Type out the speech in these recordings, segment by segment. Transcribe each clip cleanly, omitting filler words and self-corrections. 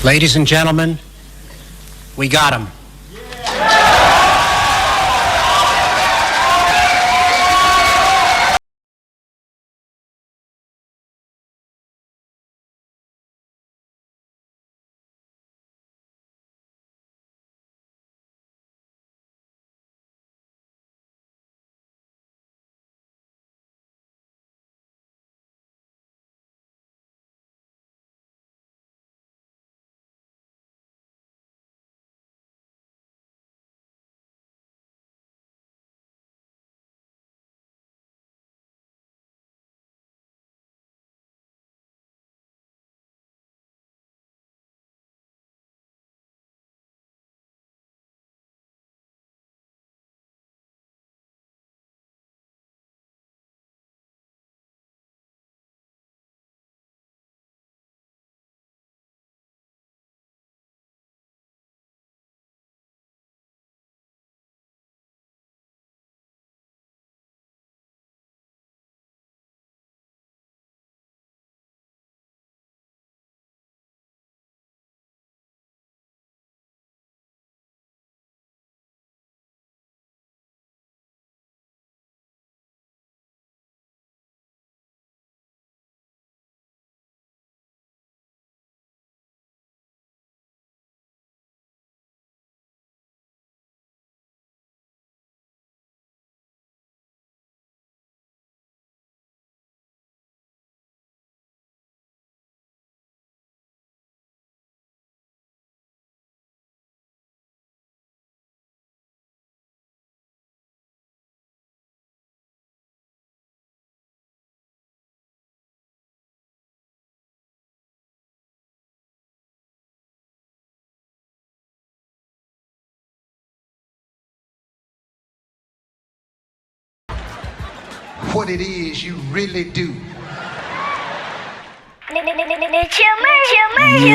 Ladies and gentlemen, we got him. What it is you really do. Yo.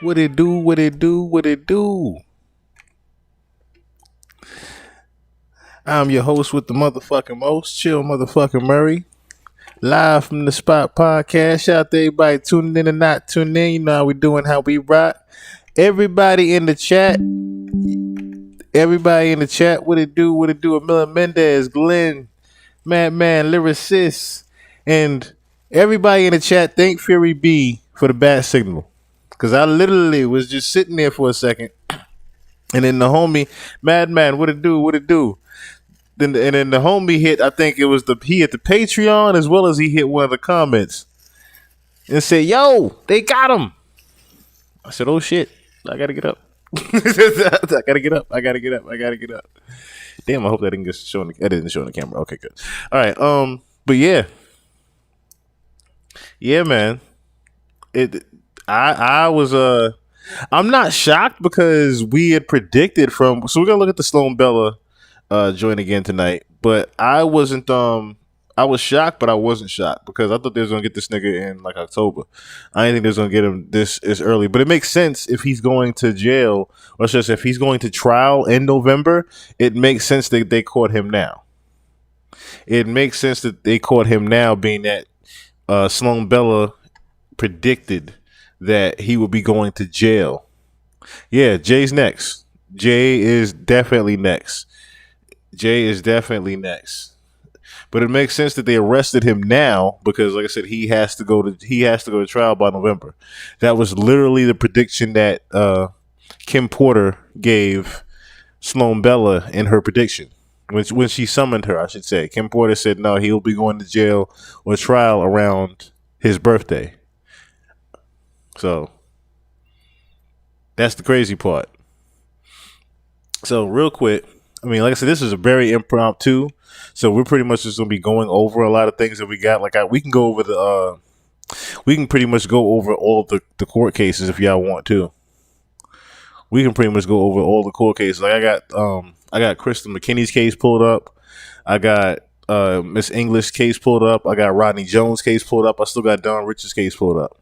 What it do? I'm your host with the motherfucking most, Chill motherfucking Murray. Live from the Spot Podcast. Shout out to everybody tuning in and not tuning in. You know how we doing, how we rock. Everybody in the chat. What it do? Amelia Mendez, Glenn, Madman, Lyricist, and everybody in the chat, thank Fury B for the bat signal. Because I literally was just sitting there for a second. And then the homie, Madman, what it do? Then the homie hit, I think it was he hit the Patreon as well as he hit one of the comments. And said, yo, they got him. I said, oh shit, I gotta get up. I gotta get up. Damn, I hope that didn't show on the camera. Okay, good. All right. But yeah, man. I was I'm not shocked because we had predicted so we're gonna look at the Sloan Bella joint again tonight. But I wasn't I was shocked, but I wasn't shocked because I thought they was gonna get this nigga in like October. I didn't think they was gonna get him this early. But it makes sense if he's going to jail, or just if he's going to trial in November. It makes sense that they caught him now. It makes sense that they caught him now, being that Sloan Bella predicted that he would be going to jail. Yeah, Jay's next. Jay is definitely next. But it makes sense that they arrested him now because, like I said, he has to go to trial by November. That was literally the prediction that Kim Porter gave Sloan Bella in her prediction when she summoned her. I should say Kim Porter said no, he'll be going to jail or trial around his birthday. So that's the crazy part. So real quick, I mean, like I said, this is a very impromptu. So we're pretty much just gonna be going over a lot of things that we got. We can go over we can pretty much go over all of the court cases if y'all want to. We can pretty much go over all the court cases. Like I got Crystal McKinney's case pulled up. I got Miss English case pulled up. I got Rodney Jones case pulled up. I still got Don Richards case pulled up.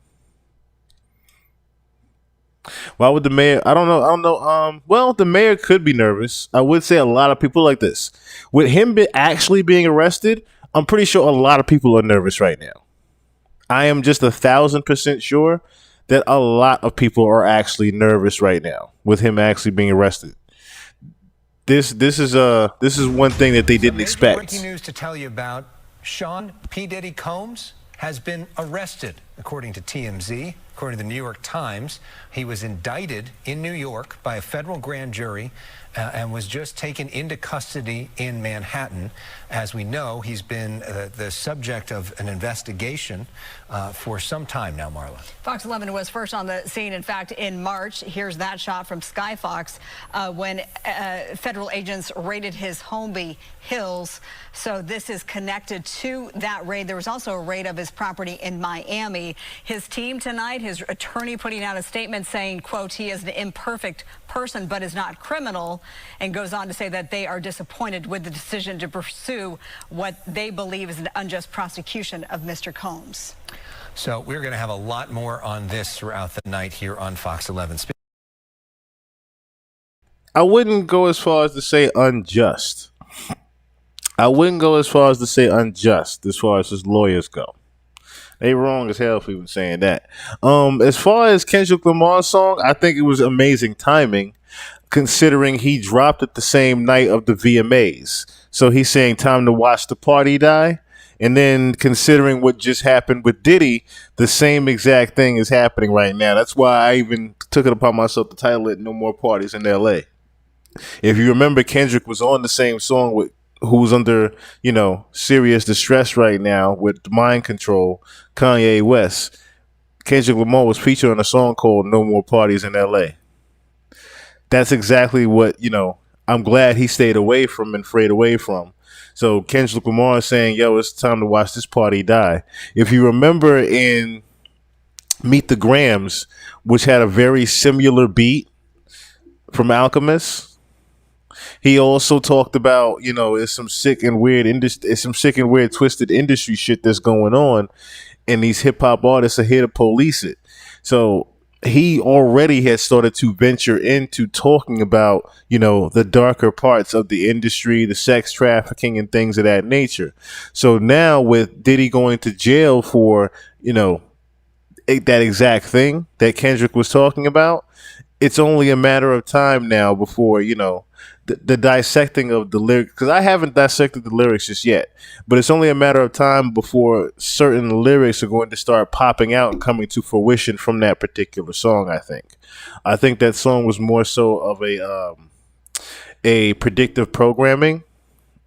Why would the mayor? I don't know. Well, the mayor could be nervous. I would say a lot of people like this. With him actually being arrested, I'm pretty sure a lot of people are nervous right now. I am just 1,000% sure that a lot of people are actually nervous right now with him actually being arrested. This is one thing that they didn't expect. Breaking news to tell you about: Sean P. Diddy Combs has been arrested, according to TMZ. According to the New York Times, he was indicted in New York by a federal grand jury and was just taken into custody in Manhattan. As we know, he's been the subject of an investigation for some time now, Marla. Fox 11 was first on the scene, in fact, in March. Here's that shot from Sky Fox when federal agents raided his Holmby Hills. So this is connected to that raid. There was also a raid of his property in Miami. His team tonight, his attorney putting out a statement saying, quote, he is an imperfect person but is not criminal, and goes on to say that they are disappointed with the decision to pursue what they believe is an unjust prosecution of Mr. Combs. So we're going to have a lot more on this throughout the night here on Fox 11. I wouldn't go as far as to say unjust. I wouldn't go as far as to say unjust as far as his lawyers go. They wrong as hell for even saying that. As far as Kendrick Lamar's song, I think it was amazing timing, considering he dropped it the same night of the VMAs. So he's saying time to watch the party die. And then considering what just happened with Diddy, the same exact thing is happening right now. That's why I even took it upon myself to title it No More Parties in LA. If you remember, Kendrick was on the same song with who's under, serious distress right now with Mind Control, Kanye West. Kendrick Lamar was featured on a song called No More Parties in LA. That's exactly what, I'm glad he stayed away from and frayed away from. So Kendrick Lamar is saying, yo, it's time to watch this party die. If you remember in Meet the Grams, which had a very similar beat from Alchemist, he also talked about, it's some sick and weird twisted industry shit that's going on, and these hip hop artists are here to police it. So he already has started to venture into talking about, the darker parts of the industry, the sex trafficking and things of that nature. So now with Diddy going to jail for, that exact thing that Kendrick was talking about, it's only a matter of time now before, the dissecting of the lyrics, because I haven't dissected the lyrics just yet, but it's only a matter of time before certain lyrics are going to start popping out and coming to fruition from that particular song. I think that song was more so of a predictive programming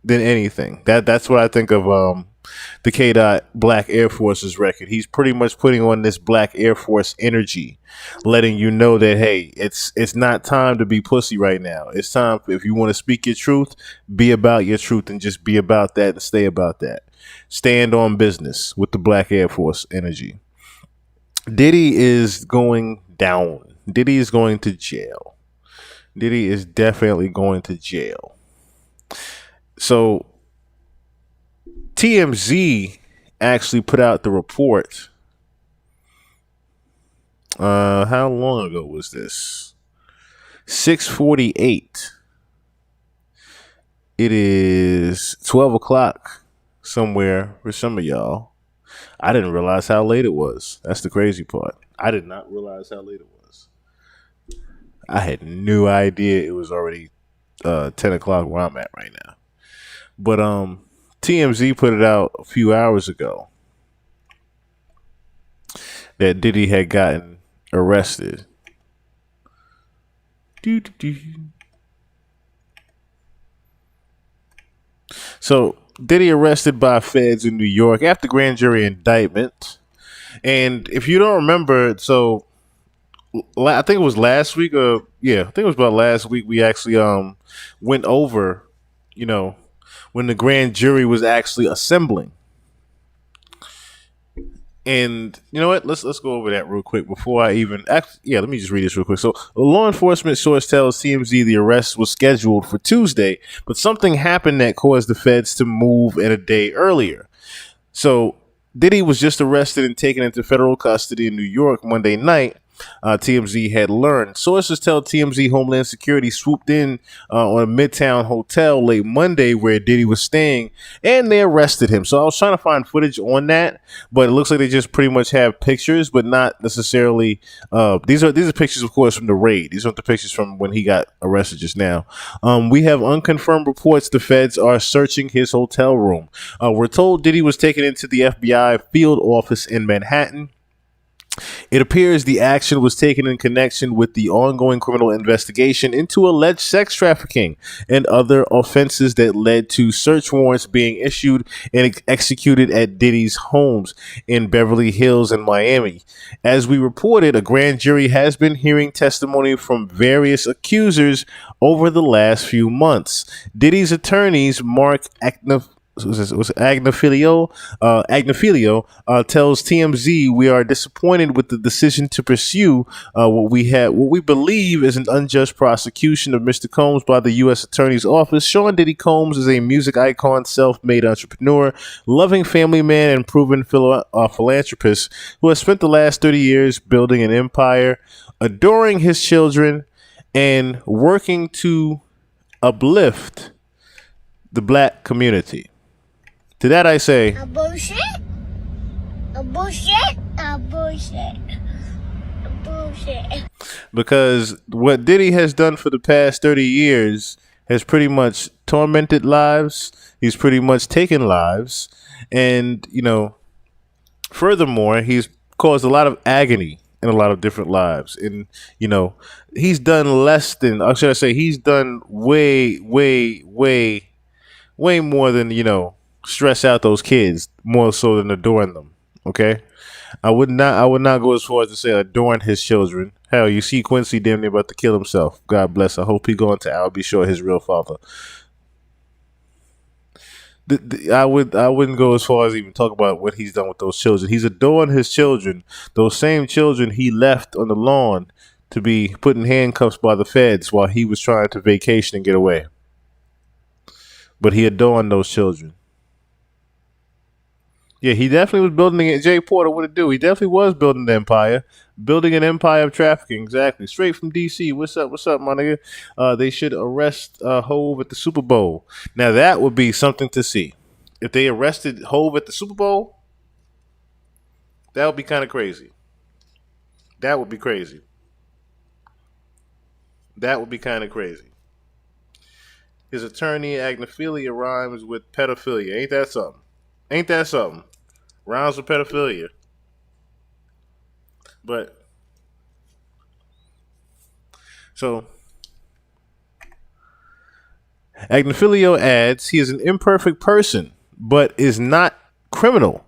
than anything. That's what I think of the K. Black Air Force's record. He's pretty much putting on this Black Air Force energy, letting you know that, hey, it's not time to be pussy right now. It's time, if you want to speak your truth, be about your truth and just be about that and stay about that. Stand on business with the Black Air Force energy. Diddy is going down. Diddy is going to jail. Diddy is definitely going to jail. So TMZ actually put out the report. How long ago was this? 6:48. It is 12 o'clock somewhere for some of y'all. I didn't realize how late it was. That's the crazy part. I did not realize how late it was. I had no idea it was already 10 o'clock where I'm at right now. But TMZ put it out a few hours ago that Diddy had gotten arrested. So Diddy arrested by feds in New York after grand jury indictment. And if you don't remember, so I think it was last week, I think it was about last week, we actually went over, when the grand jury was actually assembling. And you know what? Let's go over that real quick before I even let me just read this real quick. So a law enforcement source tells TMZ the arrest was scheduled for Tuesday, but something happened that caused the feds to move in a day earlier. So Diddy was just arrested and taken into federal custody in New York Monday night TMZ had learned. Sources tell TMZ Homeland Security swooped in on a Midtown hotel late Monday where Diddy was staying, and they arrested him. So I was trying to find footage on that, but it looks like they just pretty much have pictures, but not necessarily. These are pictures, of course, from the raid. These aren't the pictures from when he got arrested just now. We have unconfirmed reports the feds are searching his hotel room. We're told Diddy was taken into the FBI field office in Manhattan. It appears the action was taken in connection with the ongoing criminal investigation into alleged sex trafficking and other offenses that led to search warrants being issued and executed at Diddy's homes in Beverly Hills and Miami. As we reported, a grand jury has been hearing testimony from various accusers over the last few months. Diddy's attorneys, Mark Agnifilio tells TMZ, "We are disappointed with the decision to pursue what we believe is an unjust prosecution of Mr. Combs by the U.S. Attorney's Office. Sean Diddy Combs is a music icon, self-made entrepreneur, loving family man, and proven philanthropist who has spent the last 30 years building an empire, adoring his children, and working to uplift the black community." To that I say, a bullshit, a bullshit, a bullshit, a bullshit. Because what Diddy has done for the past 30 years has pretty much tormented lives. He's pretty much taken lives. And, furthermore, he's caused a lot of agony in a lot of different lives. And, he's done less than, or should I say, he's done way more than, stress out those kids, more so than adorn them. Okay, I would not go as far as to say adorn his children. Hell, you see Quincy damn near about to kill himself. God bless. I hope he going to I'll be sure his real father. I wouldn't go as far as even talk about what he's done with those children. He's adorned his children, those same children he left on the lawn to be put in handcuffs by the feds while he was trying to vacation and get away. But he adorned those children. Yeah, he definitely was building it. Jay Porter, what it do? He definitely was building an empire. Building an empire of trafficking, exactly. Straight from D.C. What's up, my nigga? They should arrest Hove at the Super Bowl. Now, that would be something to see. If they arrested Hove at the Super Bowl, that would be kind of crazy. That would be crazy. That would be kind of crazy. His attorney, Agnophilia, rhymes with pedophilia. Ain't that something? Ain't that something? Rhymes with pedophilia. But, so, Agnophilia adds, he is an imperfect person, but is not criminal.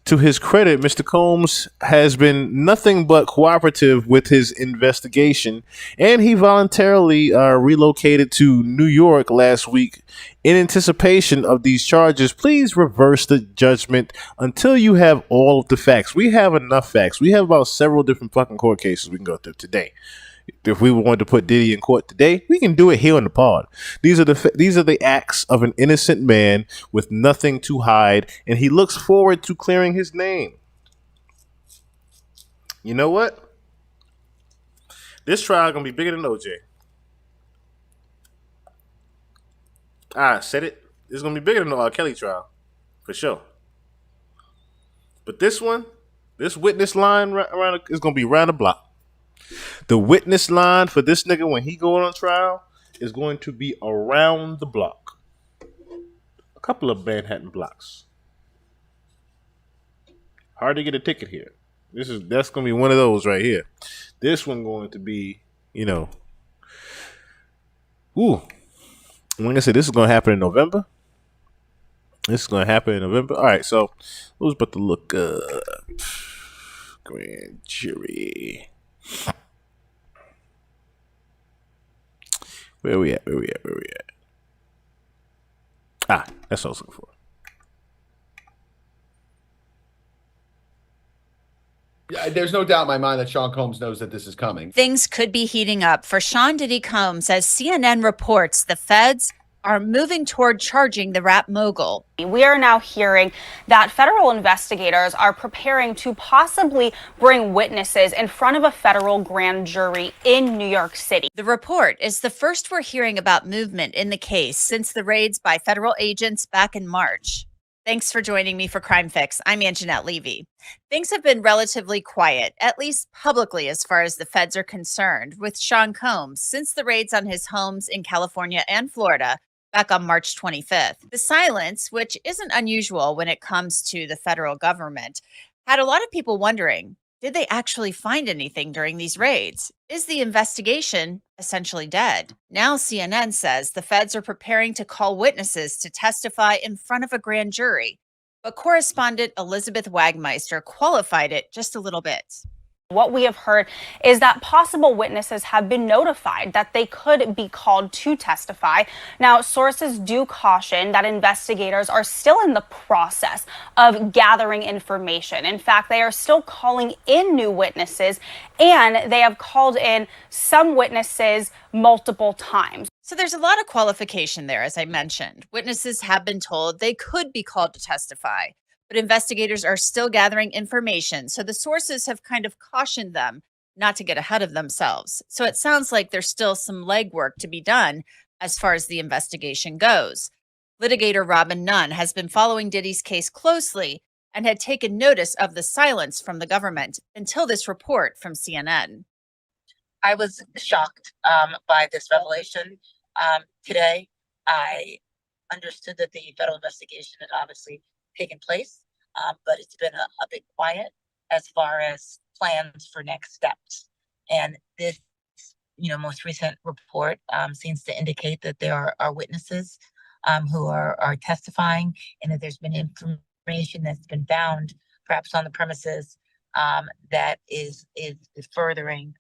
To his credit, Mr. Combs has been nothing but cooperative with his investigation, and he voluntarily relocated to New York last week in anticipation of these charges. Please reverse the judgment until you have all of the facts. We have enough facts. We have about several different fucking court cases we can go through today. If we wanted to put Diddy in court today, we can do it here on the pod. These are the acts of an innocent man with nothing to hide, and he looks forward to clearing his name. You know what? This trial gonna be bigger than OJ. I said it. It's gonna be bigger than the R. Kelly trial, for sure. But this one, this witness line around is gonna be round the block. The witness line for this nigga when he going on trial is going to be around the block. A couple of Manhattan blocks. Hard to get a ticket here. That's gonna be one of those right here. This one going to be, ooh. Like I said, this is gonna happen in November. All right, so who's about to look up? Grand jury. Where we at? Ah, that's what I was looking for. Yeah, there's no doubt in my mind that Sean Combs knows that this is coming. Things could be heating up for Sean Diddy Combs as CNN reports the feds are moving toward charging the rap mogul. We are now hearing that federal investigators are preparing to possibly bring witnesses in front of a federal grand jury in New York City. The report is the first we're hearing about movement in the case since the raids by federal agents back in March. Thanks for joining me for Crime Fix. I'm Anjanette Levy. Things have been relatively quiet, at least publicly as far as the feds are concerned, with Sean Combs since the raids on his homes in California and Florida back on March 25th. The silence, which isn't unusual when it comes to the federal government, had a lot of people wondering, did they actually find anything during these raids? Is the investigation essentially dead? Now CNN says the feds are preparing to call witnesses to testify in front of a grand jury, but correspondent Elizabeth Wagmeister qualified it just a little bit. What we have heard is that possible witnesses have been notified that they could be called to testify. Now, sources do caution that investigators are still in the process of gathering information. In fact, they are still calling in new witnesses, and they have called in some witnesses multiple times. So there's a lot of qualification there, as I mentioned. Witnesses have been told they could be called to testify, but investigators are still gathering information. So the sources have kind of cautioned them not to get ahead of themselves. So it sounds like there's still some legwork to be done as far as the investigation goes. Litigator Robin Nunn has been following Diddy's case closely and had taken notice of the silence from the government until this report from CNN. I was shocked by this revelation today. I understood that the federal investigation had obviously taken place, but it's been a bit quiet as far as plans for next steps. And this, most recent report seems to indicate that there are witnesses who are testifying, and that there's been information that's been found, perhaps on the premises, that is furthering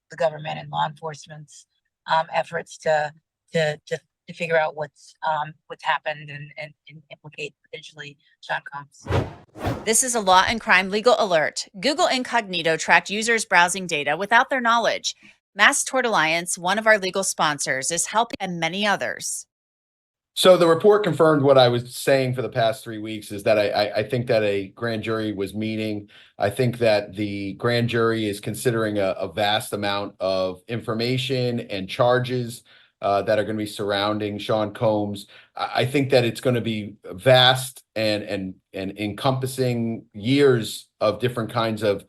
the government and law enforcement's efforts to figure out what's happened and implicate potentially Sean Combs. This is a law and crime legal alert. Google Incognito tracked users' browsing data without their knowledge. Mass Tort Alliance, one of our legal sponsors, is helping, and many others. So the report confirmed what I was saying for the past 3 weeks, is that I think that a grand jury was meeting. I think that the grand jury is considering a vast amount of information and charges that are going to be surrounding Sean Combs. I think that it's going to be vast and encompassing years of different kinds of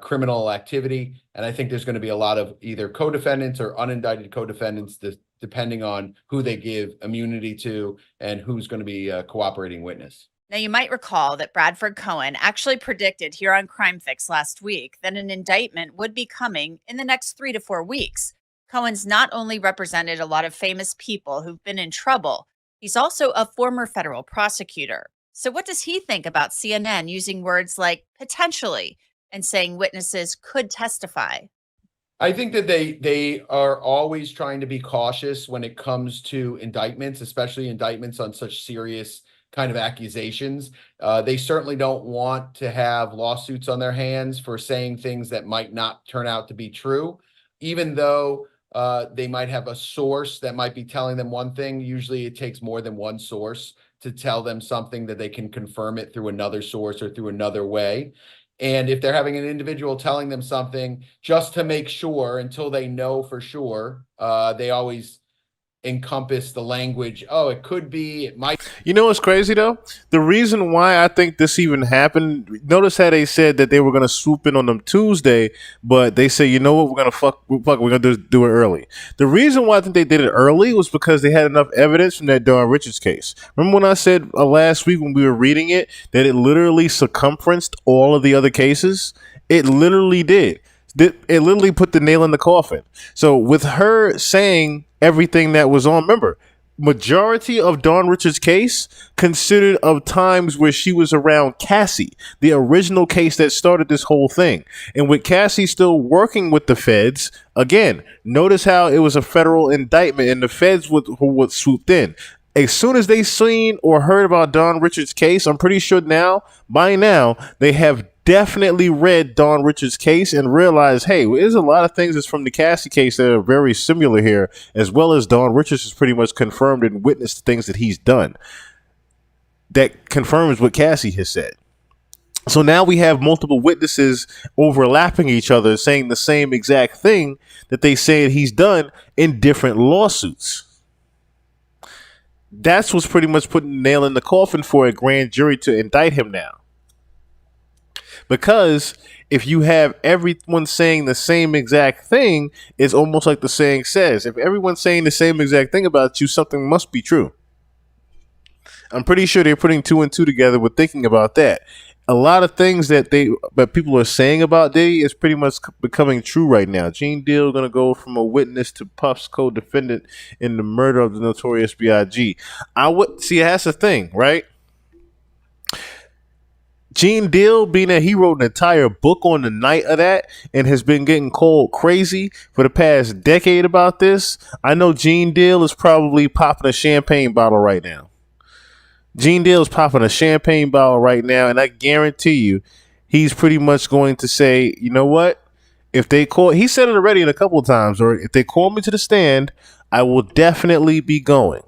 criminal activity. And I think there's going to be a lot of either co-defendants or unindicted co-defendants, depending on who they give immunity to and who's going to be a cooperating witness. Now, you might recall that Bradford Cohen actually predicted here on Crime Fix last week that an indictment would be coming in the next 3 to 4 weeks. Cohen's not only represented a lot of famous people who've been in trouble, he's also a former federal prosecutor. So what does he think about CNN using words like potentially and saying witnesses could testify? I think that they are always trying to be cautious when it comes to indictments, especially indictments on such serious kind of accusations. They certainly don't want to have lawsuits on their hands for saying things that might not turn out to be true, even though they might have a source that might be telling them one thing. Usually it takes more than one source to tell them something, that they can confirm it through another source or through another way. And if they're having an individual telling them something just to make sure, until they know for sure, they always encompass the language. Oh, it could be, it might. You know what's crazy though? The reason why I think this even happened, notice how they said that they were going to swoop in on them Tuesday, but they say, you know what, we're going to do it early. The reason why I think they did it early was because they had enough evidence from that Don Richards case. Remember when I said last week when we were reading it, that it literally circumferenced all of the other cases? It literally did. It literally put the nail in the coffin. So with her saying everything that was on, remember, majority of Dawn Richards' case considered of times where she was around Cassie, the original case that started this whole thing. And with Cassie still working with the feds, again, notice how it was a federal indictment and the feds would swooped in. As soon as they seen or heard about Dawn Richards' case, I'm pretty sure by now, they have definitely read Don Richards' case and realized, hey, there's a lot of things that's from the Cassie case that are very similar here, as well as Don Richards has pretty much confirmed and witnessed things that he's done that confirms what Cassie has said. So now we have multiple witnesses overlapping each other saying the same exact thing that they say he's done in different lawsuits. That's what's pretty much putting the nail in the coffin for a grand jury to indict him now. Because if you have everyone saying the same exact thing, it's almost like the saying says, if everyone's saying the same exact thing about you, something must be true. I'm pretty sure they're putting 2 and 2 together with thinking about that. A lot of things that people are saying about Diddy is pretty much becoming true right now. Gene Deal going to go from a witness to Puff's co-defendant in the murder of the Notorious B.I.G. See, that's the thing, right? Gene Deal, being that he wrote an entire book on the night of that and has been getting called crazy for the past decade about this, I know Gene Deal is probably popping a champagne bottle right now. Gene Deal is popping a champagne bottle right now, and I guarantee you he's pretty much going to say, you know what? If they call, he said it already in a couple of times, or if they call me to the stand, I will definitely be going.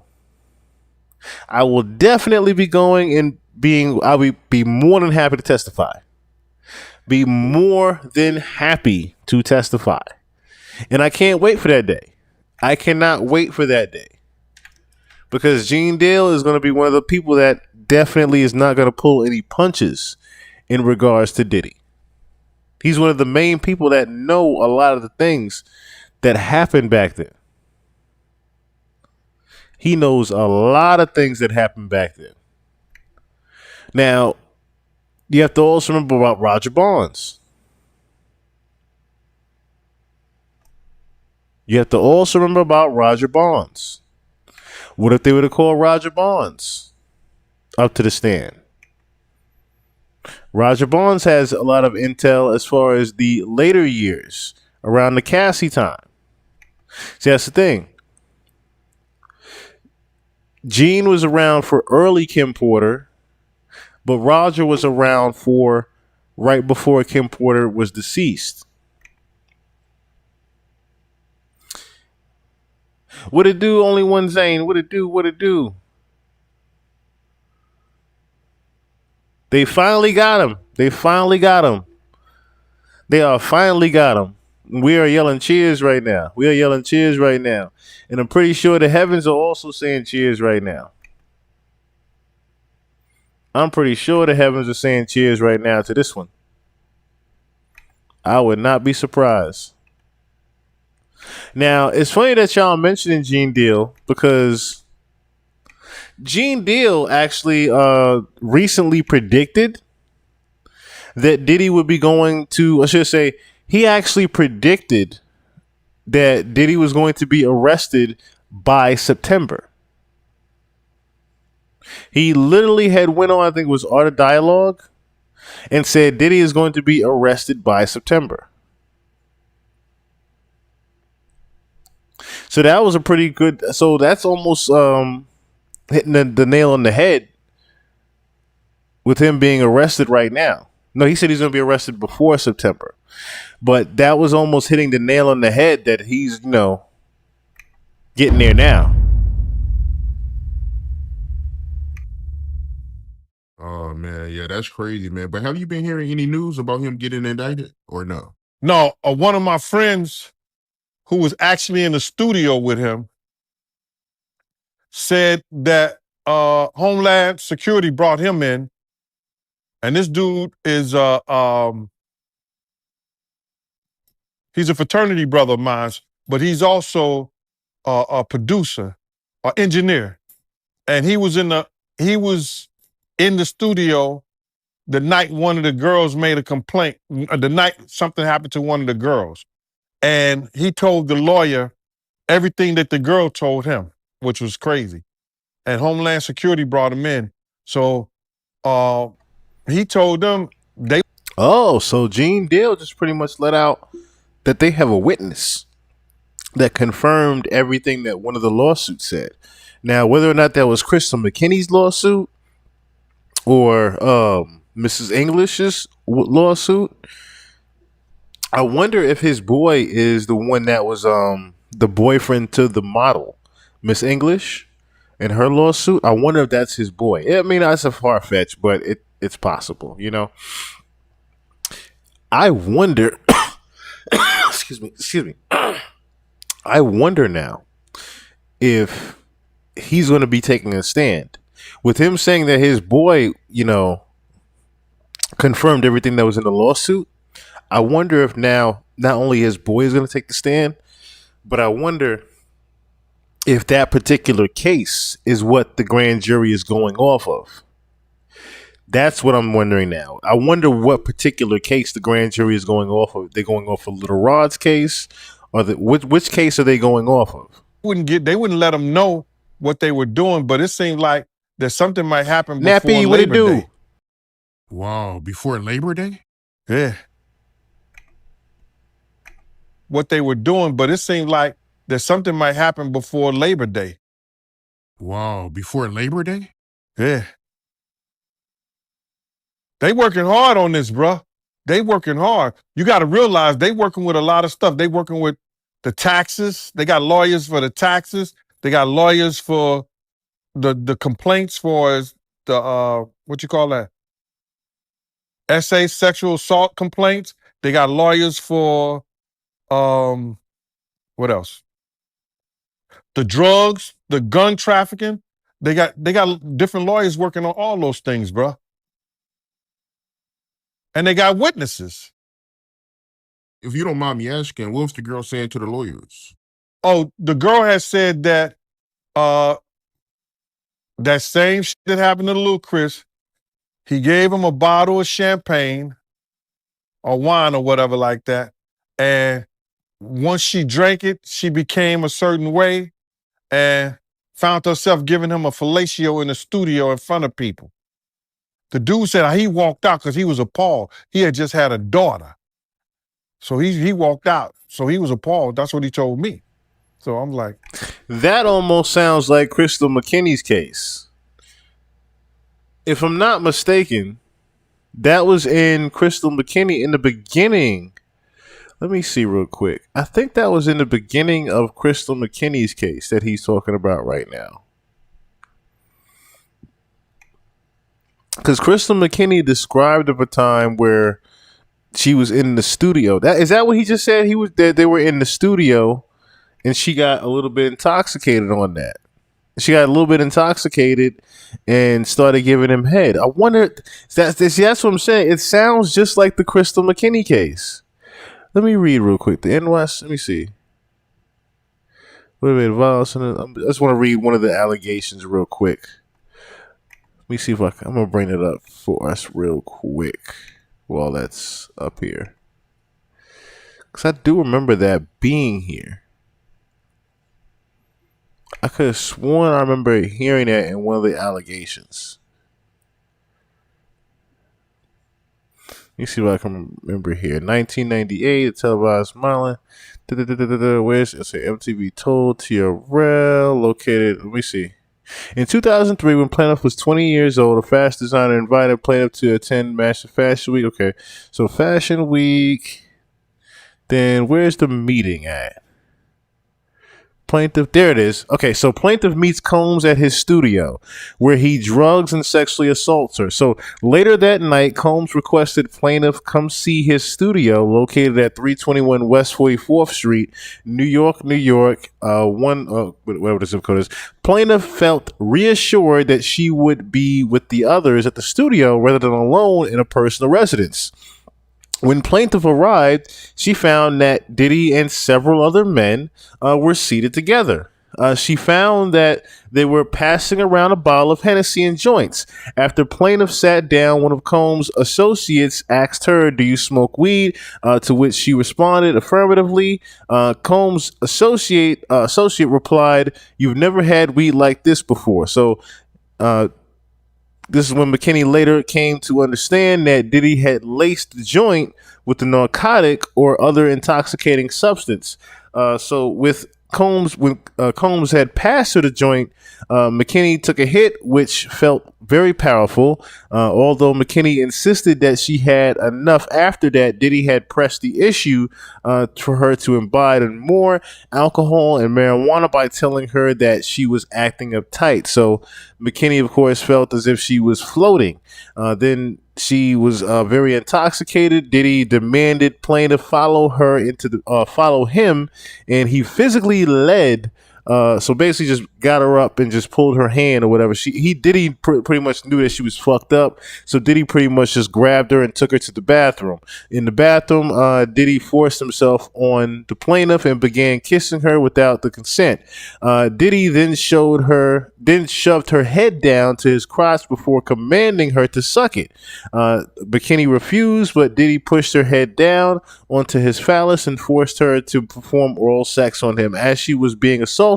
I will definitely be going and I'll be more than happy to testify. Be more than happy to testify. And I can't wait for that day. I cannot wait for that day. Because Gene Deal is going to be one of the people that definitely is not going to pull any punches in regards to Diddy. He's one of the main people that know a lot of the things that happened back then. He knows a lot of things that happened back then. Now, you have to also remember about Roger Bonds. You have to also remember about Roger Bonds. What if they were to call Roger Bonds up to the stand? Roger Bonds has a lot of intel as far as the later years around the Cassie time. See, that's the thing. Gene was around for early Kim Porter, but Roger was around for right before Kim Porter was deceased. What it do? Only one Zane. What it do? What it do? They finally got him. They finally got him. They are finally got him. We are yelling cheers right now. We are yelling cheers right now. And I'm pretty sure the heavens are also saying cheers right now. I'm pretty sure the heavens are saying cheers right now to this one. I would not be surprised. Now, it's funny that y'all mentioning Gene Deal because Gene Deal actually recently predicted that Diddy would be going to, I should say, he actually predicted that Diddy was going to be arrested by September. He literally had went on, I think it was Art of Dialogue, and said Diddy is going to be arrested by September. So that was a pretty good. So that's almost hitting the nail on the head with him being arrested right now. No, he said he's going to be arrested before September, but that was almost hitting the nail on the head that he's, getting there now. Oh man, yeah, that's crazy, man. But have you been hearing any news about him getting indicted or no? No, one of my friends who was actually in the studio with him said that Homeland Security brought him in, and this dude is he's a fraternity brother of mine, but he's also a producer, an engineer, and he was in the studio the night one of the girls made a complaint. The night something happened to one of the girls. And he told the lawyer everything that the girl told him, which was crazy. And Homeland Security brought him in. So he told them they... Oh, so Gene Deal just pretty much let out that they have a witness that confirmed everything that one of the lawsuits said. Now, whether or not that was Crystal McKinney's lawsuit or Mrs. English's lawsuit. I wonder if his boy is the one that was the boyfriend to the model, Miss English, in her lawsuit. I wonder if that's his boy. I mean, that's a far fetch, but it's possible. You know. I wonder. excuse me. I wonder now if he's going to be taking a stand with him saying that his boy, confirmed everything that was in the lawsuit. I wonder if now not only his boy is going to take the stand, but I wonder if that particular case is what the grand jury is going off of. That's what I'm wondering now. I wonder what particular case the grand jury is going off of. They're going off of Little Rod's case, or which case are they going off of? They wouldn't let them know what they were doing, but it seemed like that something might happen before Nappy, what it do? Labor Day. Wow, before Labor Day? Yeah. What they were doing, but it seemed like that something might happen before Labor Day. Wow, before Labor Day? Yeah. They working hard on this, bruh. They working hard. You got to realize they working with a lot of stuff. They working with the taxes. They got lawyers for the taxes. They got lawyers for the complaints for the what you call that? SA sexual assault complaints. They got lawyers for what else? The drugs, the gun trafficking. They got different lawyers working on all those things, bruh. And they got witnesses. If you don't mind me asking, what was the girl saying to the lawyers? Oh, the girl has said that that same shit that happened to little Chris, he gave him a bottle of champagne or wine or whatever like that. And once she drank it, she became a certain way and found herself giving him a fellatio in the studio in front of people. The dude said he walked out because he was appalled. He had just had a daughter. So he walked out. So he was appalled. That's what he told me. So I'm like. That almost sounds like Crystal McKinney's case. If I'm not mistaken, that was in Crystal McKinney in the beginning. Let me see real quick. I think that was in the beginning of Crystal McKinney's case that he's talking about right now. Because Crystal McKinney described of a time where she was in the studio. Is that what he just said? He was there. They were in the studio, and she got a little bit intoxicated on that. She got a little bit intoxicated and started giving him head. I wonder. That's what I'm saying. It sounds just like the Crystal McKinney case. Let me read real quick. The NYC. Let me see. Wait a minute. I just want to read one of the allegations real quick. Let me see if I'm going to bring it up for us real quick while that's up here. Because I do remember that being here. I could have sworn I remember hearing that in one of the allegations. Let me see what I can remember here. 1998, a televised modeling. Where's it? MTV told TRL located. Let me see. In 2003, when Plaintiff was 20 years old, a fashion designer invited Plaintiff to attend Master Fashion Week. Okay, so Fashion Week. Then where's the meeting at? Plaintiff, there it is. Okay, so Plaintiff meets Combs at his studio, where he drugs and sexually assaults her. So later that night, Combs requested Plaintiff come see his studio, located at 321 West 44th Street, New York, whatever the zip code is. Plaintiff felt reassured that she would be with the others at the studio rather than alone in a personal residence. When Plaintiff arrived, she found that Diddy and several other men were seated together. She found that they were passing around a bottle of Hennessy and joints. After Plaintiff sat down, one of Combs' associates asked her, "Do you smoke weed?" To which she responded affirmatively. Combs' associate replied, "You've never had weed like this before." So this is when McKinney later came to understand that Diddy had laced the joint with the narcotic or other intoxicating substance. So with Combs, when Combs had passed her the joint, McKinney took a hit, which felt very powerful. Although McKinney insisted that she had enough after that, Diddy had pressed the issue for her to imbibe in more alcohol and marijuana by telling her that she was acting uptight. So McKinney, of course, felt as if she was floating. Then she was very intoxicated. Diddy demanded plaintiff follow him, and he physically led. So basically, just got her up and just pulled her hand or whatever. Diddy pretty much knew that she was fucked up, so Diddy pretty much just grabbed her and took her to the bathroom. In the bathroom, Diddy forced himself on the plaintiff and began kissing her without the consent. Diddy then shoved her head down to his crotch before commanding her to suck it. McKinney refused, but Diddy pushed her head down onto his phallus and forced her to perform oral sex on him. As she was being assaulted,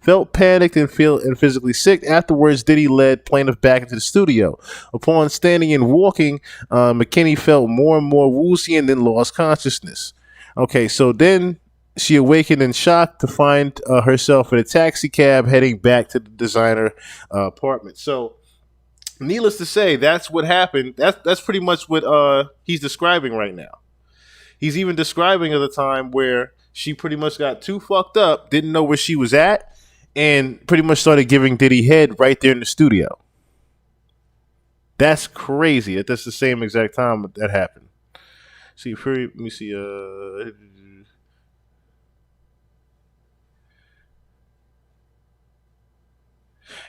felt panicked and physically sick. Afterwards, Diddy led plaintiff back into the studio. Upon standing and walking, McKinney felt more and more woozy and then lost consciousness. Okay, so then she awakened in shock to find herself in a taxi cab heading back to the designer apartment. So, needless to say, that's what happened. That's pretty much what he's describing right now. He's even describing at the time where she pretty much got too fucked up, didn't know where she was at, and pretty much started giving Diddy head right there in the studio. That's crazy. That's the same exact time that happened. See, let me see.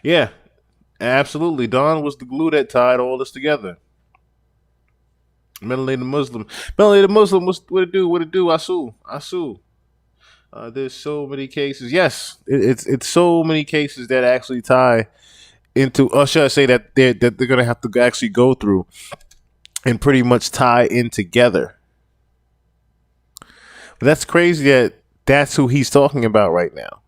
Yeah, absolutely. Don was the glue that tied all this together. Melanated Muslim. Melanated Muslim, what it do? What it do? I sue. There's so many cases. Yes, it's so many cases that actually tie into, or should I say that they're gonna have to actually go through and pretty much tie in together. But that's crazy that that's who he's talking about right now.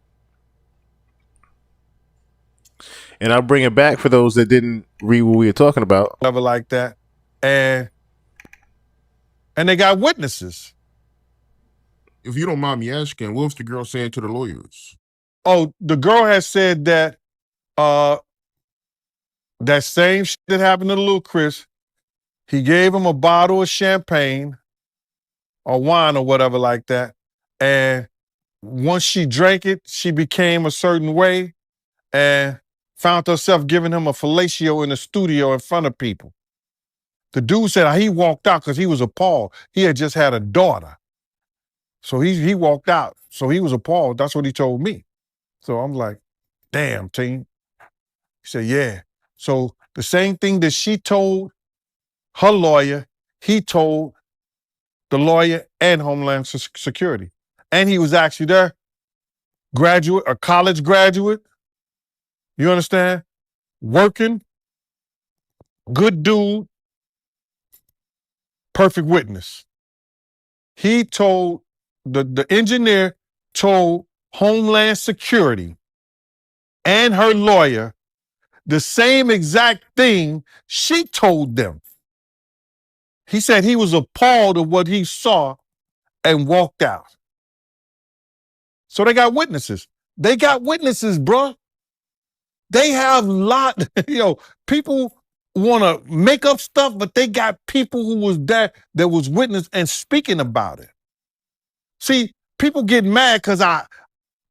And I'll bring it back for those that didn't read what we were talking about. Never like that. And they got witnesses. If you don't mind me asking, what was the girl saying to the lawyers? Oh, the girl has said that that same shit that happened to little Chris, he gave him a bottle of champagne or wine or whatever like that. And once she drank it, she became a certain way and found herself giving him a fellatio in the studio in front of people. The dude said he walked out because he was appalled. He had just had a daughter. So he walked out. So he was appalled. That's what he told me. So I'm like, damn, team. He said, yeah. So the same thing that she told her lawyer, he told the lawyer and Homeland Security. And he was actually there, a college graduate. You understand? Working, good dude, perfect witness. He told, the engineer told Homeland Security and her lawyer the same exact thing she told them. He said he was appalled at what he saw and walked out. So they got witnesses. They got witnesses, bro. They have people want to make up stuff, but they got people who was there that was witness and speaking about it. See, people get mad because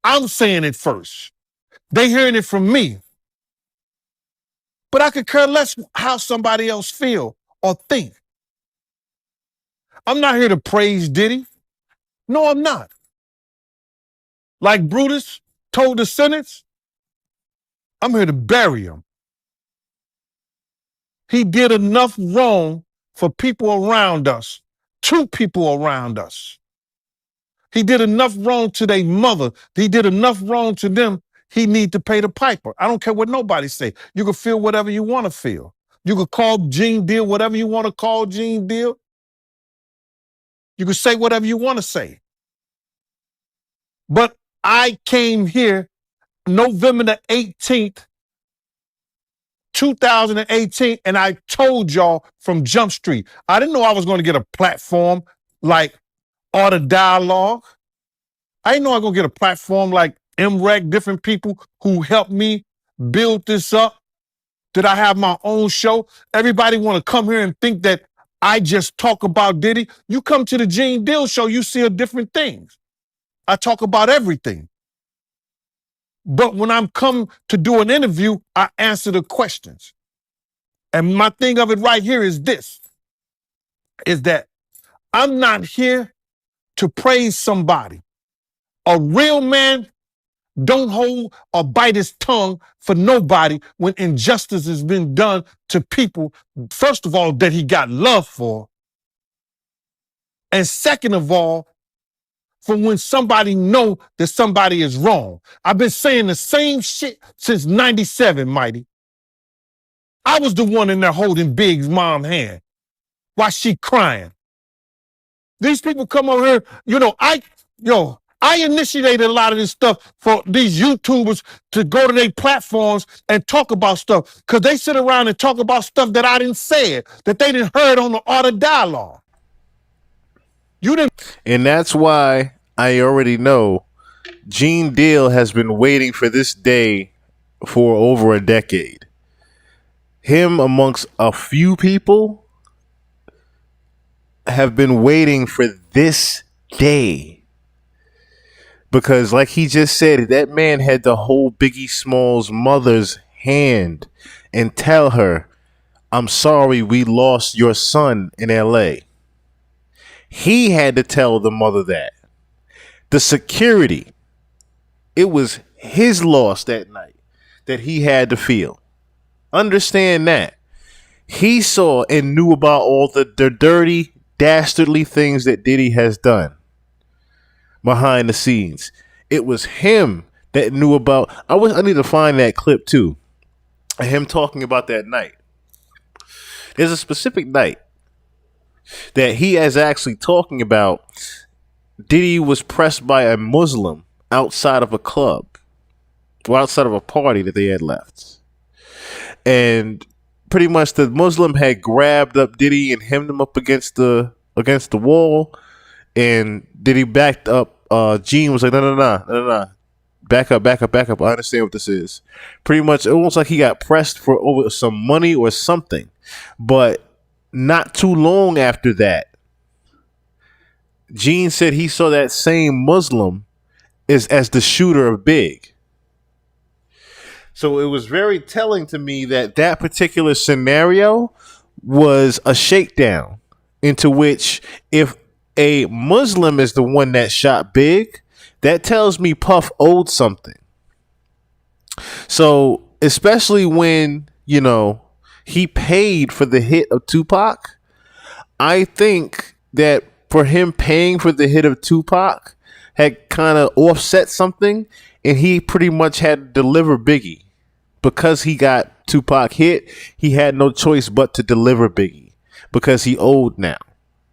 I'm saying it first. They hearing it from me. But I could care less how somebody else feel or think. I'm not here to praise Diddy. No, I'm not. Like Brutus told the sentence, I'm here to bury him. He did enough wrong for people around us, to people around us. He did enough wrong to their mother. He did enough wrong to them. He need to pay the piper. I don't care what nobody say. You can feel whatever you want to feel. You can call Gene Deal whatever you want to call Gene Deal. You can say whatever you want to say. But I came here November the 18th, 2018, and I told y'all from Jump Street, I didn't know I was going to get a platform like Art of Dialogue. I didn't know I was going to get a platform like MREC, different people who helped me build this up Did I have my own show? Everybody want to come here and think that I just talk about Diddy. You come to the Gene Deal show, you see different things. I talk about everything. But when I'm come to do an interview, I answer the questions. And my thing of it right here is this, is that I'm not here to praise somebody. A real man don't hold or bite his tongue for nobody when injustice has been done to people, first of all, that he got love for. And second of all, for when somebody know that somebody is wrong. I've been saying the same shit since 97, Mighty. I was the one in there holding Big's mom's hand while she crying. These people come over here, I initiated a lot of this stuff for these YouTubers to go to their platforms and talk about stuff, because they sit around and talk about stuff that I didn't say, that they didn't heard on the Art of Dialogue. And that's why I already know Gene Deal has been waiting for this day for over a decade. Him amongst a few people have been waiting for this day. Because like he just said, that man had to hold Biggie Smalls' mother's hand and tell her, I'm sorry we lost your son in LA. He had to tell the mother that. The security, it was his loss that night that he had to feel. Understand that. He saw and knew about all the dirty, dastardly things that Diddy has done behind the scenes. It was him that knew about. I need to find that clip too. Him talking about that night. There's a specific night that he is actually talking about. Diddy was pressed by a Muslim outside of a club, or outside of a party that they had left. And pretty much the Muslim had grabbed up Diddy and hemmed him up against the wall. And Diddy backed up. Gene was like, no. Back up. I understand what this is. Pretty much almost like he got pressed for over some money or something. But not too long after that, Gene said he saw that same Muslim as the shooter of Big. So it was very telling to me that particular scenario was a shakedown into which if a Muslim is the one that shot Big, that tells me Puff owed something. So especially when, he paid for the hit of Tupac, I think that for him paying for the hit of Tupac had kind of offset something, and he pretty much had to deliver Biggie. Because he got Tupac hit, he had no choice but to deliver Biggie because he owed now.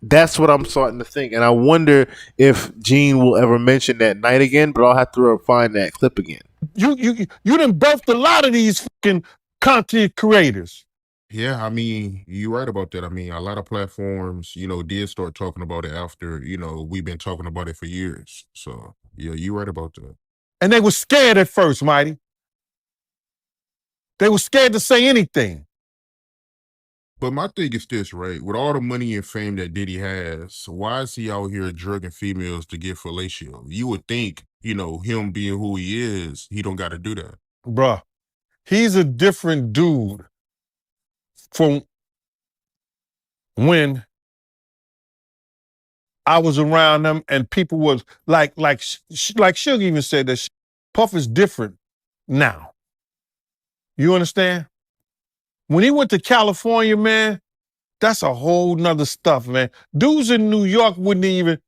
That's what I'm starting to think, and I wonder if Gene will ever mention that night again, but I'll have to find that clip again. You done birthed a lot of these fucking content creators. Yeah, I mean, you're right about that. I mean, a lot of platforms, did start talking about it after, we've been talking about it for years. So, yeah, you're right about that. And they were scared at first, Mighty. They were scared to say anything. But my thing is this, right? With all the money and fame that Diddy has, why is he out here drugging females to get fellatio? You would think, him being who he is, he don't got to do that. Bruh, he's a different dude from when I was around him and people was like Suge even said that Puff is different now. You understand? When he went to California, man, that's a whole nother stuff, man. Dudes in New York wouldn't even,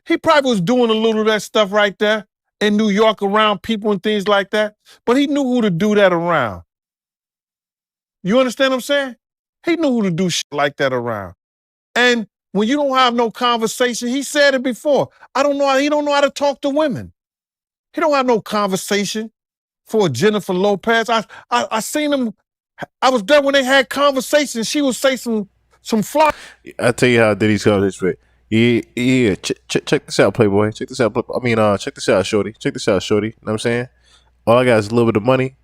he probably was doing a little of that stuff right there in New York around people and things like that, but he knew who to do that around. You understand what I'm saying? He knew who to do shit like that around. And when you don't have no conversation, he said it before, he don't know how to talk to women. He don't have no conversation for Jennifer Lopez. I seen him. I was there when they had conversations. She would say some fly. I'll tell you how Diddy's got this straight. Yeah. Check this out, Playboy. Check this out. Check this out, Shorty. Check this out, Shorty. You know what I'm saying? All I got is a little bit of money.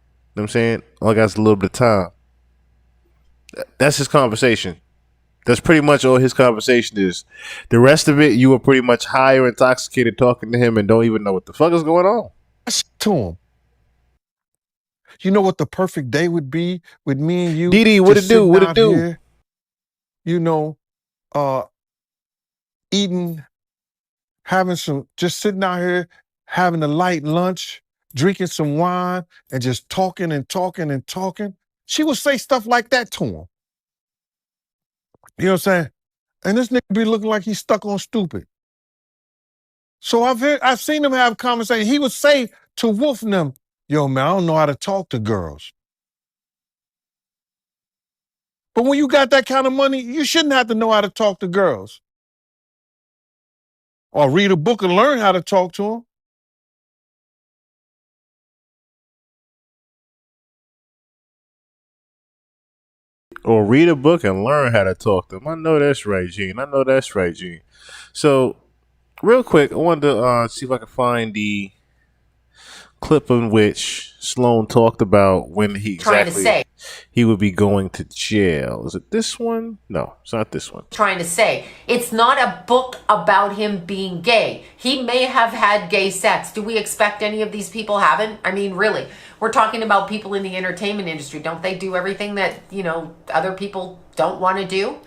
what I'm saying? All I got is a little bit of time. That's his conversation. That's pretty much all his conversation is. The rest of it, you were pretty much high or intoxicated talking to him and don't even know what the fuck is going on. To him. You know what the perfect day would be with me and you? Diddy, what just it do? sitting What it out do? here, you know, eating, just sitting out here, having a light lunch, drinking some wine, and just talking and talking and talking. She would say stuff like that to him. You know what I'm saying? And this nigga be looking like he's stuck on stupid. So I've seen him have conversations. He would say to Wolf and them, yo, man, I don't know how to talk to girls. But when you got that kind of money, you shouldn't have to know how to talk to girls. Or read a book and learn how to talk to them. Or read a book and learn how to talk to them. I know that's right, Gene. I know that's right, Gene. So, real quick, I wanted to see if I can find the clip in which Sloan talked about when he would be going to jail. Is it this one? No, it's not this one. Trying to say it's not a book about him being gay. He may have had gay sex. Do we expect any of these people haven't? I mean, really, we're talking about people in the entertainment industry. Don't they do everything that, you know, other people don't want to do?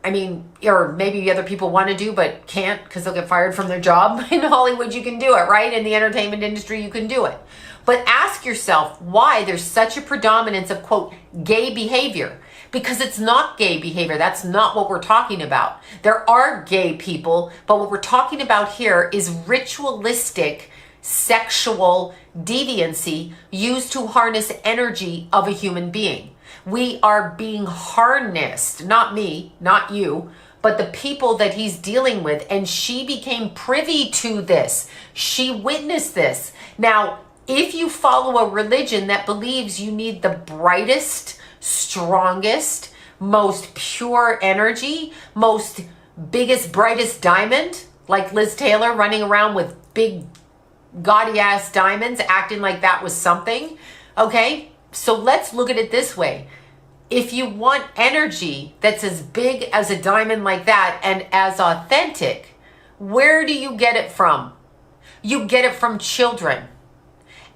I mean, or maybe other people want to do but can't because they'll get fired from their job. In Hollywood, you can do it, right? In the entertainment industry, you can do it. But ask yourself why there's such a predominance of, quote, gay behavior. Because it's not gay behavior. That's not what we're talking about. There are gay people, but what we're talking about here is ritualistic sexual deviancy used to harness energy of a human being. We are being harnessed, not me, not you, but the people that he's dealing with. And she became privy to this. She witnessed this. Now, if you follow a religion that believes you need the brightest, strongest, most pure energy, most biggest, brightest diamond, like Liz Taylor running around with big, gaudy ass diamonds, acting like that was something, okay? So let's look at it this way. If you want energy that's as big as a diamond like that and as authentic, where do you get it from? You get it from children.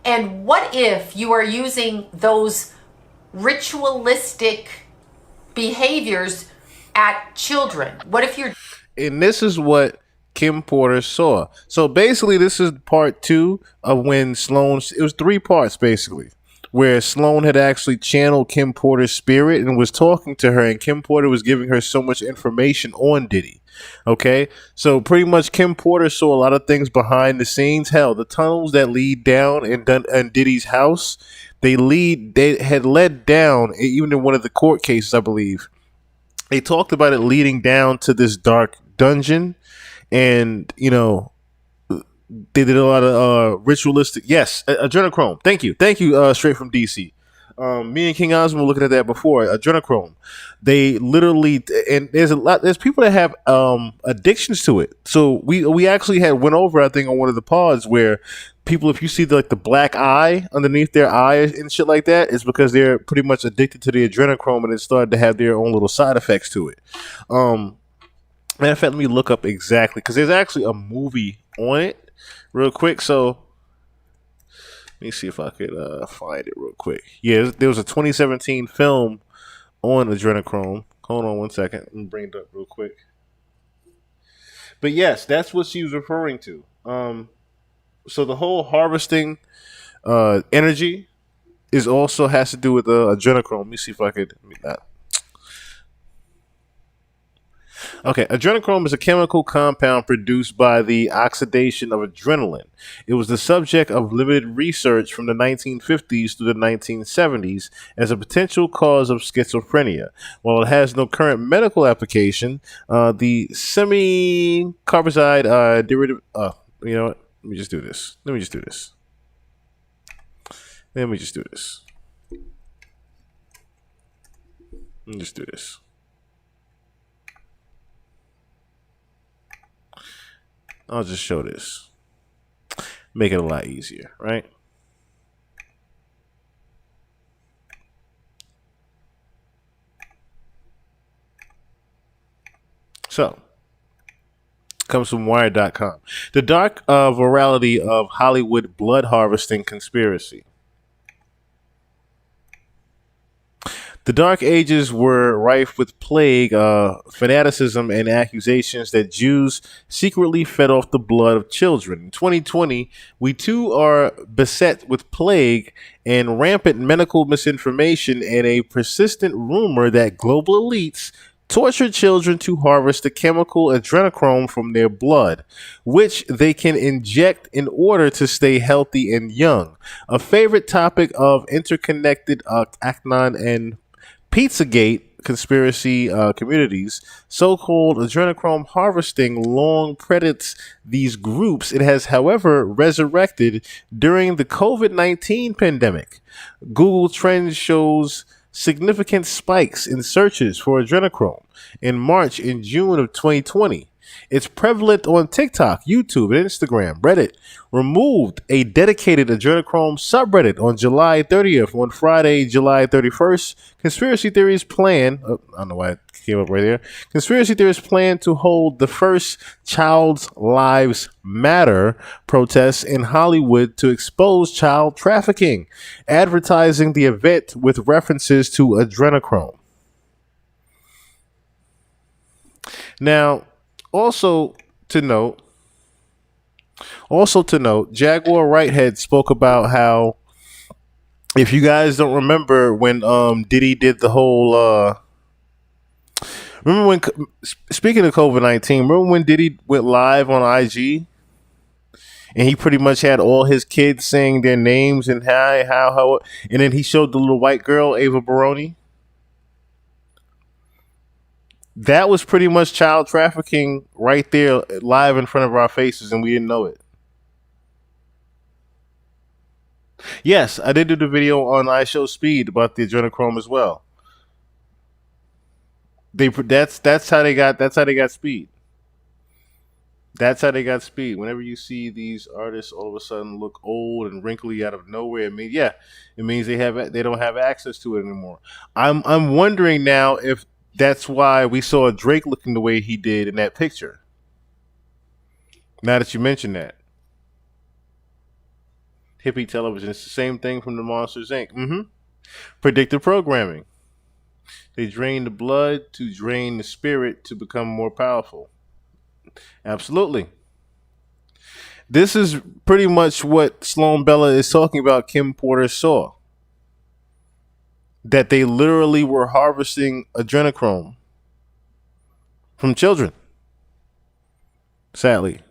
And what if you are using those ritualistic behaviors at children? What if you're... And this is what Kim Porter saw. So basically, this is part 2 of when Sloan... It was 3 parts, basically, where Sloan had actually channeled Kim Porter's spirit and was talking to her, and Kim Porter was giving her so much information on Diddy. Okay, so pretty much Kim Porter saw a lot of things behind the scenes. Hell, the tunnels that lead down and Diddy's house, they had led down, even in one of the court cases, I believe. They talked about it leading down to this dark dungeon, and you know, they did a lot of ritualistic. Yes, adrenochrome. Thank you, straight from DC. Me and King Osmond were looking at that before. Adrenochrome. They literally, and there's people that have addictions to it. So we actually went over, I think, on one of the pods where people, if you see the black eye underneath their eye and shit like that, it's because they're pretty much addicted to the adrenochrome, and it started to have their own little side effects to it. Matter of fact, let me look up exactly, because there's actually a movie on it real quick. So let me see if I could find it real quick. Yeah, there was a 2017 film on adrenochrome. Hold on one second. Let me bring it up real quick. But yes, that's what she was referring to. So the whole harvesting energy also has to do with adrenochrome. Let me see if I could. Okay, adrenochrome is a chemical compound produced by the oxidation of adrenaline. It was the subject of limited research from the 1950s through the 1970s as a potential cause of schizophrenia. While it has no current medical application, the semi-carbazide derivative... you know what? Let me just do this. I'll just show this. Make it a lot easier, right? So, comes from Wired.com. The dark virality of Hollywood blood harvesting conspiracy. The Dark Ages were rife with plague, fanaticism, and accusations that Jews secretly fed off the blood of children. In 2020, we too are beset with plague and rampant medical misinformation and a persistent rumor that global elites torture children to harvest the chemical adrenochrome from their blood, which they can inject in order to stay healthy and young. A favorite topic of interconnected Acnon and Pizzagate conspiracy communities, so-called adrenochrome harvesting long predates these groups. It has, however, resurrected during the COVID-19 pandemic. Google Trends shows significant spikes in searches for adrenochrome in March and June of 2020. It's prevalent on TikTok, YouTube, and Instagram. Reddit removed a dedicated adrenochrome subreddit on July 30th. On Friday, July 31st, conspiracy theories plan. I don't know why it came up right there. Conspiracy theorists plan to hold the first Child's Lives Matter protests in Hollywood to expose child trafficking, advertising the event with references to adrenochrome. Now, Also to note, Jaguar Whitehead spoke about how, if you guys don't remember when Diddy did the whole remember when, speaking of COVID-19, remember when Diddy went live on IG and he pretty much had all his kids saying their names and how and then he showed the little white girl, Ava Baroni? That was pretty much child trafficking right there live in front of our faces, and we didn't know it. Yes, I did do the video on I Show Speed about the adrenochrome as well. That's how they got speed. That's how they got speed. Whenever you see these artists all of a sudden look old and wrinkly out of nowhere, it means they don't have access to it anymore. I'm wondering now if that's why we saw Drake looking the way he did in that picture. Now that you mention that. Hippie television, it's the same thing from the Monsters, Inc. Predictive programming. They drain the blood to drain the spirit to become more powerful. Absolutely. This is pretty much what Sloan Bella is talking about Kim Porter saw. That they literally were harvesting adrenochrome from children. Sadly.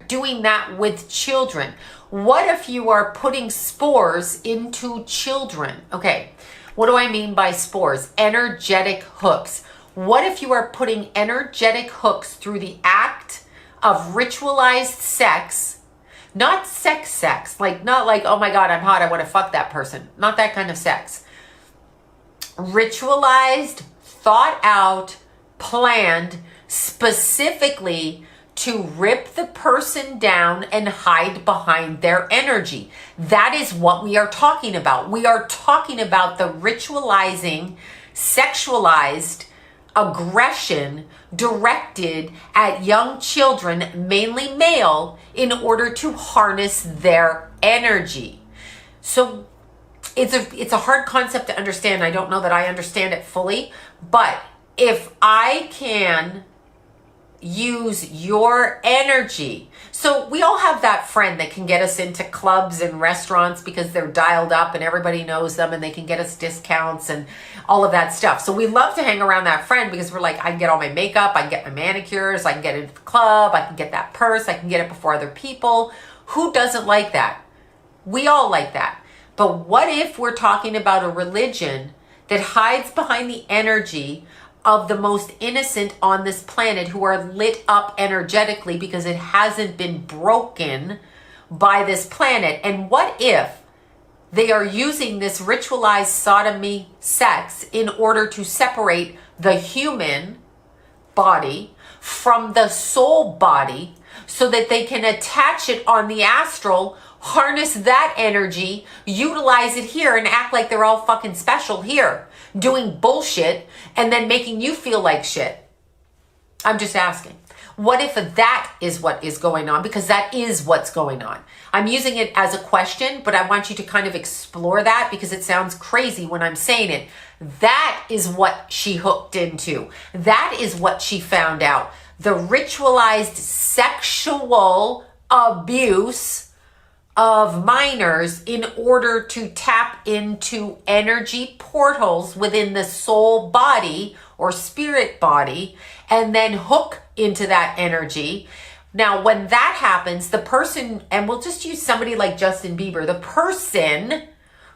Doing that with children. What if you are putting spores into children? Okay, what do I mean by spores? Energetic hooks. What if you are putting energetic hooks through the act of ritualized sex? Not sex, not like, oh my God, I'm hot, I want to fuck that person. Not that kind of sex. Ritualized, thought out, planned specifically to rip the person down and hide behind their energy. That is what we are talking about. We are talking about the ritualizing, sexualized aggression directed at young children, mainly male, in order to harness their energy. So it's a hard concept to understand. I don't know that I understand it fully, but if I can use your energy. So we all have that friend that can get us into clubs and restaurants because they're dialed up and everybody knows them and they can get us discounts and all of that stuff. So we love to hang around that friend because we're like, I can get all my makeup, I can get my manicures, I can get into the club, I can get that purse, I can get it before other people. Who doesn't like that? We all like that. But what if we're talking about a religion that hides behind the energy of the most innocent on this planet who are lit up energetically because it hasn't been broken by this planet? And what if they are using this ritualized sodomy sex in order to separate the human body from the soul body so that they can attach it on the astral, harness that energy, utilize it here, and act like they're all fucking special here, doing bullshit and then making you feel like shit? I'm just asking. What if that is what is going on? Because that is what's going on. I'm using it as a question, but I want you to kind of explore that because it sounds crazy when I'm saying it. That is what she hooked into. That is what she found out. The ritualized sexual abuse of minors in order to tap into energy portals within the soul body or spirit body and then hook into that energy. Now, when that happens, the person, and we'll just use somebody like Justin Bieber, the person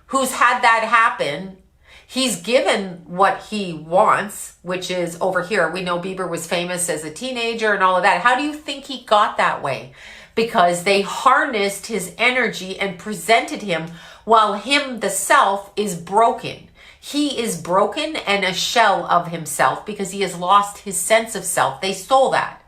who's had that happen, he's given what he wants, which is over here. We know Bieber was famous as a teenager and all of that. How do you think he got that way? Because they harnessed his energy and presented him while him, the self, is broken. He is broken and a shell of himself because he has lost his sense of self. They stole that.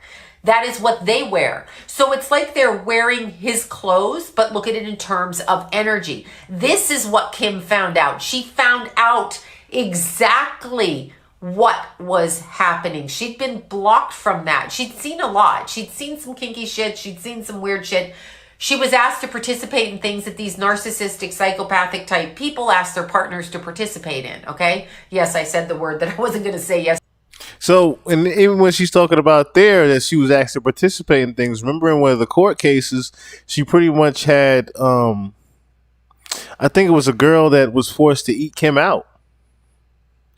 That is what they wear. So it's like they're wearing his clothes, but look at it in terms of energy. This is what Kim found out. She found out exactly what was happening. She'd been blocked from that. She'd seen a lot. She'd seen some kinky shit. She'd seen some weird shit. She was asked to participate in things that these narcissistic, psychopathic type people ask their partners to participate in. Okay? Yes, I said the word that I wasn't going to say yes. So, and even when she's talking about there that she was asked to participate in things, remember in one of the court cases, she pretty much had, I think it was a girl that was forced to eat Kim out,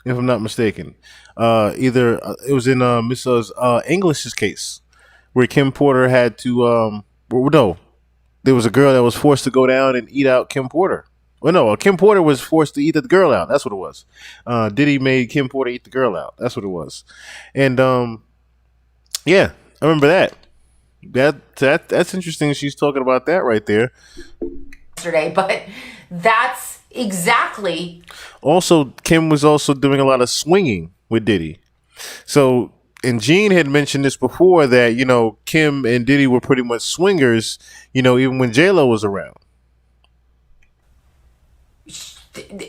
if I'm not mistaken. Either it was in Mrs. English's case where Kim Porter had to, no, there was a girl that was forced to go down and eat out Kim Porter. Well, no, Kim Porter was forced to eat the girl out. That's what it was. Diddy made Kim Porter eat the girl out. That's what it was. And yeah, I remember that. That's interesting. She's talking about that right there. Yesterday, but that's exactly. Also, Kim was also doing a lot of swinging with Diddy. So, and Gene had mentioned this before that, you know, Kim and Diddy were pretty much swingers, you know, even when J-Lo was around.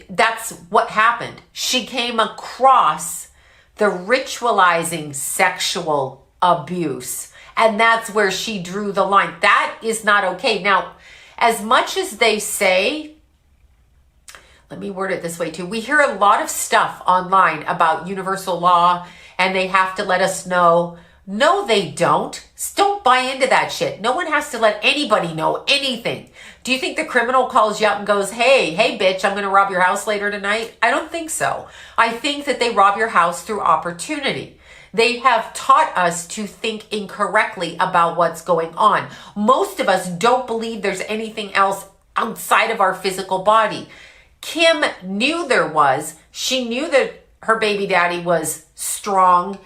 That's what happened. She came across the ritualizing sexual abuse, and that's where she drew the line. That is not okay. Now, as much as they say, let me word it this way too. We hear a lot of stuff online about universal law and they have to let us know. No, they don't. Don't buy into that shit. No one has to let anybody know anything. Do you think the criminal calls you up and goes, hey, bitch, I'm going to rob your house later tonight? I don't think so. I think that they rob your house through opportunity. They have taught us to think incorrectly about what's going on. Most of us don't believe there's anything else outside of our physical body. Kim knew there was. She knew that her baby daddy was strong,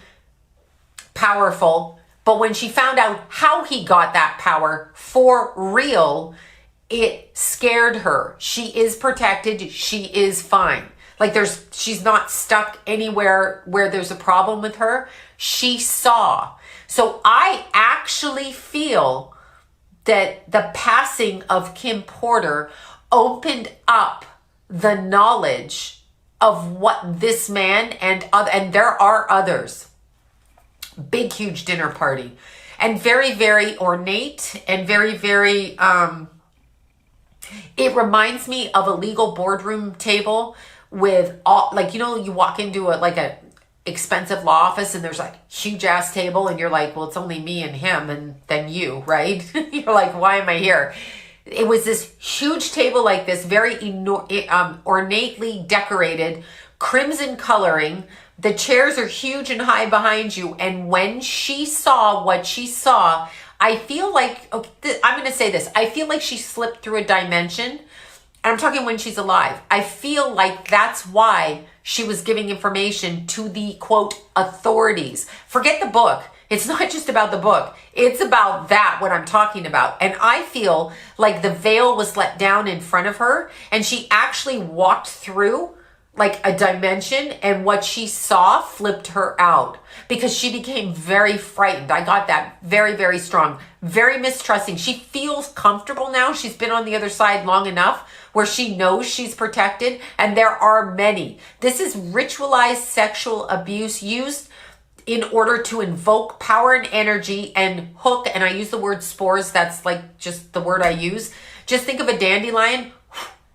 powerful, but when she found out how he got that power for real, it scared her. She is protected. She is fine. Like she's not stuck anywhere where there's a problem with her. She saw. So I actually feel that the passing of Kim Porter opened up the knowledge of what this man and there are others. Big, huge dinner party. And very, very ornate and very, very, it reminds me of a legal boardroom table with all, like, you know, you walk into a expensive law office and there's like huge ass table and you're like, well, it's only me and him and then you, right? You're like, why am I here? It was this huge table like this, very ornately decorated, crimson coloring. The chairs are huge and high behind you. And when she saw what she saw, I feel like, okay, I'm going to say this. I feel like she slipped through a dimension. And I'm talking when she's alive. I feel like that's why she was giving information to the, quote, authorities. Forget the book. It's not just about the book. It's about that, what I'm talking about. And I feel like the veil was let down in front of her and she actually walked through like a dimension and what she saw flipped her out because she became very frightened. I got that very, very strong, very mistrusting. She feels comfortable now. She's been on the other side long enough where she knows she's protected and there are many. This is ritualized sexual abuse used in order to invoke power and energy and hook, and I use the word spores, that's like just the word I use. Just think of a dandelion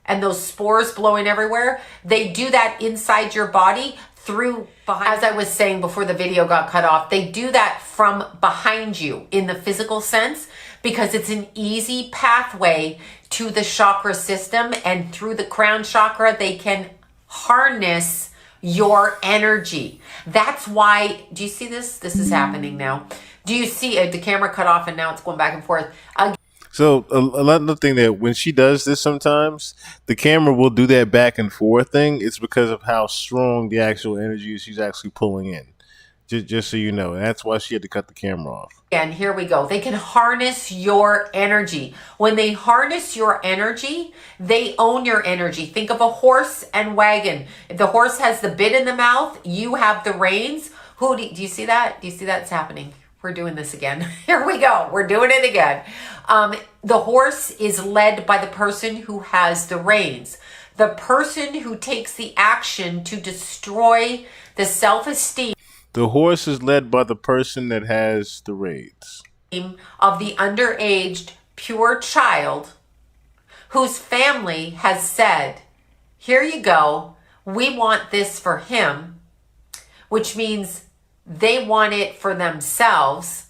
and those spores blowing everywhere. They do that inside your body through behind. As I was saying before the video got cut off, they do that from behind you in the physical sense because it's an easy pathway to the chakra system, and through the crown chakra, they can harness your energy. That's why, do you see this? This is happening now. Do you see it? The camera cut off and now it's going back and forth. So another thing that when she does this, sometimes the camera will do that back and forth thing. It's because of how strong the actual energy is she's actually pulling in. Just so you know, and that's why she had to cut the camera off. And here we go. They can harness your energy. When they harness your energy, they own your energy. Think of a horse and wagon. If the horse has the bit in the mouth, you have the reins. Do you see that? Do you see that's happening? We're doing this again. Here we go. We're doing it again. The horse is led by the person who has the reins. The person who takes the action to destroy the self-esteem. The horse is led by the person that has the reins. Of the underaged, pure child whose family has said, here you go, we want this for him, which means they want it for themselves.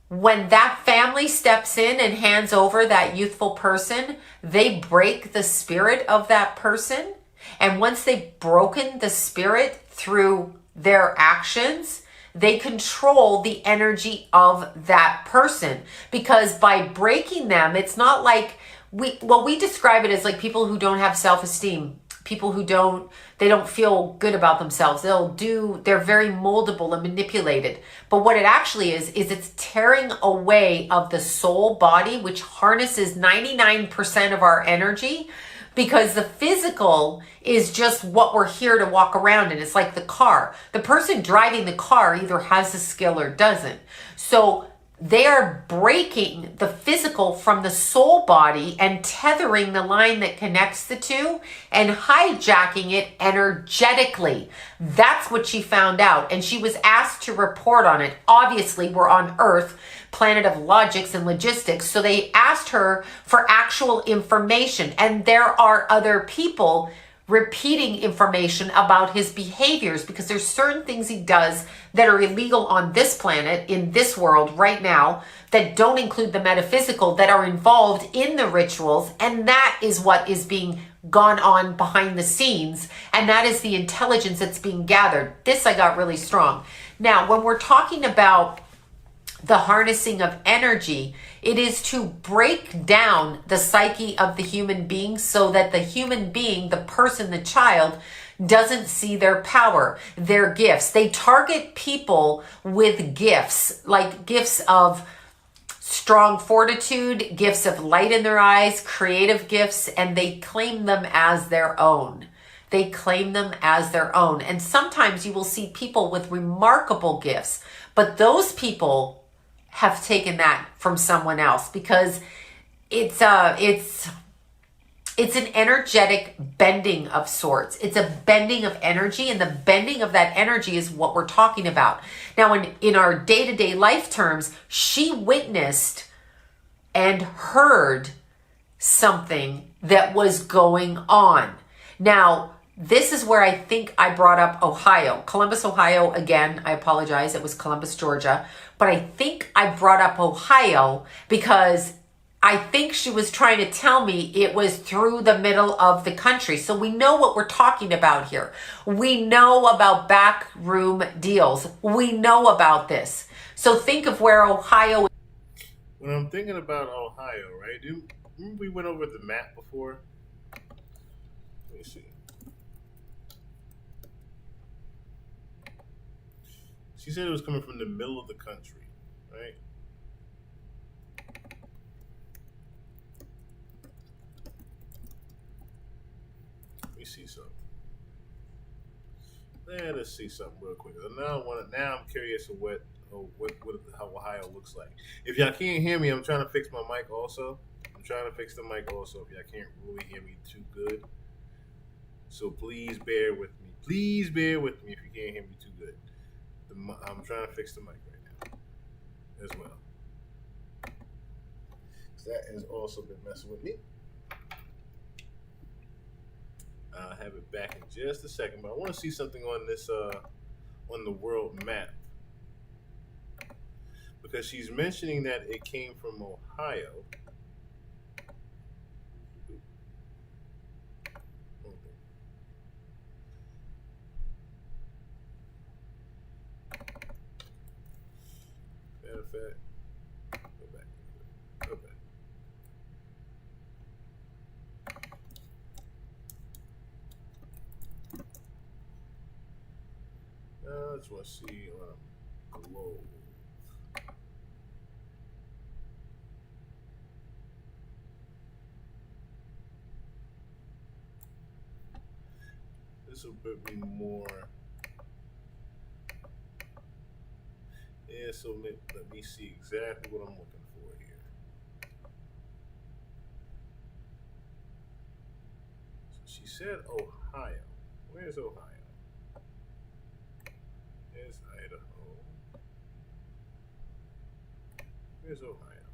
When that family steps in and hands over that youthful person, they break the spirit of that person. And once they've broken the spirit through their actions, they control the energy of that person. Because by breaking them, it's not like we describe it as like people who don't have self-esteem, people who don't feel good about themselves. They're very moldable and manipulated. But what it actually is it's tearing away of the soul body, which harnesses 99% of our energy. Because the physical is just what we're here to walk around in. It's like the car. The person driving the car either has the skill or doesn't. So they are breaking the physical from the soul body and tethering the line that connects the two and hijacking it energetically. That's what she found out. And she was asked to report on it. Obviously, we're on Earth, planet of logics and logistics. So they asked her for actual information. And there are other people repeating information about his behaviors because there's certain things he does that are illegal on this planet, in this world right now, that don't include the metaphysical, that are involved in the rituals. And that is what is being gone on behind the scenes. And that is the intelligence that's being gathered. This I got really strong. Now, when we're talking about the harnessing of energy, it is to break down the psyche of the human being so that the human being, the person, the child, doesn't see their power, their gifts. They target people with gifts, like gifts of strong fortitude, gifts of light in their eyes, creative gifts, and they claim them as their own. They claim them as their own. And sometimes you will see people with remarkable gifts, but those people have taken that from someone else because it's an energetic bending of sorts. It's a bending of energy, and the bending of that energy is what we're talking about. Now, in our day-to-day life terms, she witnessed and heard something that was going on. Now, this is where I think I brought up Ohio. Columbus, Ohio, again, I apologize. It was Columbus, Georgia. But I think I brought up Ohio because I think she was trying to tell me it was through the middle of the country. So we know what we're talking about here. We know about backroom deals. We know about this. So think of where Ohio. When I'm thinking about Ohio, right? Remember we went over the map before? Let me see. She said it was coming from the middle of the country, right? Let me see something. Let's see something real quick. Now I'm curious of how Ohio looks like. If y'all can't hear me, I'm trying to fix my mic also. If y'all can't really hear me too good. So please bear with me. Please bear with me if you can't hear me too good. I'm trying to fix the mic right now as well. That has also been messing with me. I'll have it back in just a second, but I want to see something on this on the world map, because she's mentioning that it came from Ohio. Matter of fact, go back. I just want to see globe. This will be more. Yeah, so let me see exactly what I'm looking for here. So she said Ohio. Where's Ohio? There's Idaho. Where's Ohio?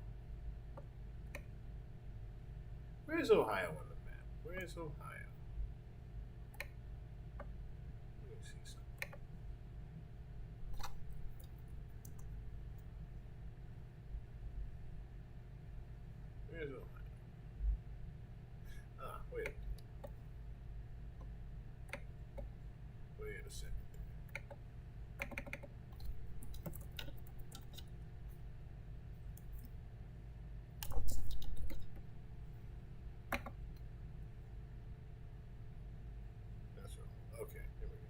Where's Ohio on the map? Where's Ohio? Let me see something. Where's Ohio? Wait. Wait a second. Okay, here we go.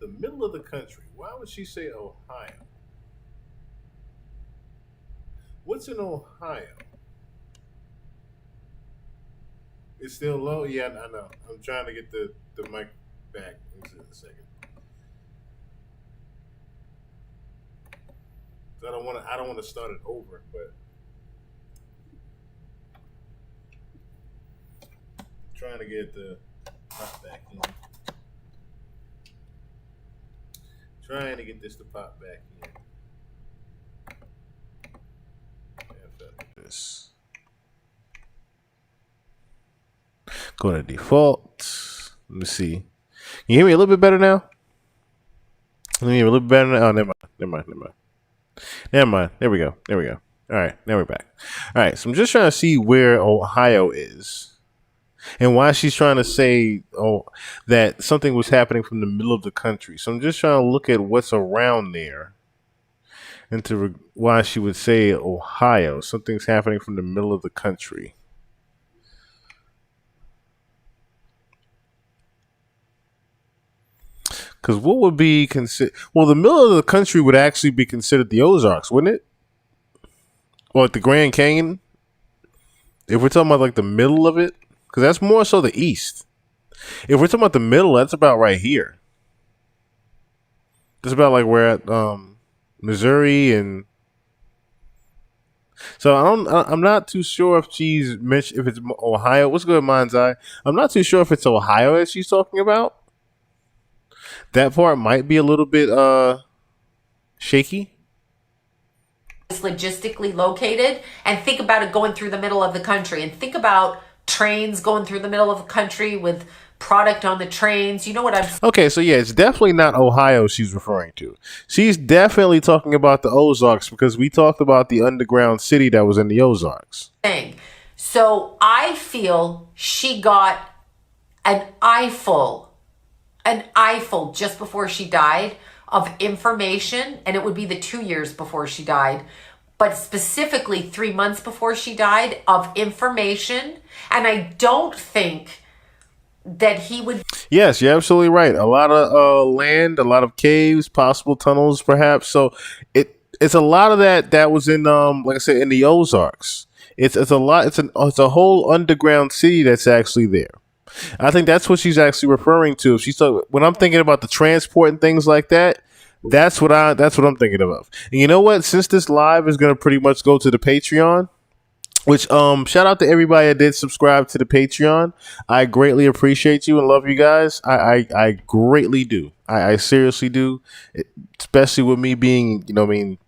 The middle of the country. Why would she say Ohio? What's in Ohio? It's still low? Yeah, I know. I'm trying to get the mic back into a second. I don't want to start it over, but trying to get the pop back in. Trying to get this to pop back in. This. Go to default. Let me see. Can you hear me a little bit better now? Let me hear a little bit better now. Oh, never mind. There we go. All right, now we're back. All right, so I'm just trying to see where Ohio is and why she's trying to say that something was happening from the middle of the country. So I'm just trying to look at what's around there and why she would say Ohio. Something's happening from the middle of the country. Because what would be considered? Well, the middle of the country would actually be considered the Ozarks, wouldn't it? Or like the Grand Canyon? If we're talking about like the middle of it, because that's more so the east. If we're talking about the middle, that's about right here. That's about like we're at Missouri, and so I'm not too sure if she's mentioned if it's Ohio. What's good, Mind's Eye? I'm not too sure if it's Ohio that she's talking about. That part might be a little bit shaky. It's logistically located, and think about it going through the middle of the country, and think about trains going through the middle of the country with product on the trains. You know what I'm saying? Okay, so yeah, it's definitely not Ohio she's referring to. She's definitely talking about the Ozarks, because we talked about the underground city that was in the Ozarks. So I feel she got an eyeful just before she died of information, and it would be the 2 years before she died, but specifically 3 months before she died, of information. And I don't think that he would. Yes, you're absolutely right. A lot of land, a lot of caves, possible tunnels, perhaps. So it's a lot of that was in like I said, in the Ozarks. It's a lot. It's a whole underground city that's actually there. I think that's what she's actually referring to. When I'm thinking about the transport and things like that, that's what I'm thinking of. And you know what? Since this live is going to pretty much go to the Patreon, Which shout out to everybody that did subscribe to the Patreon. I greatly appreciate you and love you guys. I greatly do. I seriously do. Especially with me being,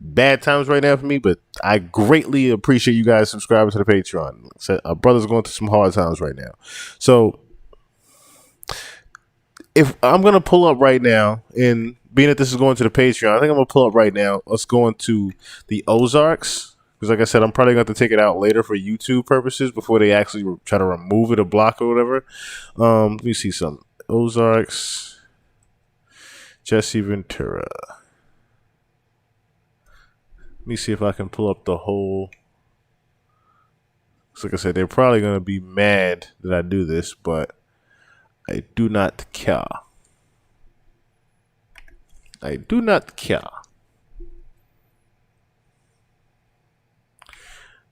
bad times right now for me, but I greatly appreciate you guys subscribing to the Patreon. So, our brother's going through some hard times right now. So if I'm gonna pull up right now, and being that this is going to the Patreon, I think I'm gonna pull up right now. Let's go into the Ozarks. Because like I said, I'm probably going to take it out later for YouTube purposes before they actually try to remove it or block it or whatever. Let me see some Ozarks. Jesse Ventura. Let me see if I can pull up the whole. So like I said, they're probably going to be mad that I do this, but I do not care. I do not care.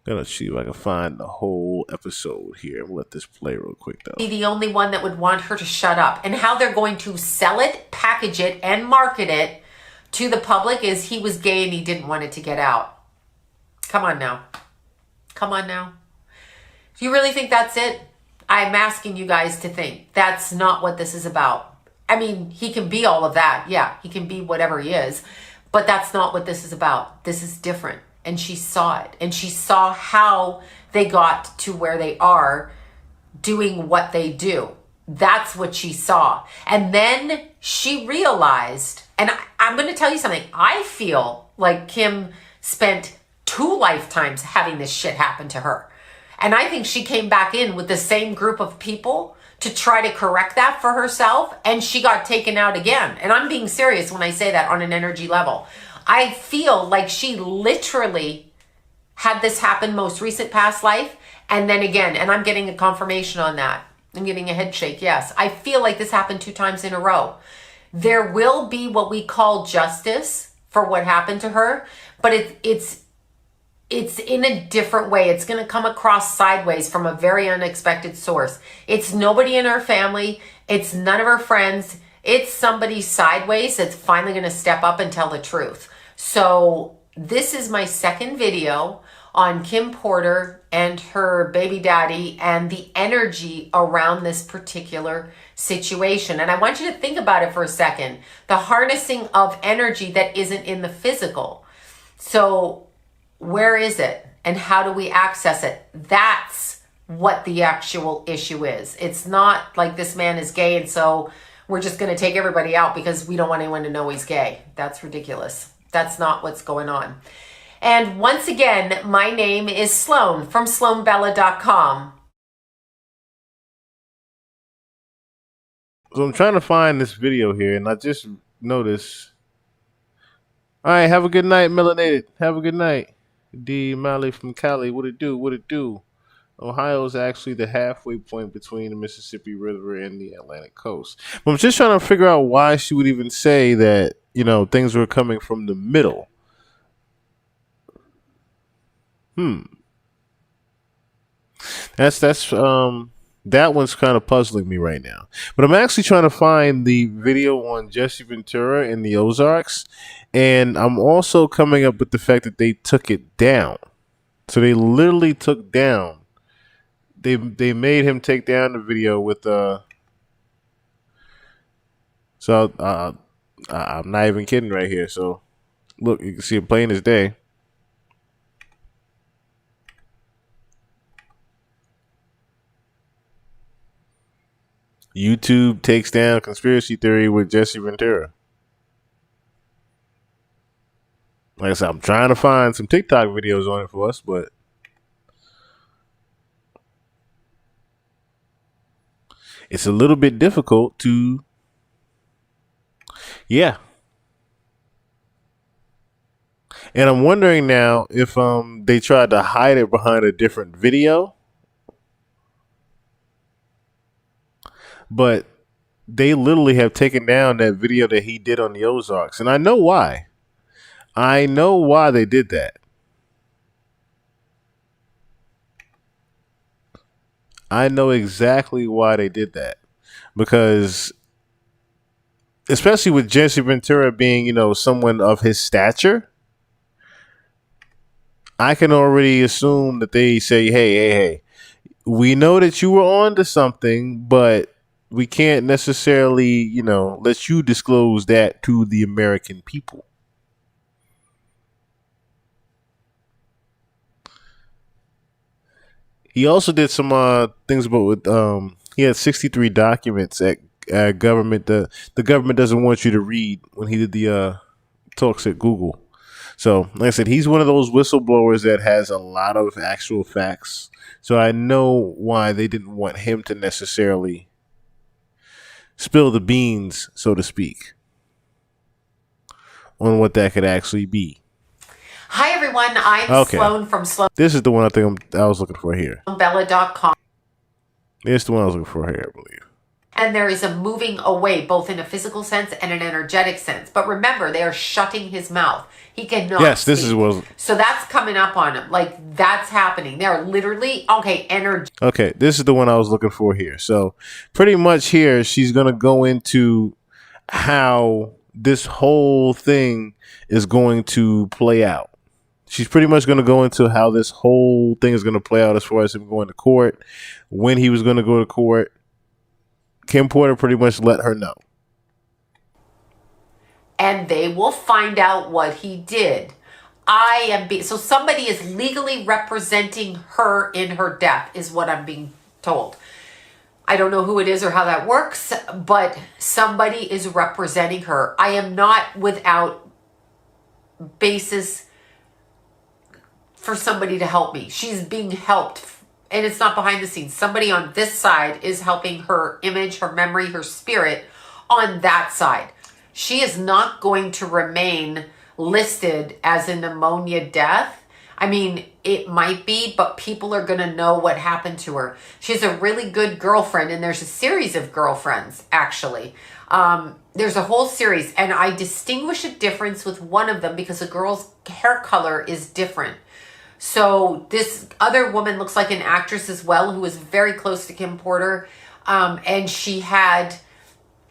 Gonna see if I can find the whole episode here. We'll let this play real quick though. Be the only one that would want her to shut up. And how they're going to sell it, package it, and market it to the public is he was gay and he didn't want it to get out. Come on now. Come on now. Do you really think that's it? I'm asking you guys to think. That's not what this is about. I mean, he can be all of that. Yeah, he can be whatever he is. But that's not what this is about. This is different. And she saw it. And she saw how they got to where they are doing what they do. That's what she saw. And then she realized, and I'm going to tell you something. I feel like Kim spent 2 lifetimes having this shit happen to her. And I think she came back in with the same group of people to try to correct that for herself. And she got taken out again. And I'm being serious when I say that on an energy level. I feel like she literally had this happen most recent past life. And then again, and I'm getting a confirmation on that. I'm getting a head shake. Yes. I feel like this happened 2 times in a row. There will be what we call justice for what happened to her, but it's in a different way. It's going to come across sideways from a very unexpected source. It's nobody in her family. It's none of her friends. It's somebody sideways that's finally going to step up and tell the truth. So this is my second video on Kim Porter and her baby daddy and the energy around this particular situation. And I want you to think about it for a second. The harnessing of energy that isn't in the physical. So where is it and how do we access it? That's what the actual issue is. It's not like this man is gay and so we're just going to take everybody out because we don't want anyone to know he's gay. That's ridiculous. That's not what's going on. And once again, my name is Sloan from SloanBella.com. So I'm trying to find this video here, and I just noticed. All right, have a good night, Melanated. Have a good night. D. Malley from Cali. What it do? What it do? Ohio is actually the halfway point between the Mississippi River and the Atlantic coast. But I'm just trying to figure out why she would even say that, things were coming from the middle. That's that one's kind of puzzling me right now. But I'm actually trying to find the video on Jesse Ventura in the Ozarks, and I'm also coming up with the fact that they took it down. So they literally took down. They made him take down the video with So I'm not even kidding right here. So look, you can see it plain as day. YouTube takes down conspiracy theory with Jesse Ventura. Like I said, I'm trying to find some TikTok videos on it for us, but it's a little bit difficult to, yeah. And I'm wondering now if they tried to hide it behind a different video. But they literally have taken down that video that he did on the Ozarks. And I know why. I know why they did that. I know exactly why they did that. Because, especially with Jesse Ventura being, someone of his stature, I can already assume that they say, hey, we know that you were on to something, but we can't necessarily, let you disclose that to the American people. He also did some things about he had 63 documents that government the government doesn't want you to read when he did the talks at Google. So, like I said, he's one of those whistleblowers that has a lot of actual facts. So I know why they didn't want him to necessarily spill the beans, so to speak, on what that could actually be. Hi, everyone. I'm Sloan from This is the one I was looking for here. SloanBella.com. This is the one I was looking for here, I believe. And there is a moving away, both in a physical sense and an energetic sense. But remember, they are shutting his mouth. He cannot Yes, this speak. is what. So that's coming up on him. Like, that's happening. They're literally, energy. Okay, this is the one I was looking for here. So pretty much here, she's going to go into how this whole thing is going to play out. She's pretty much going to go into how this whole thing is going to play out as far as him going to court, when he was going to go to court. Kim Porter pretty much let her know. And they will find out what he did. So somebody is legally representing her in her death, is what I'm being told. I don't know who it is or how that works, but somebody is representing her. I am not without basis for somebody to help me. She's being helped, and it's not behind the scenes. Somebody on this side is helping her image, her memory, her spirit on that side. She is not going to remain listed as a pneumonia death. I mean, it might be, but people are going to know what happened to her. She's a really good girlfriend, and there's a series of girlfriends, actually. There's a whole series, and I distinguish a difference with one of them because the girl's hair color is different. So this other woman looks like an actress as well, who was very close to Kim Porter. And she had,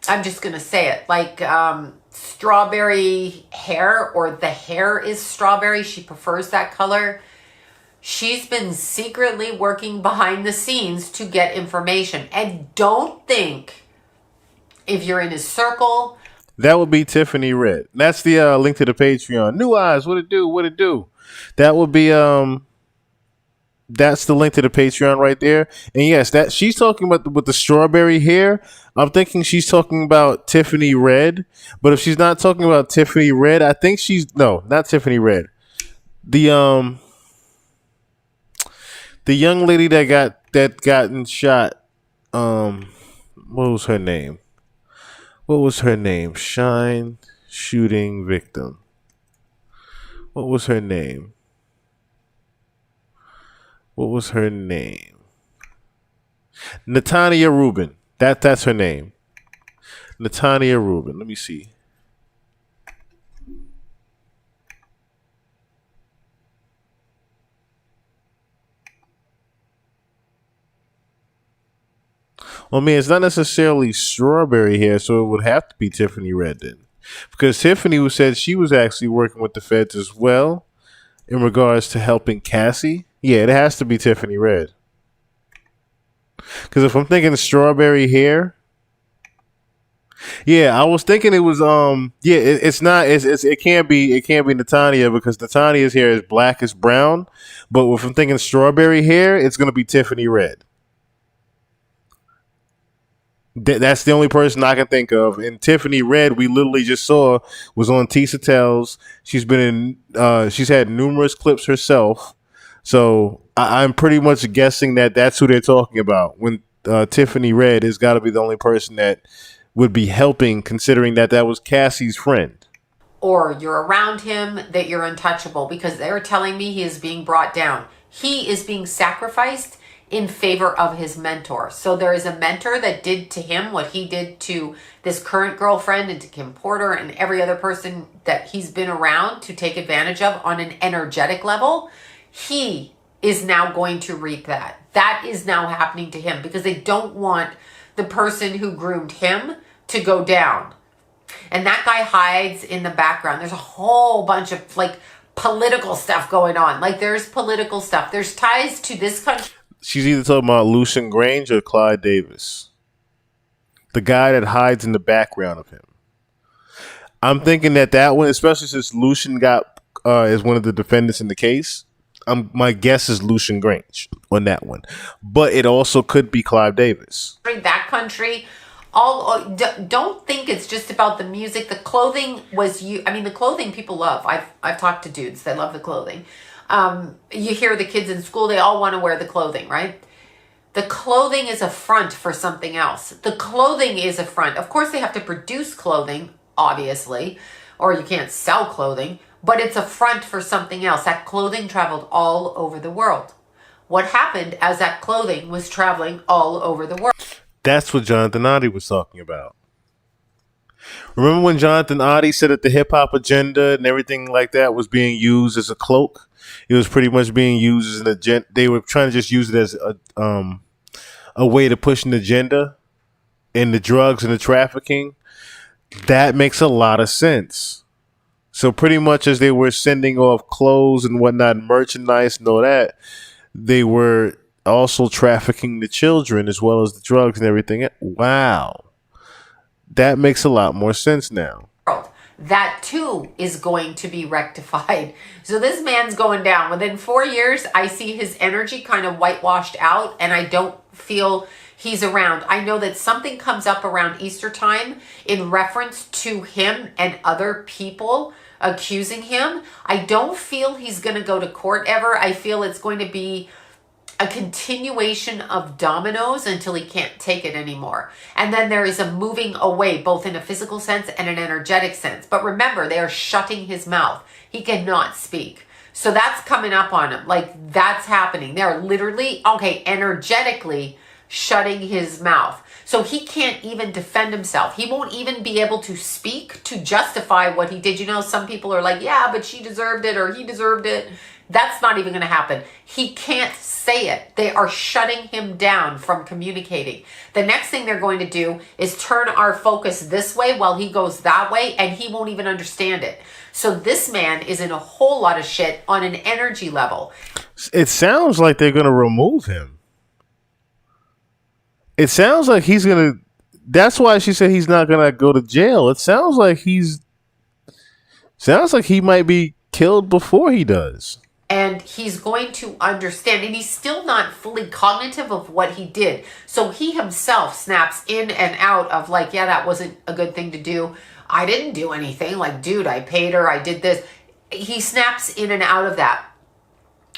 I'm just going to say it, like strawberry hair, or the hair is strawberry. She prefers that color. She's been secretly working behind the scenes to get information. And don't think, if you're in his circle. That would be Tiffany Red. That's the link to the Patreon. New Eyes, what it do? That would be that's the link to the Patreon right there. And yes, that she's talking about with the strawberry hair. I'm thinking she's talking about Tiffany Red. But if she's not talking about Tiffany Red, I think not Tiffany Red. The young lady that gotten shot. What was her name? Shine shooting victim. What was her name? Natania Rubin. That's her name. Natania Rubin. Let me see. Well, I mean, it's not necessarily strawberry hair, so it would have to be Tiffany Red then. Because Tiffany said she was actually working with the feds as well in regards to helping Cassie. Yeah, it has to be Tiffany Red. Because if I'm thinking strawberry hair, yeah, I was thinking it was it's not it can't be Natania, because Natania's hair is black as brown. But if I'm thinking strawberry hair, it's gonna be Tiffany Red. That's the only person I can think of. And Tiffany Red, we literally just saw, was on Tisa Tells. She's been in. She's had numerous clips herself. So I'm pretty much guessing that that's who they're talking about. When Tiffany Red has got to be the only person that would be helping, considering that was Cassie's friend. Or you're around him, that you're untouchable, because they're telling me he is being brought down. He is being sacrificed in favor of his mentor. So there is a mentor that did to him what he did to this current girlfriend and to Kim Porter and every other person that he's been around to take advantage of on an energetic level. He is now going to reap that. That is now happening to him because they don't want the person who groomed him to go down. And that guy hides in the background. There's a whole bunch of political stuff going on. Like, there's political stuff. There's ties to this country. She's either talking about Lucian Grange or Clyde Davis, the guy that hides in the background of him. I'm thinking that one, especially since Lucian is one of the defendants in the case. My guess is Lucian Grange on that one, but it also could be Clive Davis. That country, don't think it's just about the music. The clothing was the clothing people love. I've talked to dudes that love the clothing. You hear the kids in school; they all want to wear the clothing, right? The clothing is a front for something else. The clothing is a front. Of course, they have to produce clothing, obviously, or you can't sell clothing. But it's a front for something else. That clothing traveled all over the world. What happened as that clothing was traveling all over the world? That's what Jonathan Oddie was talking about. Remember when Jonathan Oddie said that the hip-hop agenda and everything like that was being used as a cloak? It was pretty much being used as an agenda. They were trying to just use it as a way to push an agenda in the drugs and the trafficking. That makes a lot of sense. So pretty much as they were sending off clothes and whatnot, merchandise and all that, they were also trafficking the children as well as the drugs and everything. Wow. That makes a lot more sense now. That too is going to be rectified. So this man's going down. Within 4 years, I see his energy kind of whitewashed out, and I don't feel he's around. I know that something comes up around Easter time in reference to him and other people accusing him. I don't feel he's going to go to court ever. I feel it's going to be a continuation of dominoes until he can't take it anymore. And then there is a moving away, both in a physical sense and an energetic sense. But remember, they are shutting his mouth. He cannot speak. So that's coming up on him. Like, that's happening. They're literally, energetically shutting his mouth. So he can't even defend himself. He won't even be able to speak to justify what he did. You know, some people are like, yeah, but she deserved it or he deserved it. That's not even going to happen. He can't say it. They are shutting him down from communicating. The next thing they're going to do is turn our focus this way while he goes that way, and he won't even understand it. So this man is in a whole lot of shit on an energy level. It sounds like they're going to remove him. It sounds like he's going to... That's why she said he's not going to go to jail. It sounds like he might be killed before he does. And he's going to understand, and he's still not fully cognitive of what he did. So he himself snaps in and out of like, yeah, that wasn't a good thing to do. I didn't do anything. Like, dude, I paid her. I did this. He snaps in and out of that.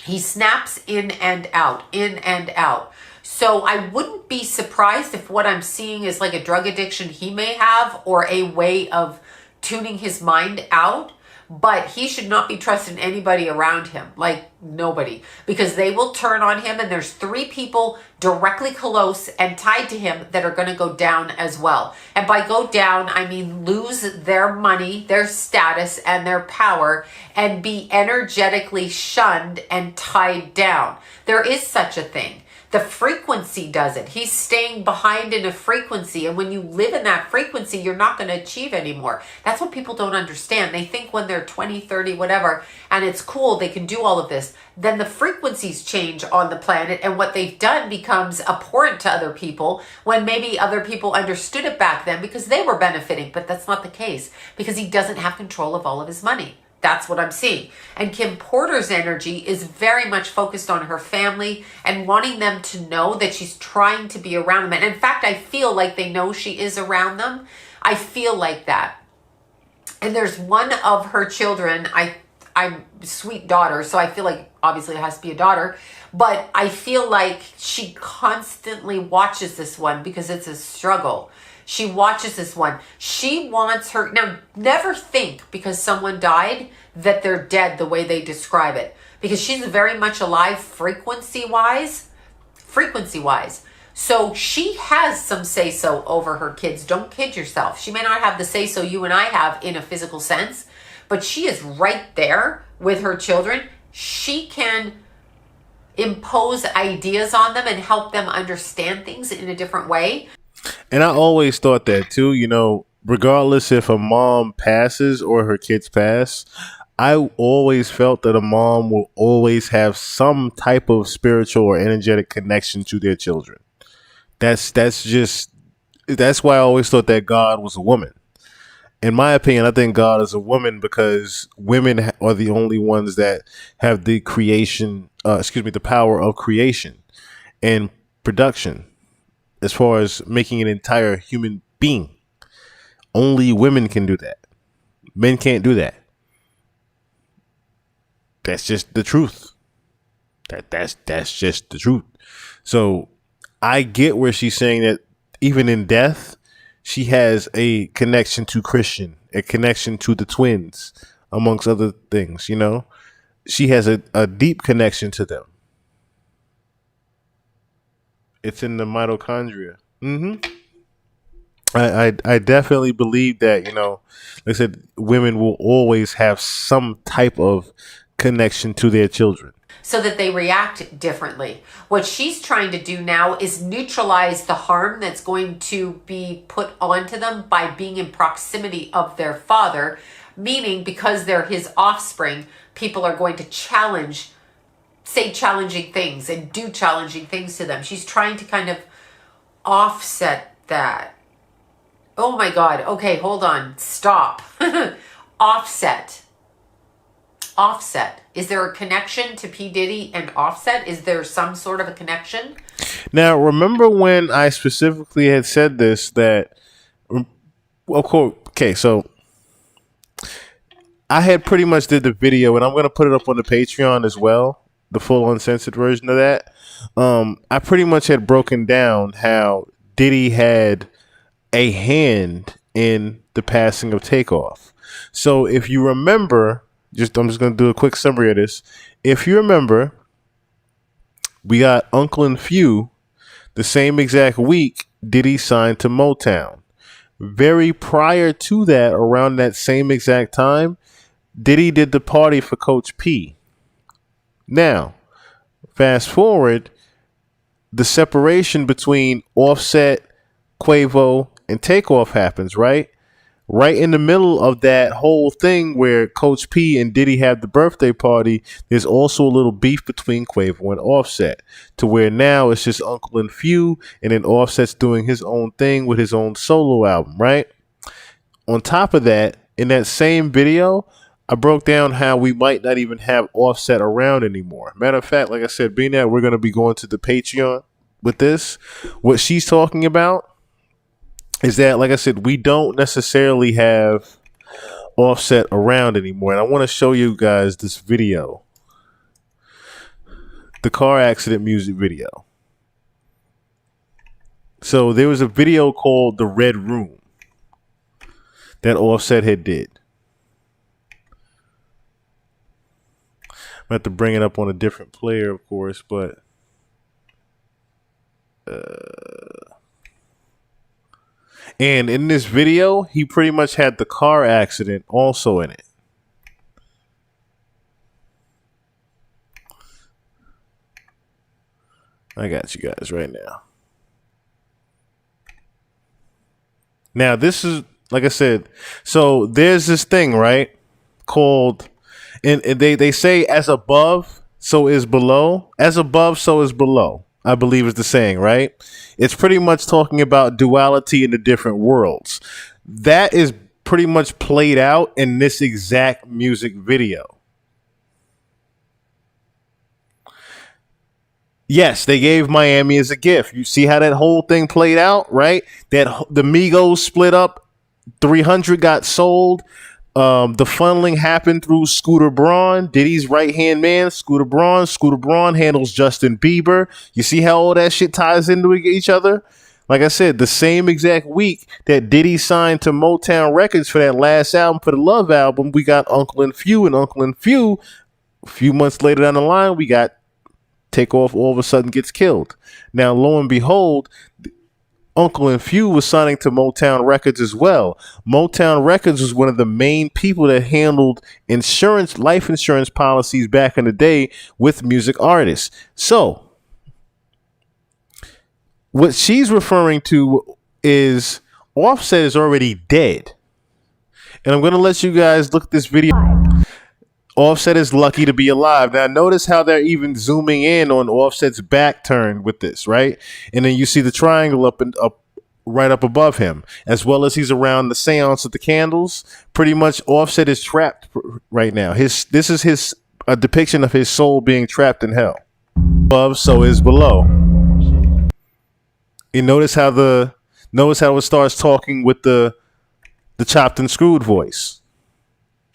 He snaps in and out, in and out. So I wouldn't be surprised if what I'm seeing is like a drug addiction he may have or a way of tuning his mind out. But he should not be trusting anybody around him, like nobody, because they will turn on him. And there's 3 people directly close and tied to him that are going to go down as well. And by go down, I mean lose their money, their status, and their power, and be energetically shunned and tied down. There is such a thing. The frequency does it. He's staying behind in a frequency. And when you live in that frequency, you're not going to achieve anymore. That's what people don't understand. They think when they're 20, 30, whatever, and it's cool, they can do all of this. Then the frequencies change on the planet. And what they've done becomes abhorrent to other people when maybe other people understood it back then because they were benefiting. But that's not the case because he doesn't have control of all of his money. That's what I'm seeing. And Kim Porter's energy is very much focused on her family and wanting them to know that she's trying to be around them. And in fact, I feel like they know she is around them. I feel like that. And there's one of her children, I'm sweet daughter, so I feel like obviously it has to be a daughter, but I feel like she constantly watches this one because it's a struggle. She watches this one. She wants her... Now, never think because someone died that they're dead the way they describe it. Because she's very much alive frequency-wise. Frequency-wise. So she has some say-so over her kids. Don't kid yourself. She may not have the say-so you and I have in a physical sense. But she is right there with her children. She can impose ideas on them and help them understand things in a different way. And I always thought that too, you know, regardless if a mom passes or her kids pass, I always felt that a mom will always have some type of spiritual or energetic connection to their children. That's why I always thought that God was a woman. In my opinion, I think God is a woman because women are the only ones that have the the power of creation and production as far as making an entire human being. Only women can do that. Men can't do that. That's just the truth. That's just the truth. So I get where she's saying that even in death, she has a connection to Christian, a connection to the twins, amongst other things, you know? She has a deep connection to them. It's in the mitochondria. I definitely believe that, you know, like I said, women will always have some type of connection to their children. So that they react differently. What she's trying to do now is neutralize the harm that's going to be put onto them by being in proximity of their father, meaning because they're his offspring, people are going to say challenging things and do challenging things to them. She's trying to kind of offset that. Oh my God. Okay, hold on. Stop. Offset. Is there a connection to P. Diddy and Offset? Is there some sort of a connection? Now, remember when I specifically had said this, that, okay, so I had pretty much did the video, and I'm going to put it up on the Patreon as well, the full uncensored version of that. I pretty much had broken down how Diddy had a hand in the passing of Takeoff. So if you remember, I'm just going to do a quick summary of this. If you remember, we got Uncle and Few the same exact week Diddy signed to Motown. Very prior to that, around that same exact time, Diddy did the party for Coach P. Now, fast forward, the separation between Offset, Quavo, and Takeoff happens, right? Right in the middle of that whole thing where Coach P and Diddy had the birthday party, there's also a little beef between Quavo and Offset, to where now it's just Uncle and Few, and then Offset's doing his own thing with his own solo album, right? On top of that, in that same video, I broke down how we might not even have Offset around anymore. Matter of fact, like I said, being that we're going to be going to the Patreon with this, what she's talking about is that, like I said, we don't necessarily have Offset around anymore. And I want to show you guys this video. The car accident music video. So there was a video called The Red Room that Offset had did. I have to bring it up on a different player, of course, but and in this video, he pretty much had the car accident also in it. I got you guys right now. Now, this is, like I said, so there's this thing, right, called, and they say as above, so is below. As above, so is below, I believe is the saying, right? It's pretty much talking about duality in the different worlds. That is pretty much played out in this exact music video. Yes, they gave Miami as a gift. You see how that whole thing played out, right? That the Migos split up, 300 got sold. The funneling happened through Scooter Braun, Diddy's right-hand man, Scooter Braun. Scooter Braun handles Justin Bieber. You see how all that shit ties into each other? Like I said, the same exact week that Diddy signed to Motown Records for that last album, for the Love album, we got Uncle and Few. And Uncle and Few, a few months later down the line, we got Takeoff all of a sudden gets killed. Now, lo and behold, Uncle and Few was signing to Motown Records as well. Motown Records was one of the main people that handled insurance, life insurance policies back in the day with music artists. So, what she's referring to is Offset is already dead. And I'm going to let you guys look at this video. Offset is lucky to be alive. Now, notice how they're even zooming in on Offset's back turn with this, right? And then you see the triangle up right up above him, as well as he's around the seance of the candles. Pretty much, Offset is trapped right now. This is a depiction of his soul being trapped in hell. Above, so is below. You notice how it starts talking with the chopped and screwed voice.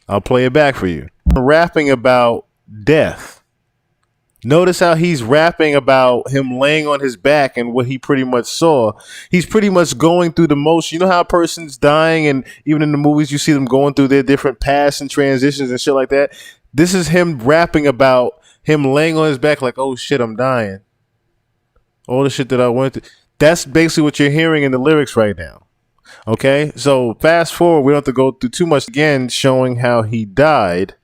I'll play it back for you. Rapping about death. Notice how he's rapping about him laying on his back and what he pretty much saw. He's pretty much going through the motion. You know how a person's dying, and even in the movies you see them going through their different paths and transitions and shit like that. This is him rapping about him laying on his back like, oh shit, I'm dying. All the shit that I went through. That's basically what you're hearing in the lyrics right now. Okay, so fast forward, we don't have to go through too much again, showing how he died,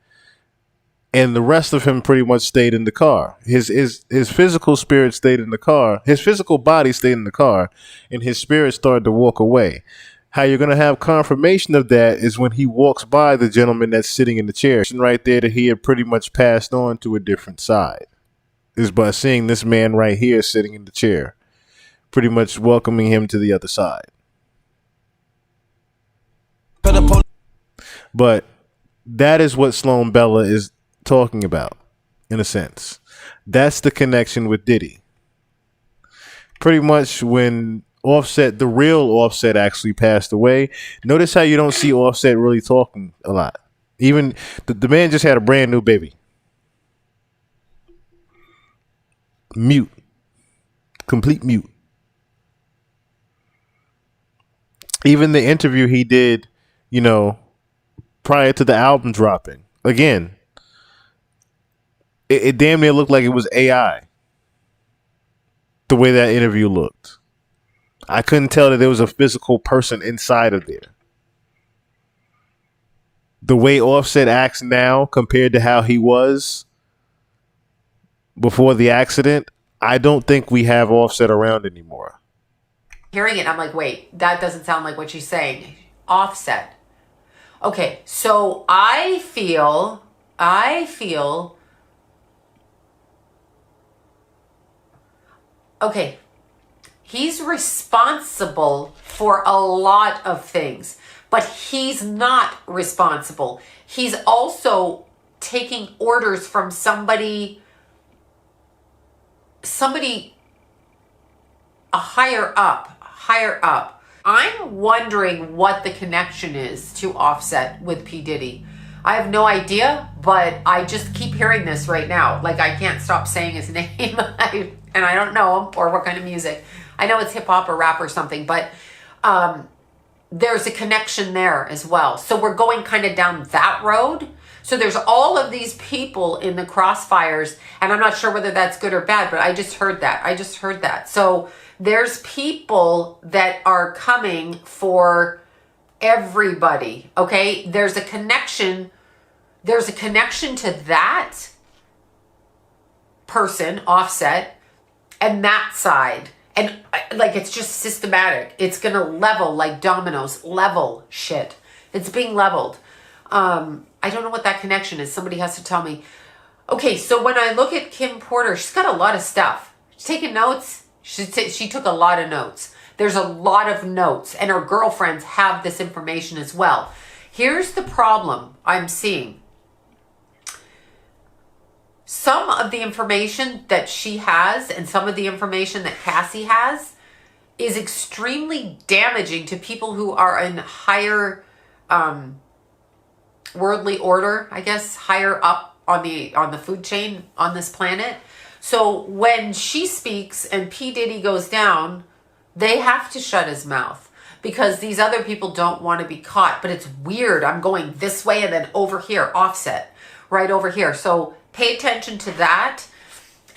and the rest of him pretty much stayed in the car. His physical spirit stayed in the car. His physical body stayed in the car, and his spirit started to walk away. How you're going to have confirmation of that is when he walks by the gentleman that's sitting in the chair. And right there that he had pretty much passed on to a different side is by seeing this man right here sitting in the chair, pretty much welcoming him to the other side. But that is what Sloan Bella is talking about, in a sense. That's the connection with Diddy. Pretty much when Offset, the real Offset, actually passed away, notice how you don't see Offset really talking a lot. Even the man just had a brand new baby. Mute. Complete mute. Even the interview he did, prior to the album dropping, again, it damn near looked like it was AI. The way that interview looked. I couldn't tell that there was a physical person inside of there. The way Offset acts now compared to how he was before the accident, I don't think we have Offset around anymore. Hearing it, I'm like, wait, that doesn't sound like what she's saying. Offset. Okay, so I feel okay, he's responsible for a lot of things, but he's not responsible. He's also taking orders from somebody a higher up. I'm wondering what the connection is to Offset with P. Diddy. I have no idea, but I just keep hearing this right now. Like, I can't stop saying his name, and I don't know him or what kind of music. I know it's hip hop or rap or something, but there's a connection there as well. So we're going kind of down that road. So there's all of these people in the crossfires, and I'm not sure whether that's good or bad, but I just heard that. So there's people that are coming for everybody, okay? There's a connection to that person, Offset, and that side. And like, it's just systematic. It's going to level like dominoes. Level shit. It's being leveled. I don't know what that connection is. Somebody has to tell me. Okay, so when I look at Kim Porter, she's got a lot of stuff. She's taking notes. She took a lot of notes. There's a lot of notes, and her girlfriends have this information as well. Here's the problem I'm seeing. Some of the information that she has and some of the information that Cassie has is extremely damaging to people who are in higher worldly order, I guess, higher up on the food chain on this planet. So when she speaks and P. Diddy goes down, they have to shut his mouth because these other people don't want to be caught. But it's weird. I'm going this way and then over here, Offset, right over here. So pay attention to that.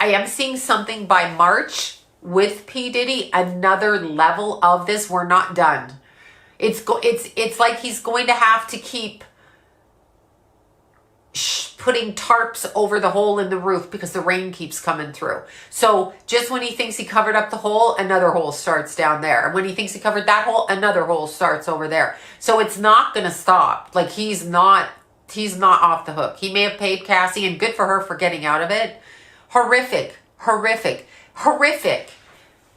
I am seeing something by March with P. Diddy, another level of this. We're not done. It's like he's going to have to keep putting tarps over the hole in the roof because the rain keeps coming through. So just when he thinks he covered up the hole, another hole starts down there. And when he thinks he covered that hole, another hole starts over there. So it's not going to stop. Like, he's not he's not off the hook. He may have paid Cassie, and good for her for getting out of it. Horrific, horrific, horrific,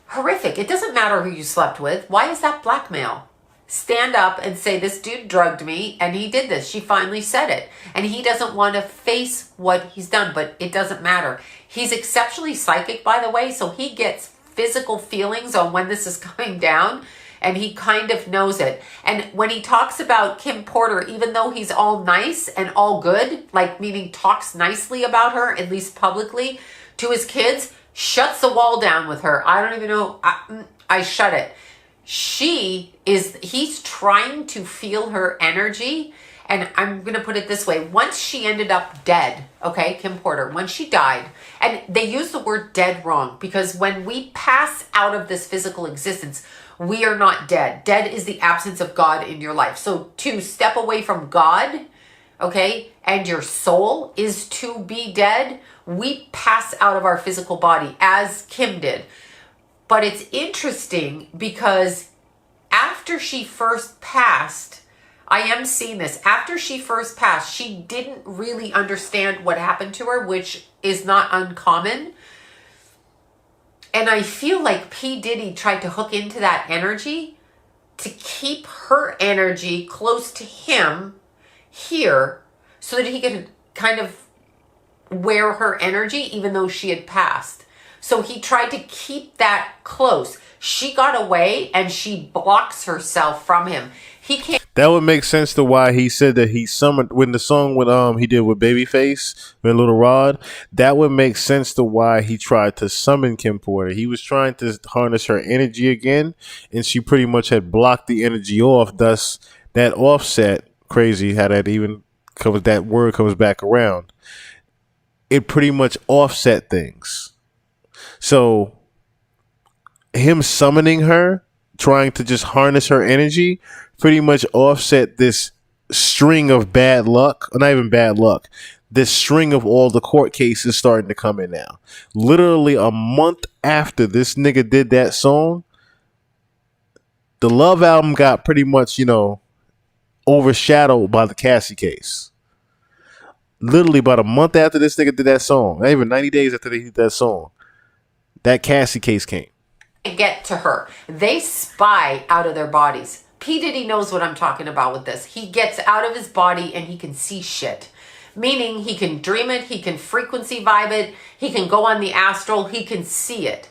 horrific. It doesn't matter who you slept with. Why is that blackmail? Stand up and say, this dude drugged me and he did this. She finally said it. And he doesn't want to face what he's done, but it doesn't matter. He's exceptionally psychic, by the way, so he gets physical feelings on when this is coming down, and he kind of knows it. And when he talks about Kim Porter, even though he's all nice and all good, like meaning talks nicely about her, at least publicly, to his kids, shuts the wall down with her. I don't even know. I shut it. He's trying to feel her energy. And I'm going to put it this way. Once she ended up dead, okay, Kim Porter, when she died, and they use the word dead wrong, because when we pass out of this physical existence, we are not dead. Dead is the absence of God in your life. So to step away from God, okay, and your soul is to be dead, we pass out of our physical body, as Kim did. But it's interesting because after she first passed, I am seeing this. After she first passed, she didn't really understand what happened to her, which is not uncommon. And I feel like P. Diddy tried to hook into that energy to keep her energy close to him here so that he could kind of wear her energy even though she had passed. So he tried to keep that close. She got away and she blocks herself from him. He can't. That would make sense to why he said that he summoned when the song with he did with Babyface and Little Rod. That would make sense to why he tried to summon Kim Porter. He was trying to harness her energy again, and she pretty much had blocked the energy off. Thus, that offset, crazy how that even comes. That word comes back around. It pretty much offset things. So him summoning her, trying to just harness her energy, pretty much offset this string of bad luck, or not even bad luck, this string of all the court cases starting to come in now. Literally a month after this nigga did that song, the Love album got pretty much, overshadowed by the Cassie case. Literally about a month after this nigga did that song, not even 90 days after they did that song, that Cassie case came. Get to her. They spy out of their bodies. P. Diddy knows what I'm talking about with this. He gets out of his body and he can see shit. Meaning he can dream it, he can frequency vibe it, he can go on the astral, he can see it.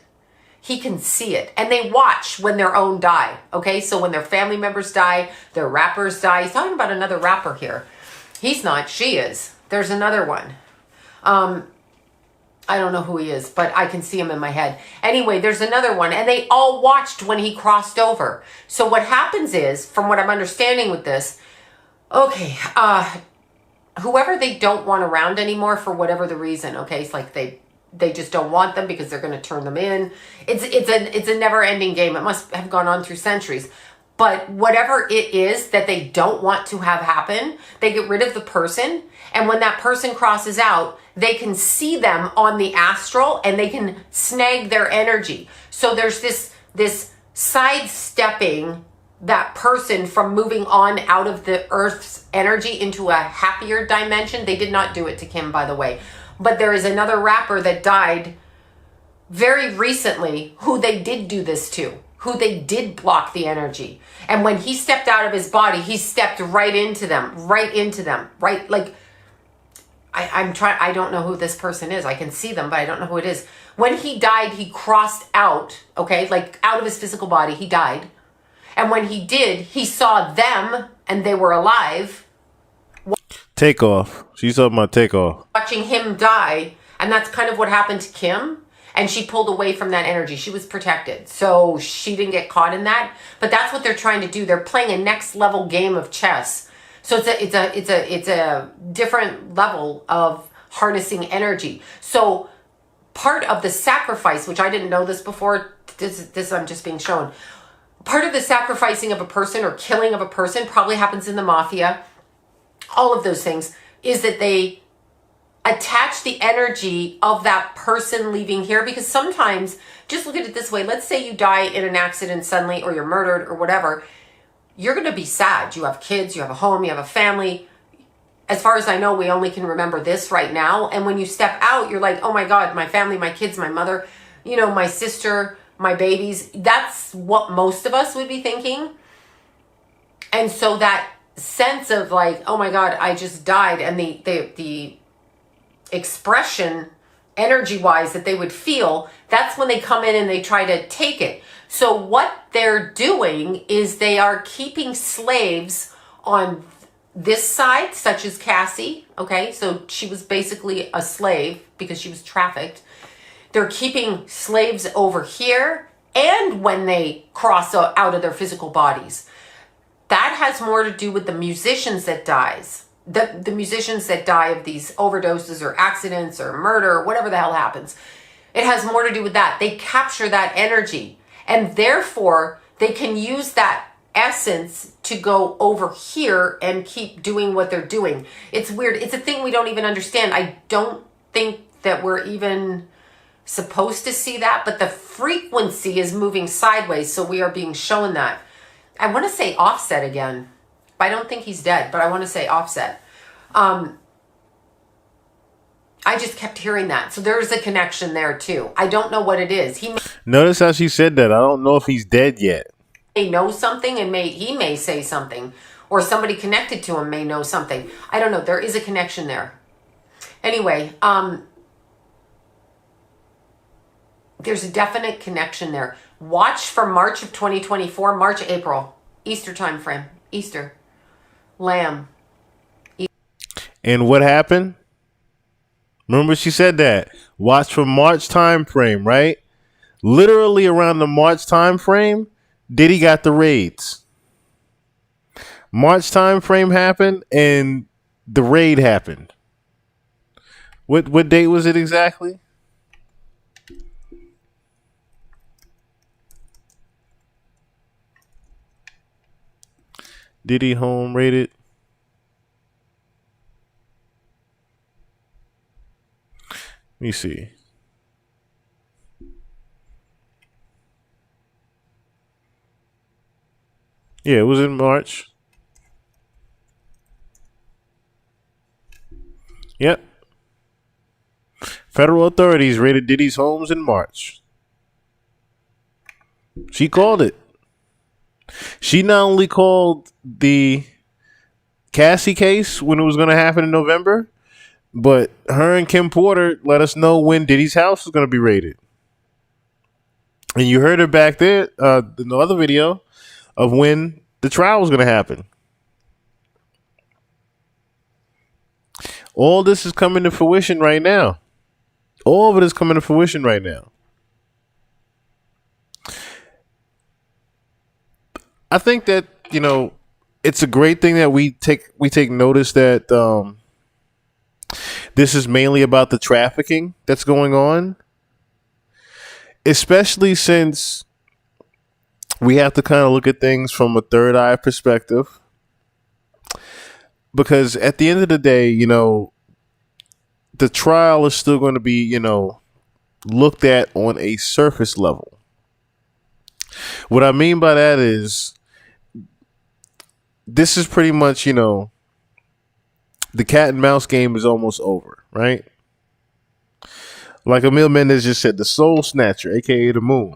He can see it. And they watch when their own die. Okay, so when their family members die, their rappers die. He's talking about another rapper here. He's not, she is. There's another one. I don't know who he is, but I can see him in my head. Anyway, there's another one, and they all watched when he crossed over. So what happens is, from what I'm understanding with this, okay, whoever they don't want around anymore for whatever the reason, okay, it's like they just don't want them because they're going to turn them in. It's a never-ending game. It must have gone on through centuries. But whatever it is that they don't want to have happen, they get rid of the person. And when that person crosses out, they can see them on the astral and they can snag their energy. So there's this sidestepping that person from moving on out of the Earth's energy into a happier dimension. They did not do it to Kim, by the way. But there is another rapper that died very recently who they did do this to, who they did block the energy. And when he stepped out of his body, he stepped right into them, right? Like, I don't know who this person is. I can see them, but I don't know who it is. When he died, he crossed out, okay? Like out of his physical body, he died. And when he did, he saw them and they were alive. Takeoff. She's talking about Takeoff. Watching him die. And that's kind of what happened to Kim. And she pulled away from that energy. She was protected. So she didn't get caught in that. But that's what they're trying to do. They're playing a next level game of chess. So it's a different level of harnessing energy. So part of the sacrifice, which I didn't know this before, this I'm just being shown. Part of the sacrificing of a person or killing of a person probably happens in the mafia. All of those things is that they attach the energy of that person leaving here, because sometimes, just look at it this way, let's say you die in an accident suddenly or you're murdered or whatever, you're going to be sad. You have kids, you have a home, you have a family. as far as I know, we only can remember this right now. And when you step out, you're like, oh my God, my family, my kids, my mother, you know, my sister, my babies. That's what most of us would be thinking. And so that sense of like, oh my God, I just died. And the expression energy-wise that they would feel, that's when they come in and they try to take it. So what they're doing is they are keeping slaves on this side, such as Cassie, okay? So she was basically a slave because she was trafficked. They're keeping slaves over here and when they cross out of their physical bodies. That has more to do with the musicians that dies. The musicians that die of these overdoses or accidents or murder or whatever the hell happens. It has more to do with that. They capture that energy and therefore they can use that essence to go over here and keep doing what they're doing. It's weird. It's a thing we don't even understand. I don't think that we're even supposed to see that, but the frequency is moving sideways, so we are being shown that. I want to say Offset again. I don't think he's dead, but I want to say Offset. I just kept hearing that. So there's a connection there too. I don't know what it is. Notice how she said that. I don't know if he's dead yet. May know something and he may say something, or somebody connected to him may know something. I don't know. There is a connection there. Anyway, there's a definite connection there. Watch for March of 2024, March, April, Easter time frame, Easter, Lamb. And what happened? Remember she said that. Watch for March time frame, right? Literally around the March time frame, Diddy got the raids. March time frame happened and the raid happened. What date was it exactly? Diddy home raided. Let me see. Yeah, it was in March. Yep. Federal authorities raided Diddy's homes in March. She called it. She not only called the Cassie case when it was going to happen in November, but her and Kim Porter let us know when Diddy's house was going to be raided. And you heard her back there in the other video of when the trial was going to happen. All this is coming to fruition right now. All of it is coming to fruition right now. I think that, you know, it's a great thing that we take notice that this is mainly about the trafficking that's going on, especially since we have to kind of look at things from a third eye perspective. Because at the end of the day, you know, the trial is still going to be, you know, looked at on a surface level. What I mean by that is this is pretty much, you know, the cat and mouse game is almost over, right? Like Emil Mendez just said, the soul snatcher, aka the moon.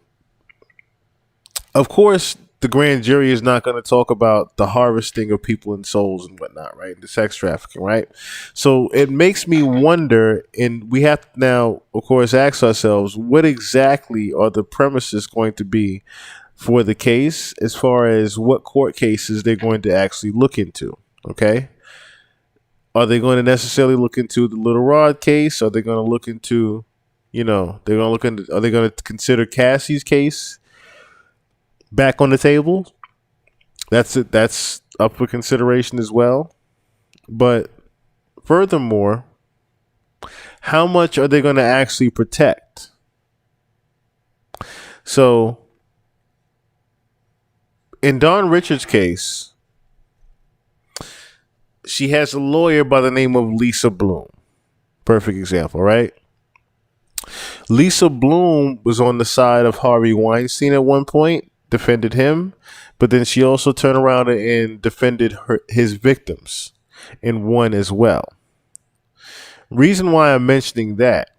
Of course, the grand jury is not going to talk about the harvesting of people and souls and whatnot, right? The sex trafficking, right? So it makes me wonder, and we have to now, of course, ask ourselves, what exactly are the premises going to be for the case as far as what court cases they're going to actually look into, okay? Are they going to necessarily look into the Little Rod case? Are they going to look into, you know, are they going to consider Cassie's case back on the table? That's it. That's up for consideration as well. But furthermore, how much are they going to actually protect? So in Dawn Richards' case, she has a lawyer by the name of Lisa Bloom. Perfect example, right? Lisa Bloom was on the side of Harvey Weinstein at one point, defended him, but then she also turned around and defended his victims. and one as well. Reason why I'm mentioning that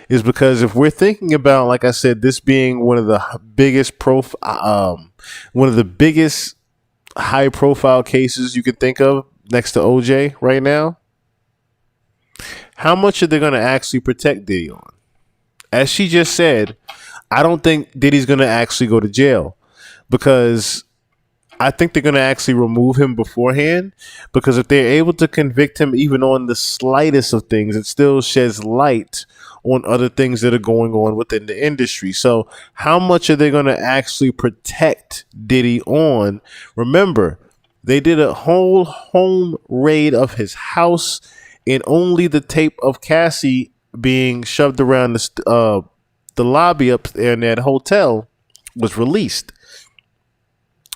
is because if we're thinking about, like I said, this being one of the biggest one of the biggest high profile cases you could think of next to OJ right now, how much are they going to actually protect Diddy on? As she just said, I don't think Diddy's going to actually go to jail, because I think they're going to actually remove him beforehand, because if they're able to convict him even on the slightest of things, it still sheds light on other things that are going on within the industry. So how much are they going to actually protect Diddy on? Remember, they did a whole home raid of his house, and only the tape of Cassie being shoved around the lobby up there in that hotel was released.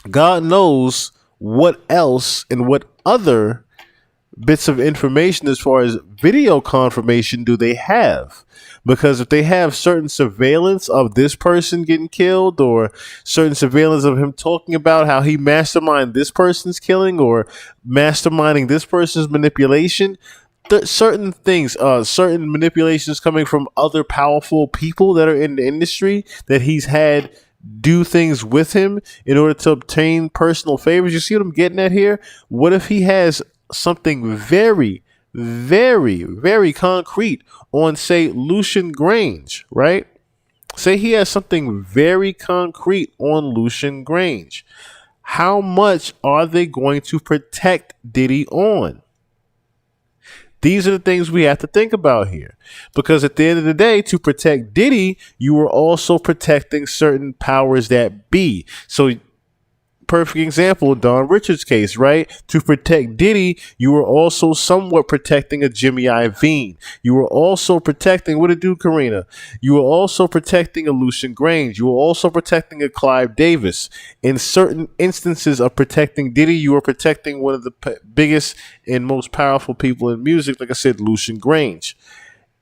God knows what else and what other bits of information as far as video confirmation do they have. Because if they have certain surveillance of this person getting killed, or certain surveillance of him talking about how he masterminded this person's killing, or masterminding this person's manipulation, certain things, certain manipulations coming from other powerful people that are in the industry that he's had do things with him in order to obtain personal favors. You see what I'm getting at here? What if he has something very, very, very concrete on, say, Lucian Grange, right? Say he has something very concrete on Lucian Grange. How much are they going to protect Diddy on? These are the things we have to think about here. Because at the end of the day, to protect Diddy, you are also protecting certain powers that be. So, perfect example, Don Richards' case, right? To protect Diddy, you were also somewhat protecting a Jimmy Iovine. You were also protecting, what did do, Karina? You were also protecting a Lucian Grange. You were also protecting a Clive Davis. In certain instances of protecting Diddy, you were protecting one of the biggest and most powerful people in music, like I said, Lucian Grange.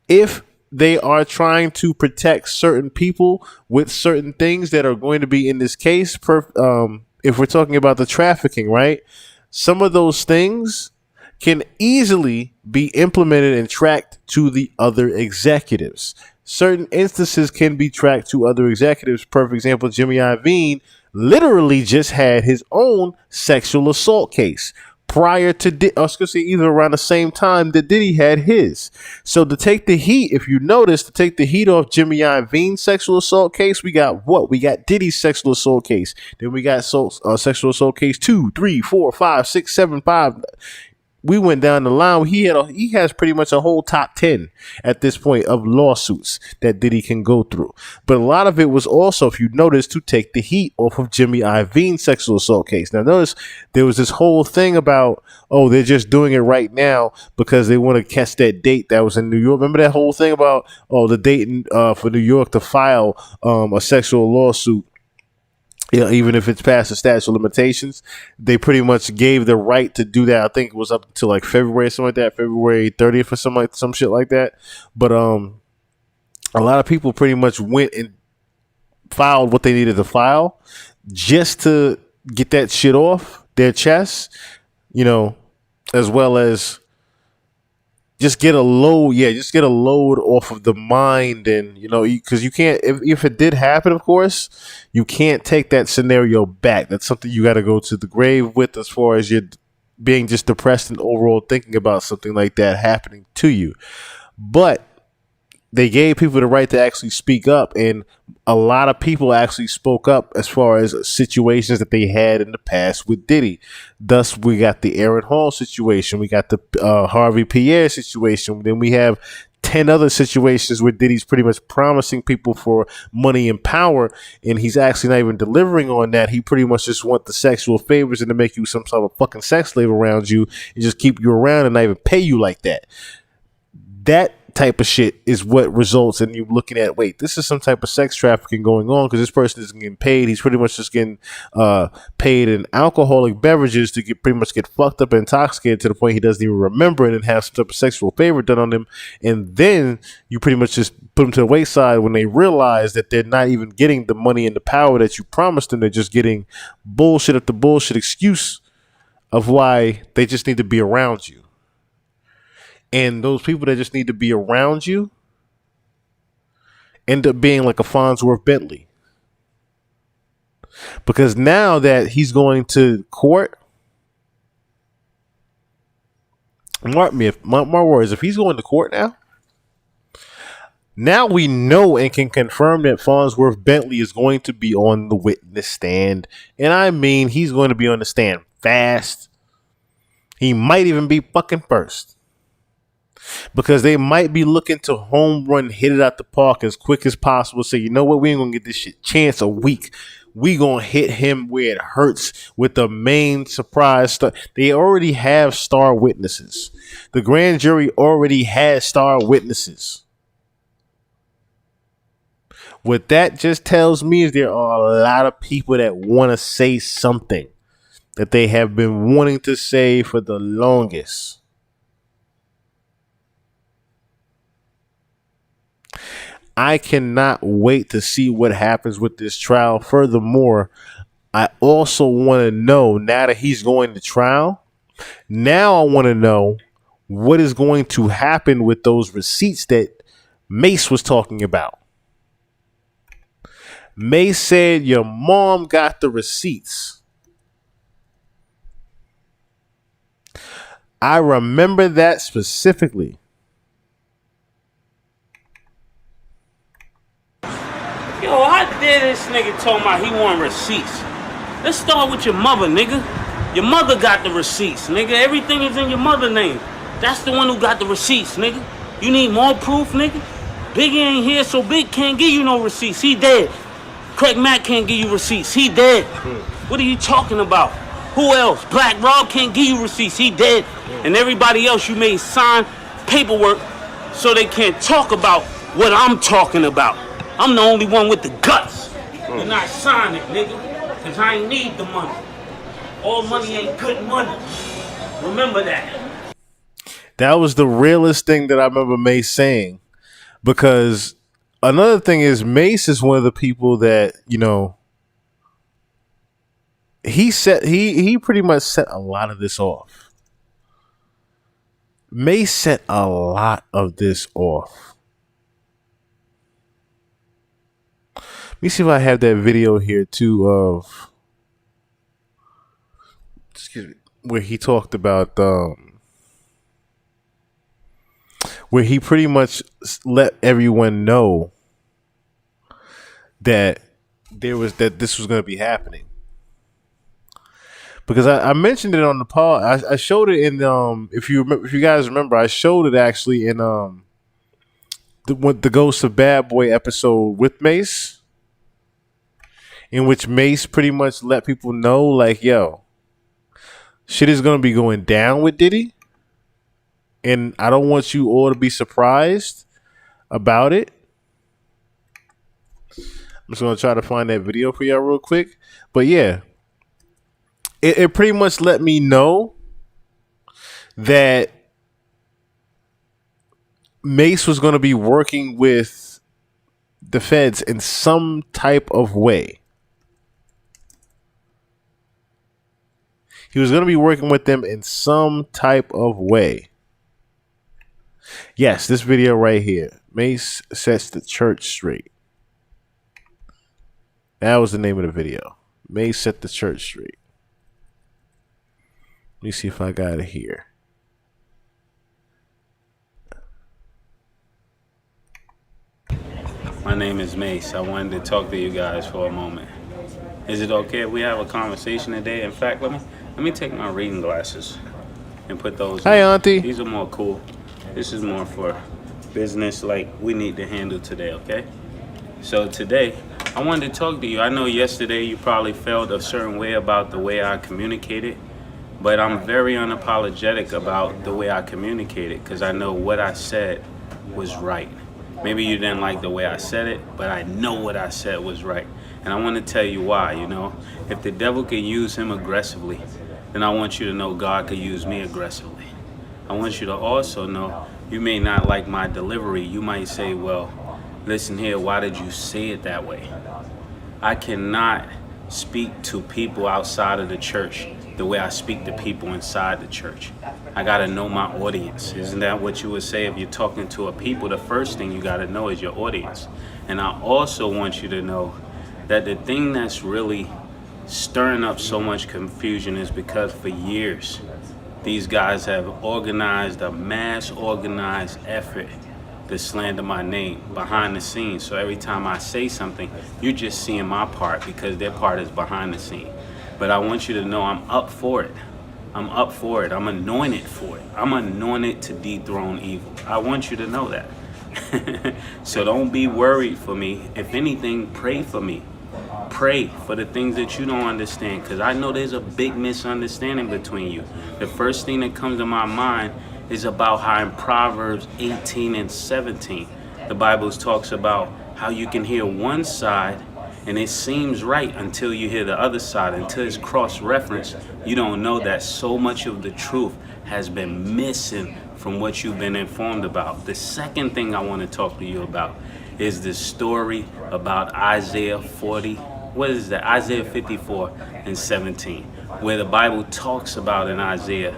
If they are trying to protect certain people with certain things that are going to be in this case, if we're talking about the trafficking, right? Some of those things can easily be implemented and tracked to the other executives. Certain instances can be tracked to other executives. Perfect example, Jimmy Iovine literally just had his own sexual assault case prior to, I was going to say either around the same time that Diddy had his. So to take the heat, if you notice, to take the heat off Jimmy Iovine's sexual assault case, we got what? We got Diddy's sexual assault case. Then we got sexual assault case 2, 3, 4, 5, 6, 7, 5. We went down the line. He has pretty much a whole top 10 at this point of lawsuits that Diddy can go through. But a lot of it was also, if you notice, to take the heat off of Jimmy Iovine's sexual assault case. Now, notice there was this whole thing about, oh, they're just doing it right now because they want to catch that date that was in New York. Remember that whole thing about, oh, the date for New York to file a sexual lawsuit? Yeah, even if it's past the statute of limitations, they pretty much gave the right to do that. I think it was up to like February, something like that, February 30th or some shit like that. But a lot of people pretty much went and filed what they needed to file just to get that shit off their chest, as well as just get a load off of the mind. And because you can't, if it did happen, of course, you can't take that scenario back. That's something you got to go to the grave with, as far as you're being just depressed and overall thinking about something like that happening to you. But they gave people the right to actually speak up, and a lot of people actually spoke up as far as situations that they had in the past with Diddy. Thus, we got the Aaron Hall situation, we got the Harvey Pierre situation, then we have 10 other situations where Diddy's pretty much promising people for money and power, and he's actually not even delivering on that. He pretty much just want the sexual favors and to make you some sort of fucking sex slave around you and just keep you around and not even pay you like that. That type of shit is what results in you looking at, wait, this is some type of sex trafficking going on, because this person isn't getting paid. He's pretty much just getting paid in alcoholic beverages to pretty much get fucked up and intoxicated to the point he doesn't even remember it and have some type of sexual favor done on him. And then you pretty much just put them to the wayside when they realize that they're not even getting the money and the power that you promised them. They're just getting bullshit after bullshit excuse of why they just need to be around you. And those people that just need to be around you end up being like a Farnsworth Bentley. Because now that he's going to court, mark my words, if he's going to court now we know and can confirm that Farnsworth Bentley is going to be on the witness stand. And I mean, he's going to be on the stand fast. He might even be fucking first. Because they might be looking to home run, hit it out the park as quick as possible. Say, you know what? We ain't going to get this shit chance a week. We going to hit him where it hurts with the main surprise stuff. They already have star witnesses. The grand jury already has star witnesses. What that just tells me is there are a lot of people that want to say something that they have been wanting to say for the longest. I cannot wait to see what happens with this trial. Furthermore, I also want to know, now that he's going to trial, now I want to know what is going to happen with those receipts that Mace was talking about. Mace said your mom got the receipts. I remember that specifically. Yo, how dare this nigga talking about he want receipts? Let's start with your mother, nigga. Your mother got the receipts, nigga. Everything is in your mother's name. That's the one who got the receipts, nigga. You need more proof, nigga? Biggie ain't here, so Big can't give you no receipts. He dead. Craig Mack can't give you receipts. He dead. What are you talking about? Who else? Black Rob can't give you receipts. He dead. And everybody else you made sign paperwork so they can't talk about what I'm talking about. I'm the only one with the guts. You're not signing it, nigga. Because I ain't need the money. All money ain't good money. Remember that. That was the realest thing that I remember Mace saying. Because another thing is, Mace is one of the people that, you know, he pretty much set a lot of this off. Mace set a lot of this off. Let me see if I have that video here too of, excuse me, where he talked about where he pretty much let everyone know that this was going to be happening. Because I mentioned it on the pod. I showed it in if you guys remember, I showed it actually in the Ghost of Bad Boy episode with Mace, in which Mace pretty much let people know, like, yo, shit is gonna be going down with Diddy, and I don't want you all to be surprised about it. I'm just gonna try to find that video for y'all real quick. But yeah, it pretty much let me know that Mace was gonna be working with the feds in some type of way. He was going to be working with them in some type of way. Yes, this video right here. Mace sets the church straight. That was the name of the video. Mace set the church straight. Let me see if I got it here. My name is Mace. I wanted to talk to you guys for a moment. Is it okay if we have a conversation today? In fact, let me take my reading glasses and put those. Hi, Auntie. These are more cool. This is more for business like we need to handle today, okay? So today, I wanted to talk to you. I know yesterday you probably felt a certain way about the way I communicated, but I'm very unapologetic about the way I communicated because I know what I said was right. Maybe you didn't like the way I said it, but I know what I said was right. And I want to tell you why, you know. If the devil can use him aggressively, then I want you to know God could use me aggressively. I want you to also know you may not like my delivery. You might say, well, listen here, why did you say it that way? I cannot speak to people outside of the church the way I speak to people inside the church. I got to know my audience. Isn't that what you would say if you're talking to a people? The first thing you got to know is your audience. And I also want you to know that the thing that's really stirring up so much confusion is because for years, these guys have organized a mass organized effort to slander my name behind the scenes. So every time I say something, you're just seeing my part because their part is behind the scene. But I want you to know I'm up for it. I'm up for it. I'm anointed for it. I'm anointed to dethrone evil. I want you to know that. So don't be worried for me. If anything, pray for me. Pray for the things that you don't understand, because I know there's a big misunderstanding between you. The first thing that comes to my mind is about how in Proverbs 18 and 17, the Bible talks about how you can hear one side and it seems right until you hear the other side. Until it's cross-referenced, you don't know that so much of the truth has been missing from what you've been informed about. The second thing I want to talk to you about is the story about Isaiah 40. What is that? Isaiah 54 and 17, where the Bible talks about in Isaiah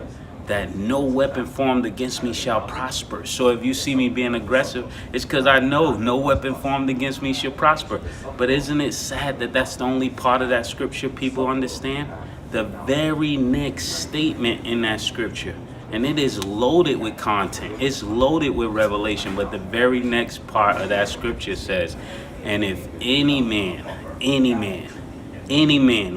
that no weapon formed against me shall prosper. So if you see me being aggressive, it's because I know no weapon formed against me shall prosper. But isn't it sad that that's the only part of that scripture people understand? The very next statement in that scripture, and it is loaded with content, it's loaded with revelation, but the very next part of that scripture says, and if any man,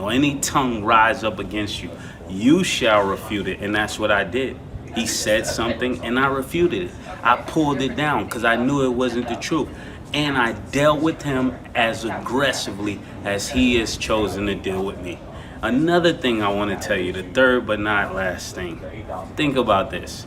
or any tongue rise up against you, you shall refute it. And that's what I did. He said something and I refuted it. I pulled it down because I knew it wasn't the truth. And I dealt with him as aggressively as he has chosen to deal with me. Another thing I want to tell you, the third but not last thing. Think about this.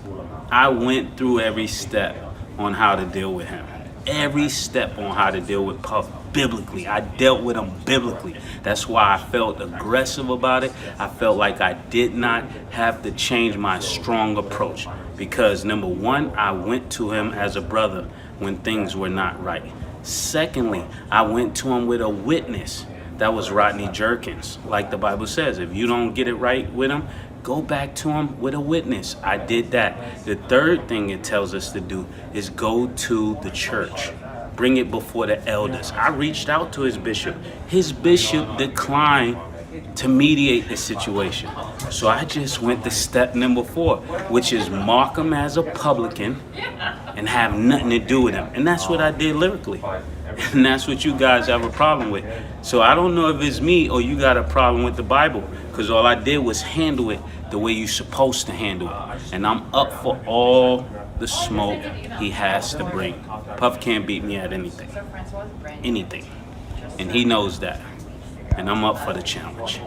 I went through every step on how to deal with him. Every step on how to deal with Puff biblically. I dealt with him biblically. That's why I felt aggressive about it. I felt like I did not have to change my strong approach. Because number one, I went to him as a brother when things were not right. Secondly, I went to him with a witness. That was Rodney Jerkins. Like the Bible says, if you don't get it right with him, go back to him with a witness. I did that. The third thing it tells us to do is go to the church. Bring it before the elders. I reached out to his bishop. His bishop declined to mediate the situation. So I just went to step number 4, which is mark him as a publican and have nothing to do with him. And that's what I did lyrically. And that's what you guys have a problem with. So I don't know if it's me or you got a problem with the Bible, because all I did was handle it the way you're supposed to handle it. And I'm up for all the smoke he has to bring. Puff can't beat me at anything. Anything. And he knows that. And I'm up for the challenge.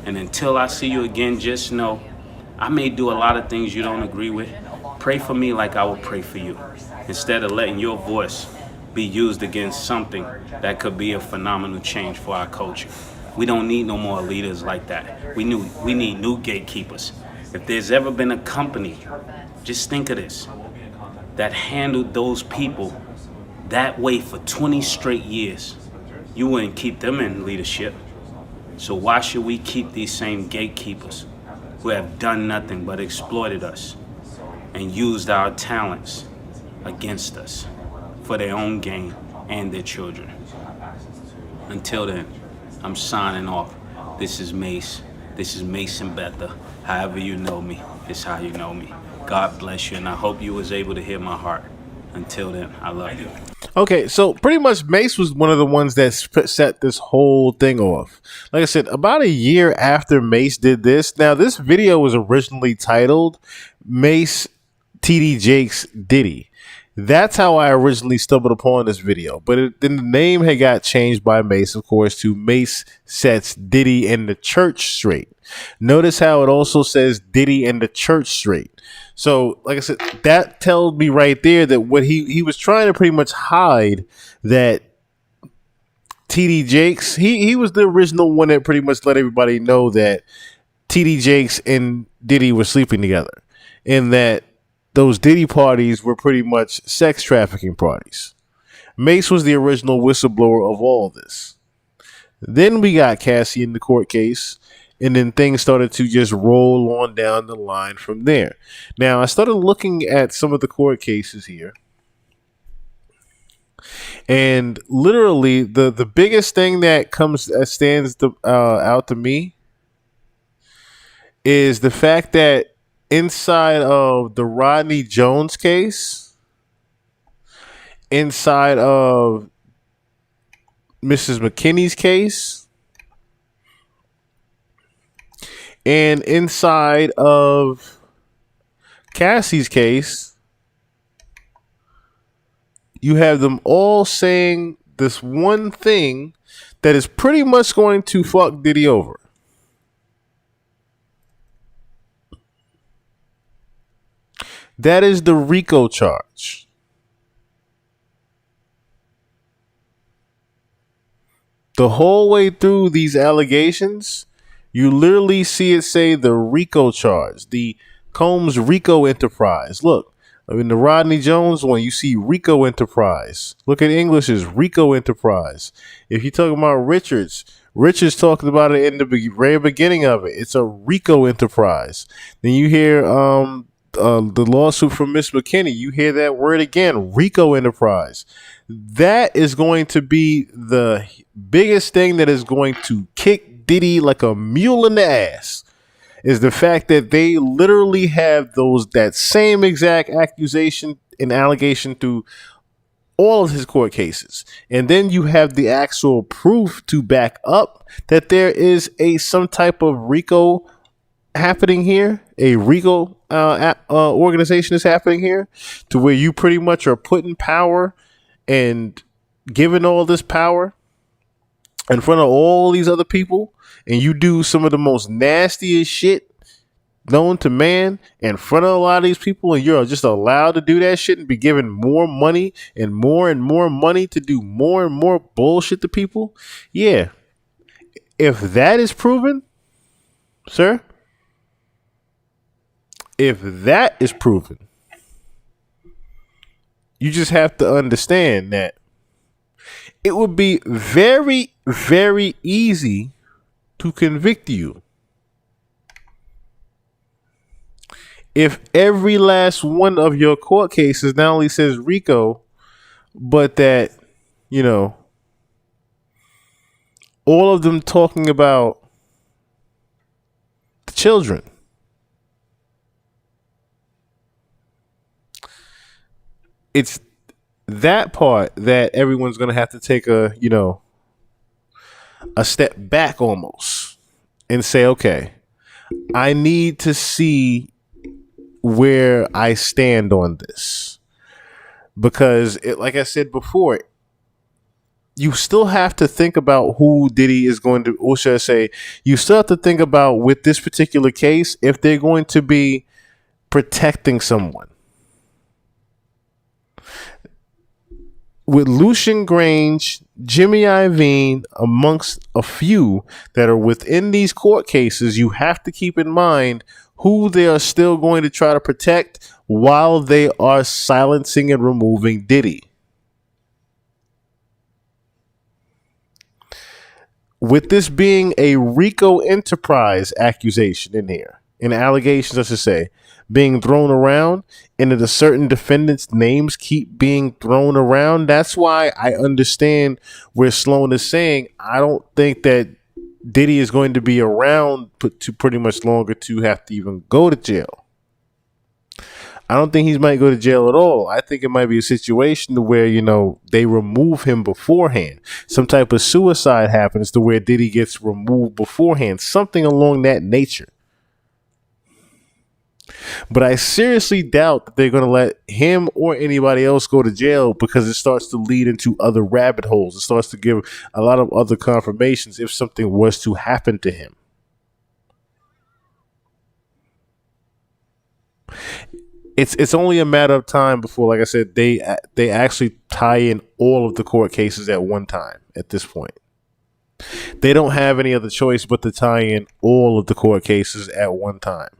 And until I see you again, just know I may do a lot of things you don't agree with. Pray for me like I will pray for you, instead of letting your voice be used against something that could be a phenomenal change for our culture. We don't need no more leaders like that. We need new gatekeepers. If there's ever been a company, just think of this, that handled those people that way for 20 straight years, you wouldn't keep them in leadership. So why should we keep these same gatekeepers who have done nothing but exploited us and used our talents against us for their own gain and their children? Until then, I'm signing off. This is Mace. This is Mace and Betha. However you know me, it's how you know me. God bless you, and I hope you was able to hear my heart. Until then, I love you. Okay, so pretty much Mace was one of the ones that set this whole thing off. Like I said, about a year after Mace did this, now this video was originally titled Mace TD Jakes Diddy. That's how I originally stumbled upon this video. But then the name had got changed by Mace, of course, to Mace Sets Diddy and the Church Straight. Notice how it also says Diddy and the Church Straight. So, like I said, that tells me right there that what he was trying to pretty much hide, that TD Jakes, he was the original one that pretty much let everybody know that TD Jakes and Diddy were sleeping together, and that those Diddy parties were pretty much sex trafficking parties. Mace was the original whistleblower of all this. Then we got Cassie in the court case, And then things started to just roll on down the line from there. Now, I started looking at some of the court cases here. And literally, the biggest thing that stands out to me is the fact that inside of the Rodney Jones case, inside of Mrs. McKinney's case, and inside of Cassie's case, you have them all saying this one thing that is pretty much going to fuck Diddy over. That is the RICO charge. The whole way through these allegations, you literally see it say the RICO charge, the Combs RICO Enterprise. Look, in the Rodney Jones one, you see RICO Enterprise. Look at English's RICO Enterprise. If you're talking about Richards talked about it in the very beginning of it. It's a RICO Enterprise. Then you hear the lawsuit from Miss McKinney. You hear that word again, RICO Enterprise. That is going to be the biggest thing that is going to kick Diddy like a mule in the ass. Is the fact that they literally have that same exact accusation and allegation through all of his court cases. And then you have the actual proof to back up that there is some type of RICO happening here. A RICO organization is happening here, to where you pretty much are putting power and giving all this power in front of all these other people, and you do some of the most nastiest shit known to man in front of a lot of these people, and you're just allowed to do that shit and be given more money and more money to do more and more bullshit to people. Yeah. If that is proven, sir, if that is proven, you just have to understand that it would be very, very easy to convict you if every last one of your court cases not only says RICO, but that, all of them talking about the children. It's that part that everyone's going to have to take a step back almost and say, okay, I need to see where I stand on this. Because like I said before, you still have to think about who Diddy is going to, or should I say, you still have to think about with this particular case, if they're going to be protecting someone. With Lucian Grange, Jimmy Iovine, amongst a few that are within these court cases, you have to keep in mind who they are still going to try to protect while they are silencing and removing Diddy. With this being a RICO Enterprise accusation in here, and allegations, I should say, being thrown around, and that a certain defendants' names keep being thrown around, that's why I understand where Sloan is saying, I don't think that Diddy is going to be around to pretty much longer to have to even go to jail. I don't think he might go to jail at all. I think it might be a situation to where, they remove him beforehand. Some type of suicide happens to where Diddy gets removed beforehand. Something along that nature. But I seriously doubt that they're going to let him or anybody else go to jail, because it starts to lead into other rabbit holes. It starts to give a lot of other confirmations if something was to happen to him. It's only a matter of time before, like I said, they actually tie in all of the court cases at one time at this point. They don't have any other choice but to tie in all of the court cases at one time.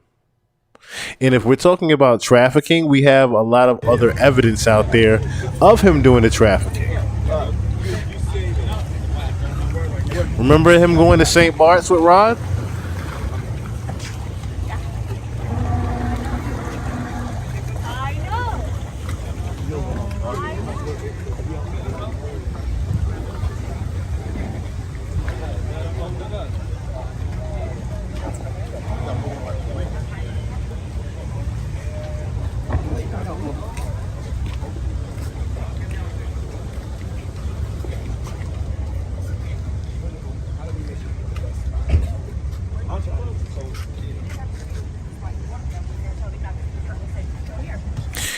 And if we're talking about trafficking, we have a lot of other evidence out there of him doing the trafficking. Remember him going to St. Barts with Rod?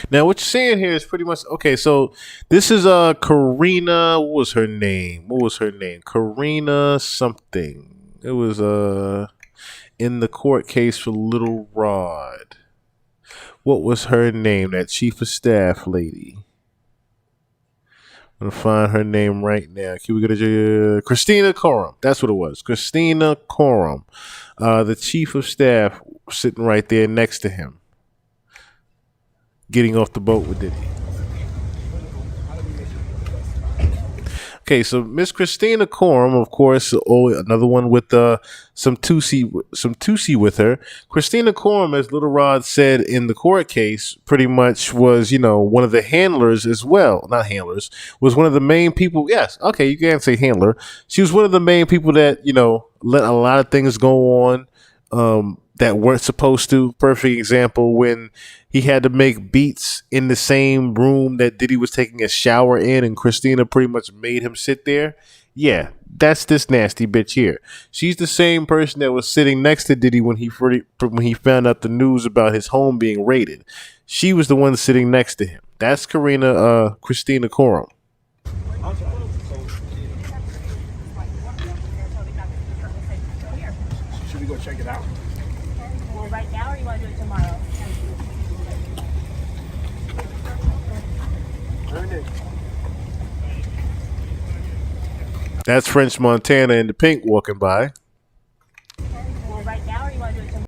Now, what you're saying here is pretty much okay. So this is Karina. What was her name? Karina something. It was in the court case for Little Rod. What was her name? That chief of staff lady. I'm gonna find her name right now. Can we go to Christina Coram? That's what it was. Christina Coram, the chief of staff, sitting right there next to him, getting off the boat with Diddy. Okay, so Miss Christina Coram, of course, another one with some Tusi with her. Christina Coram, as Little Rod said in the court case, pretty much was, one of the handlers as well. Not handlers, was one of the main people. Yes, okay, you can't say handler. She was one of the main people that, let a lot of things go on that weren't supposed to. Perfect example, when he had to make beats in the same room that Diddy was taking a shower in, and Christina pretty much made him sit there. Yeah, that's this nasty bitch here. She's the same person that was sitting next to Diddy when he found out the news about his home being raided. She was the one sitting next to him. That's Christina Coram. Should we go check it out? Well, right now, or you want to do it tomorrow? That's French Montana in the pink walking by. Well, right now, or you want to do it tomorrow?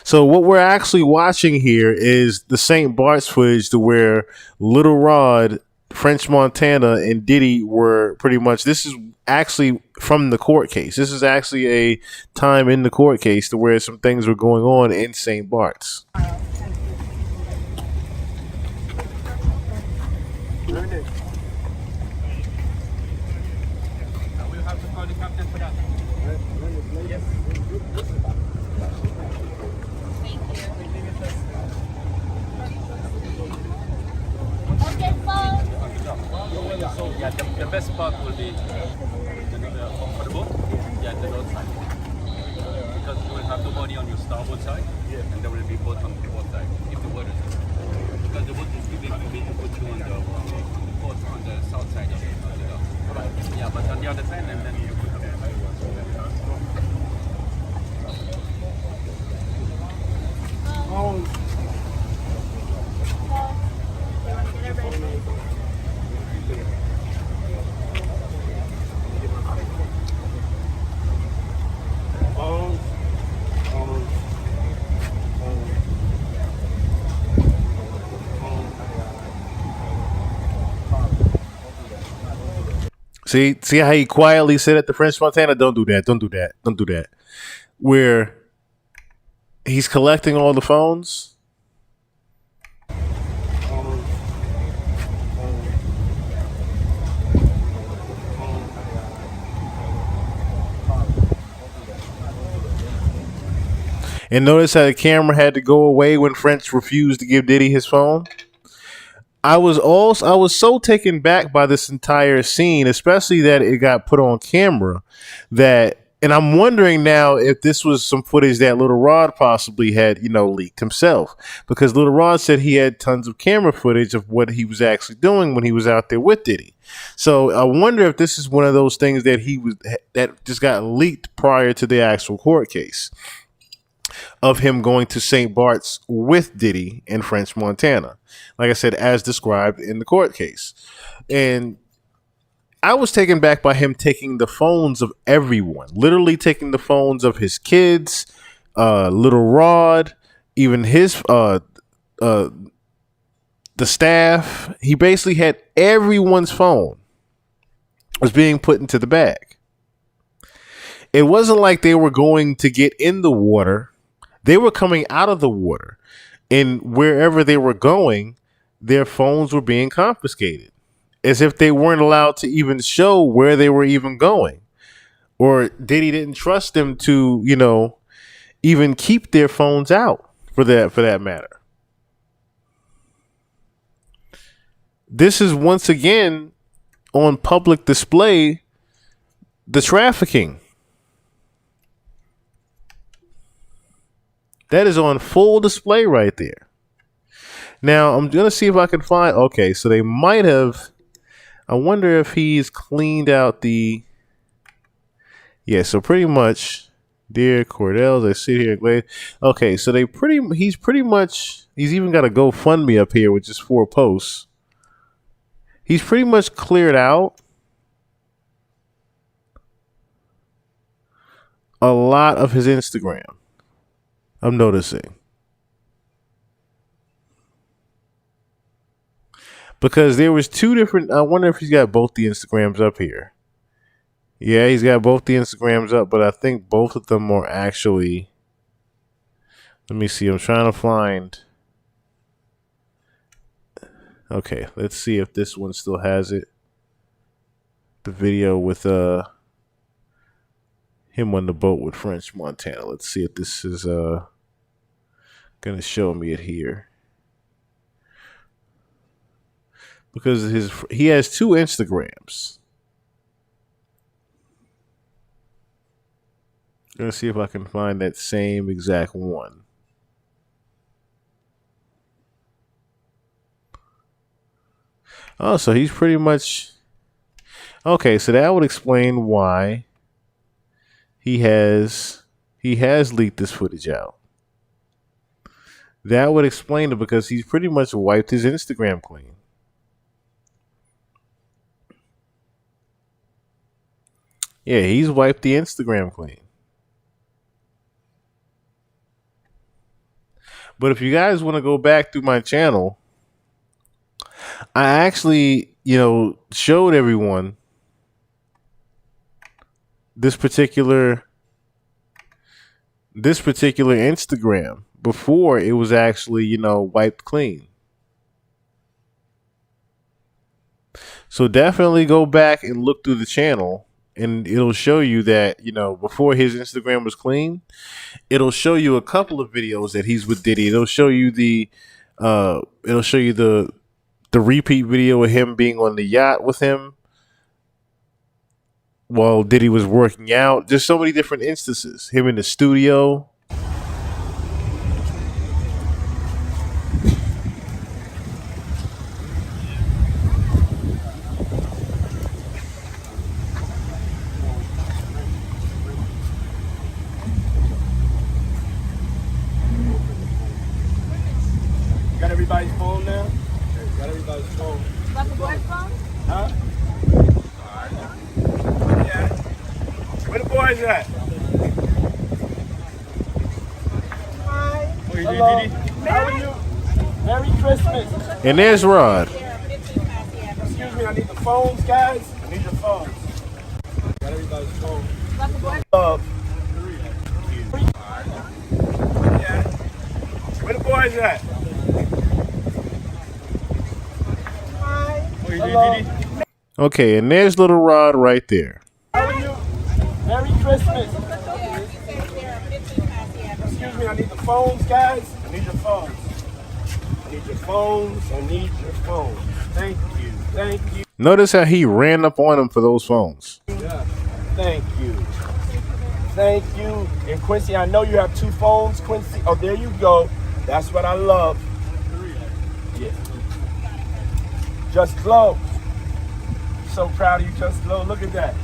So what we're actually watching here is the St. Barts footage to where Little Rod, French Montana, and Diddy were pretty much, this is actually from the court case. This is actually a time in the court case to where some things were going on in St. Barts. Yeah, the best part will be for the boat, the road side. Because you will have the body on your starboard side, and there will be boat on the port side, if the water is there. Because the boat is too big for me to put you on the port on the south side of the dock. Yeah, but on the other side, and then you put the See how he quietly said at the French Montana, don't do that. Where he's collecting all the phones. And notice how the camera had to go away when French refused to give Diddy his phone. I was so taken back by this entire scene, especially that it got put on camera, and I'm wondering now if this was some footage that Little Rod possibly had, leaked himself, because Little Rod said he had tons of camera footage of what he was actually doing when he was out there with Diddy. So I wonder if this is one of those things that just got leaked prior to the actual court case of him going to St. Bart's with Diddy and French Montana, like I said, as described in the court case. And I was taken back by him taking the phones of everyone, literally taking the phones of his kids, Little Rod, even his the staff. He basically had everyone's phone was being put into the bag. It wasn't like they were going to get in the water. They were coming out of the water, and wherever they were going, their phones were being confiscated, as if they weren't allowed to even show where they were even going, or Diddy didn't trust them to, even keep their phones out for that matter. This is once again on public display, the trafficking. That is on full display right there. Now I'm gonna see if I can find. Okay, so they might have. I wonder if he's cleaned out the. Yeah, so pretty much, dear Cordell, I sit here and glad. Okay, so he's pretty much. He's even got a GoFundMe up here with just 4 posts. He's pretty much cleared out a lot of his Instagram. I'm noticing. Because there was 2 different. I wonder if he's got both the Instagrams up here. Yeah, he's got both the Instagrams up, but I think both of them are actually. Let me see. I'm trying to find. Okay, let's see if this one still has it. The video with him on the boat with French Montana. Let's see if this is gonna show me it here. Because he has 2 Instagrams. Gonna see if I can find that same exact one. Oh, so he's pretty much okay. So that would explain why he has leaked this footage out. That would explain it because he's pretty much wiped his Instagram clean. Yeah, he's wiped the Instagram clean. But if you guys want to go back through my channel, I actually, showed everyone this particular Instagram before it was actually, wiped clean. So definitely go back and look through the channel and it'll show you that, before his Instagram was clean, it'll show you a couple of videos that he's with Diddy. It'll show you the repeat video of him being on the yacht with him while Diddy was working out. Just so many different instances. Him in the studio. Got everybody's phone now? Got everybody's phone. Got the boy's phone? Huh? Yeah. Where the boys at? Hi. Hello. How are you? Merry Christmas. And there's Rod. Excuse me, I need the phones, guys. I need your phones. Got everybody's phone. Got the boy's Love. Yeah. Where the boys at? Hello. Okay, and there's little Rod right there. How are you? Merry Christmas. Excuse me, I need the phones, guys. I need your phones. I need your phones. I need your phones. Thank you. Thank you. Notice how he ran up on him for those phones. Yeah. Thank you. Thank you. And Quincy, I know you have 2 phones, Quincy. Oh, there you go. That's what I love. Yeah. Just Glow. So proud of you, Just Glow. Look at that.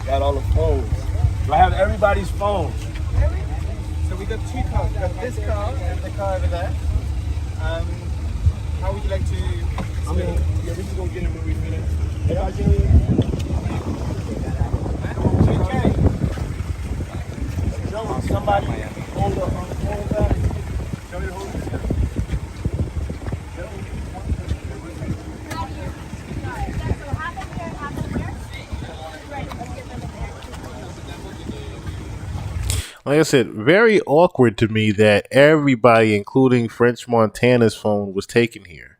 Got all the phones. Do I have everybody's phones? So we got 2 cars. We got this car and the car over there. How would you like to? I mean, yeah, we can go get a movie minute. Hey, I can. Okay. Joe, somebody hold the phone back. Show me the hold. Like I said, very awkward to me that everybody, including French Montana's phone, was taken here.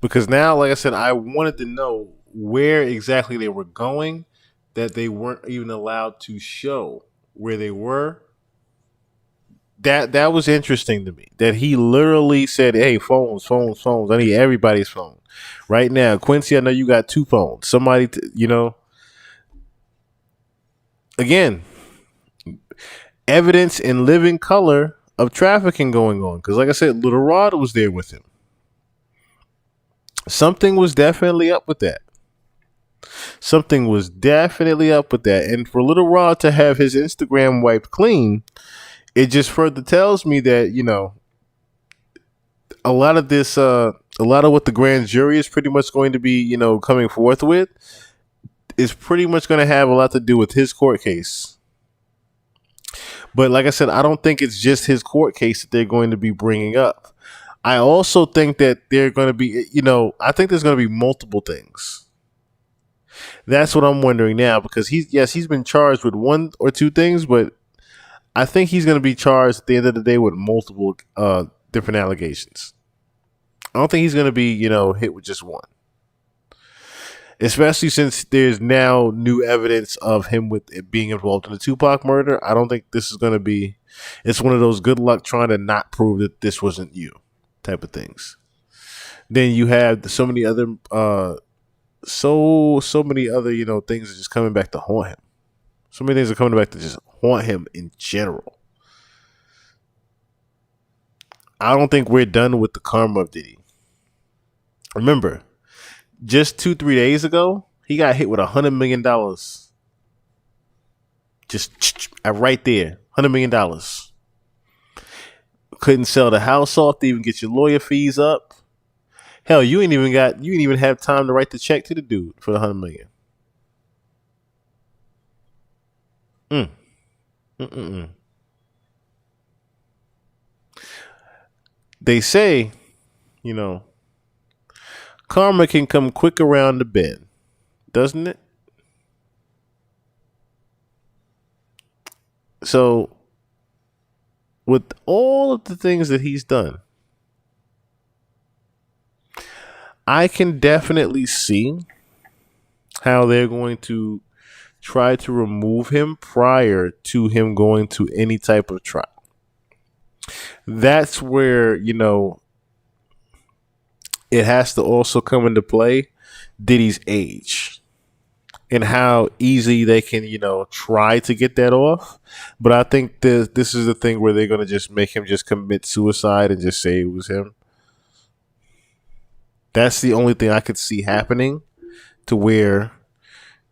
Because now, like I said, I wanted to know where exactly they were going, that they weren't even allowed to show where they were. That was interesting to me. That he literally said, hey, phones. I need everybody's phone. Right now, Quincy, I know you got 2 phones. Somebody, again, evidence in living color of trafficking going on. Because, like I said, Little Rod was there with him. Something was definitely up with that. Something was definitely up with that. And for Little Rod to have his Instagram wiped clean, it just further tells me that, you know, a lot of this, a lot of what the grand jury is pretty much going to be, you know, coming forth with is pretty much going to have a lot to do with his court case. But like I said, I don't think it's just his court case that they're going to be bringing up. I also think that they're going to be, you know, I think there's going to be multiple things. That's what I'm wondering now, because he's been charged with one or two things, but I think he's going to be charged at the end of the day with multiple different allegations. I don't think he's going to be, you know, hit with just one. Especially since there's now new evidence of him with it being involved in the Tupac murder. I don't think this is going to be, it's one of those good luck trying to not prove that this wasn't you type of things. Then you have so many other, so many other, you know, things are just coming back to haunt him. So many things are coming back to just haunt him in general. I don't think we're done with the karma of Diddy. Remember, just 2-3 days ago, he got hit with $100 million. Just right there, $100 million. Couldn't sell the house off to even get your lawyer fees up. Hell, you ain't even have time to write the check to the dude for the $100 million. They say, you know, karma can come quick around the bend, doesn't it? So, with all of the things that he's done, I can definitely see how they're going to try to remove him prior to him going to any type of trial. That's where, you know, it has to also come into play Diddy's age and how easy they can, you know, try to get that off. But I think this is the thing where they're going to just make him just commit suicide and just say it was him. That's the only thing I could see happening, to where,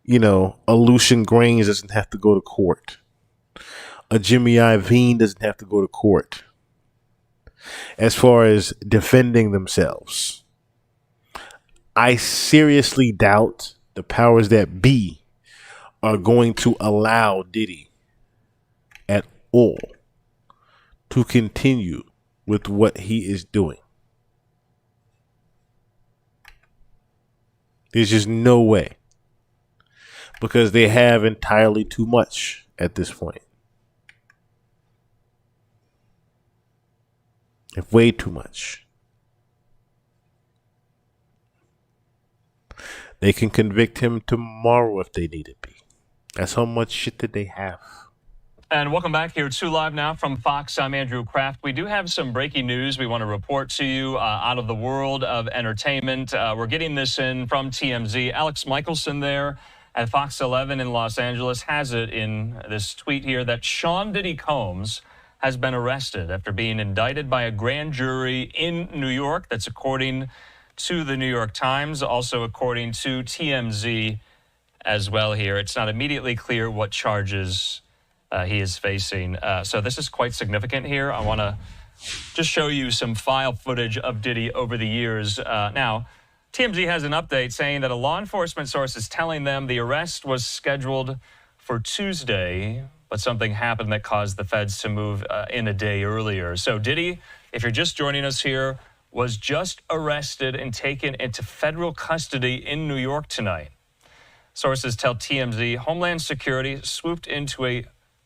you know, a Lucian Grainge doesn't have to go to court. A Jimmy Iovine doesn't have to go to court as far as defending themselves. I seriously doubt the powers that be are going to allow Diddy at all to continue with what he is doing. There's just no way, because they have entirely too much at this point. They have way too much. They can convict him tomorrow if they need it be. That's how much shit that they have. And welcome back here to Live Now from Fox. I'm Andrew Kraft. We do have some breaking news we want to report to you out of the world of entertainment. We're getting this in from TMZ. Alex Michelson there at Fox 11 in Los Angeles has it in this tweet here that Sean Diddy Combs has been arrested after being indicted by a grand jury in New York. That's according to the New York Times, also according to TMZ as well here. It's not immediately clear what charges he is facing. So this is quite significant here. I want to just show you some file footage of Diddy over the years. Now, TMZ has an update saying that a law enforcement source is telling them the arrest was scheduled for Tuesday, but something happened that caused the feds to move in a day earlier. So Diddy, if you're just joining us here, was just arrested and taken into federal custody in New York tonight. Sources tell TMZ Homeland Security swooped into a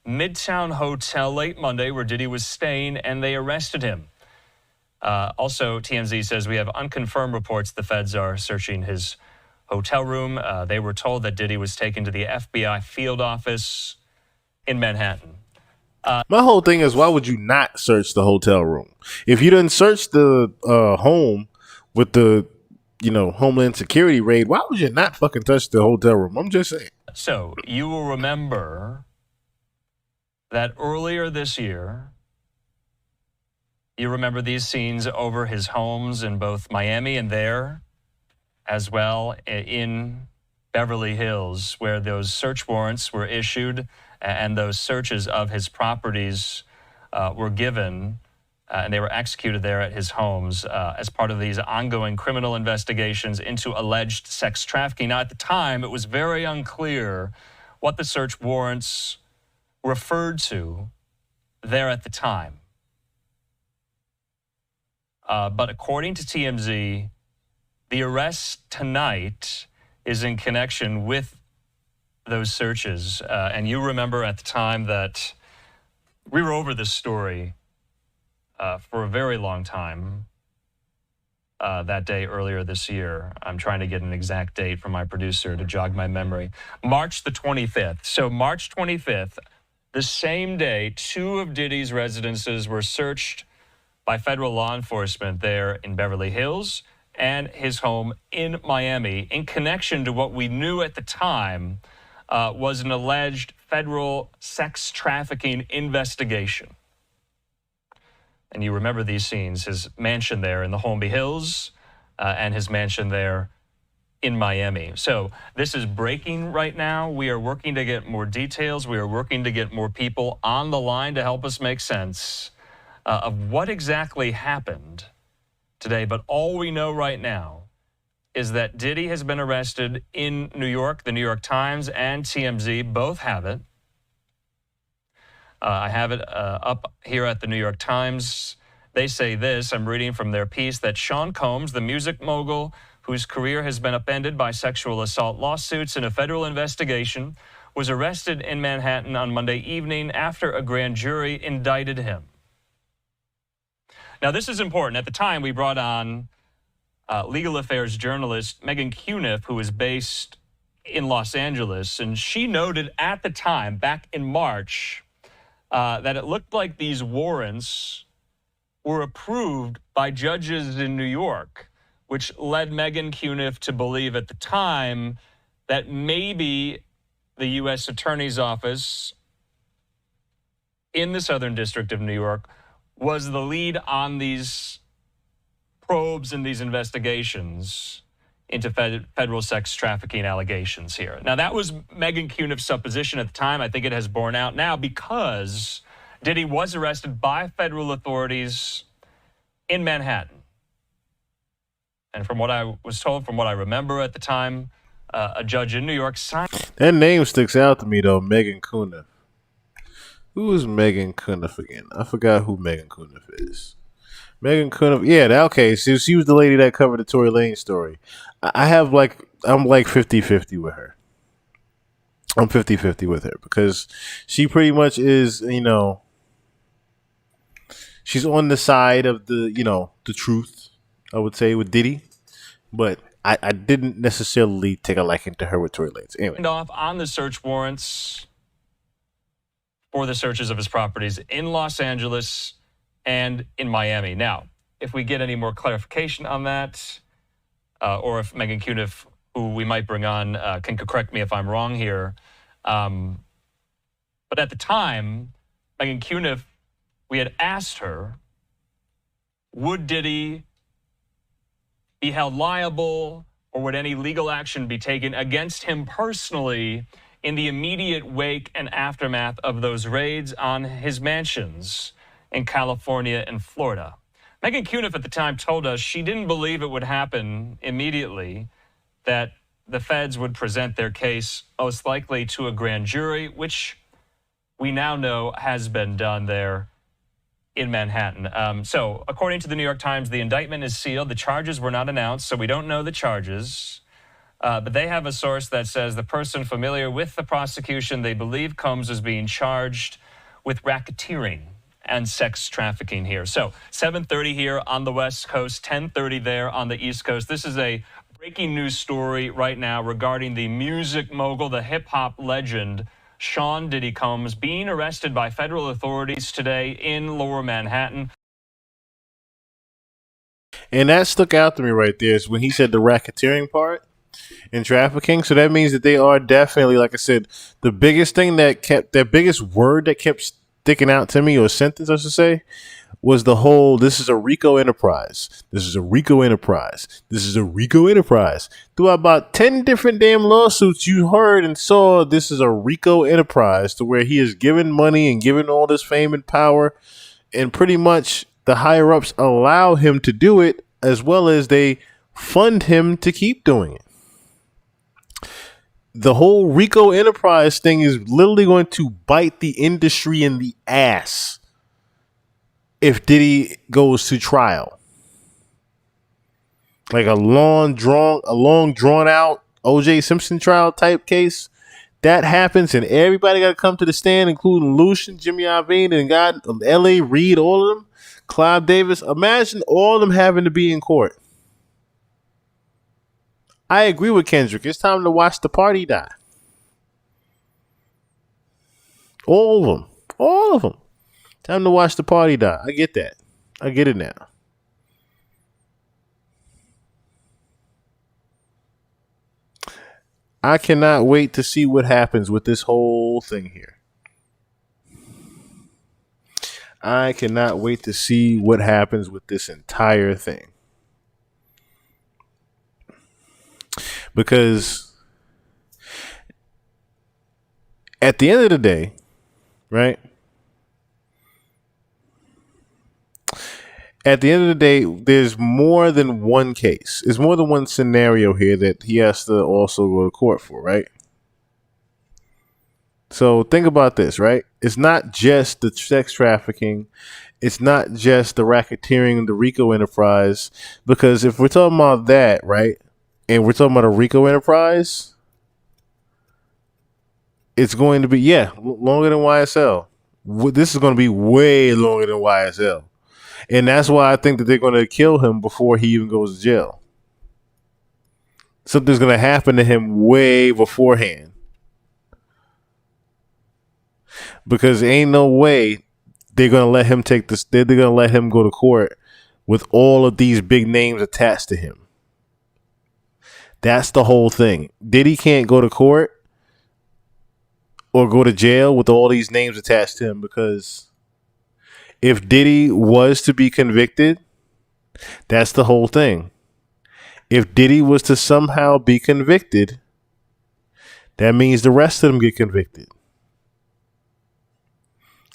Midtown hotel late Monday where Diddy was staying, and they arrested him. Also, TMZ says we have unconfirmed reports the feds are searching his hotel room. They were told that Diddy was taken to the FBI field office in Manhattan. My whole thing is, why would you not search the hotel room? If you didn't search the home with the, you know, Homeland Security raid, why would you not fucking touch the hotel room? I'm just saying. So you will remember that earlier this year, You remember these scenes over his homes in both Miami and there, as well in Beverly Hills, where those search warrants were issued and those searches of his properties were given, and they were executed there at his homes as part of these ongoing criminal investigations into alleged sex trafficking. Now, at the time, it was very unclear what the search warrants referred to there at the time. But according to TMZ, the arrest tonight is in connection with those searches. And you remember at the time that we were over this story for a very long time that day earlier this year. I'm trying to get an exact date from my producer to jog my memory. March the 25th. So March 25th, the same day, 2 of Diddy's residences were searched by federal law enforcement there in Beverly Hills and his home in Miami in connection to what we knew at the time was an alleged federal sex trafficking investigation. And you remember these scenes, his mansion there in the Holmby Hills and his mansion there in Miami. So this is breaking right now. We are working to get more details. We are working to get more people on the line to help us make sense of what exactly happened today. But all we know right now is that Diddy has been arrested in New York. The New York Times and TMZ both have it. I have it up here at the New York Times. They say this, I'm reading from their piece, that Sean Combs, the music mogul whose career has been upended by sexual assault lawsuits in a federal investigation, was arrested in Manhattan on Monday evening after a grand jury indicted him. Now, this is important. At the time, we brought on legal affairs journalist Megan Cuniff, who is based in Los Angeles, and she noted at the time, back in March, that it looked like these warrants were approved by judges in New York, which led Megan Cuniff to believe at the time that maybe the U.S. Attorney's Office in the Southern District of New York was the lead on these probes and these investigations into federal sex trafficking allegations here. Now, that was Megan Cuniff's supposition at the time. I think it has borne out now because Diddy was arrested by federal authorities in Manhattan. And from what I was told, from what I remember at the time, a judge in New York signed. That name sticks out to me, though, Megan Cuniff. Who is Megan Cuniff again? I forgot who Megan Cuniff is. Megan Cuniff, yeah, okay. So she was the lady that covered the Tory Lanez story. I'm like 50-50 with her. I'm 50-50 with her because she pretty much is, she's on the side of the truth, I would say, with Diddy. But I didn't necessarily take a liking to her with Tory Lanez. Anyway. Off on the search warrants for the searches of his properties in Los Angeles and in Miami. Now, if we get any more clarification on that, or if Megan Cuniff, who we might bring on, can correct me if I'm wrong here. But at the time, Megan Cuniff, we had asked her, would Diddy be held liable or would any legal action be taken against him personally in the immediate wake and aftermath of those raids on his mansions in California and Florida? Megan Cuniff at the time told us she didn't believe it would happen immediately, that the feds would present their case most likely to a grand jury, which we now know has been done there in Manhattan. So according to the New York Times, the indictment is sealed. The charges were not announced, so we don't know the charges. But they have a source that says the person familiar with the prosecution, they believe Combs is being charged with racketeering and sex trafficking here. So 7:30 here on the West Coast, 10:30 there on the East Coast. This is a breaking news story right now regarding the music mogul, the hip-hop legend, Sean Diddy Combs, being arrested by federal authorities today in Lower Manhattan. And that stuck out to me right there is when he said the racketeering part and trafficking. So that means that they are definitely, like I said, the biggest thing that kept, their biggest word that kept sticking out to me, or sentence I should say, was the whole "this is a RICO Enterprise. This is a RICO Enterprise. This is a RICO Enterprise." Through about 10 different damn lawsuits, you heard and saw this is a RICO Enterprise, to where he is given money and given all this fame and power, and pretty much the higher ups allow him to do it, as well as they fund him to keep doing it. The whole RICO Enterprise thing is literally going to bite the industry in the ass if Diddy goes to trial. Like a long drawn out OJ Simpson trial type case. That happens and everybody got to come to the stand, including Lucian, Jimmy Iovine, and God, L.A. Reid, all of them, Clive Davis. Imagine all of them having to be in court. I agree with Kendrick. It's time to watch the party die. All of them. All of them. Time to watch the party die. I get that. I get it now. I cannot wait to see what happens with this whole thing here. I cannot wait to see what happens with this entire thing. Because at the end of the day, right? At the end of the day, there's more than one case. There's more than one scenario here that he has to also go to court for, right? So think about this, right? It's not just the sex trafficking. It's not just the racketeering, the RICO Enterprise. Because if we're talking about that, right? And we're talking about a RICO Enterprise, it's going to be, longer than YSL. This is going to be way longer than YSL. And that's why I think that they're going to kill him before he even goes to jail. Something's going to happen to him way beforehand. Because ain't no way they're going to let him take this. They're going to let him go to court with all of these big names attached to him. That's the whole thing. Diddy can't go to court or go to jail with all these names attached to him, because if Diddy was to be convicted, that's the whole thing. If Diddy was to somehow be convicted, that means the rest of them get convicted.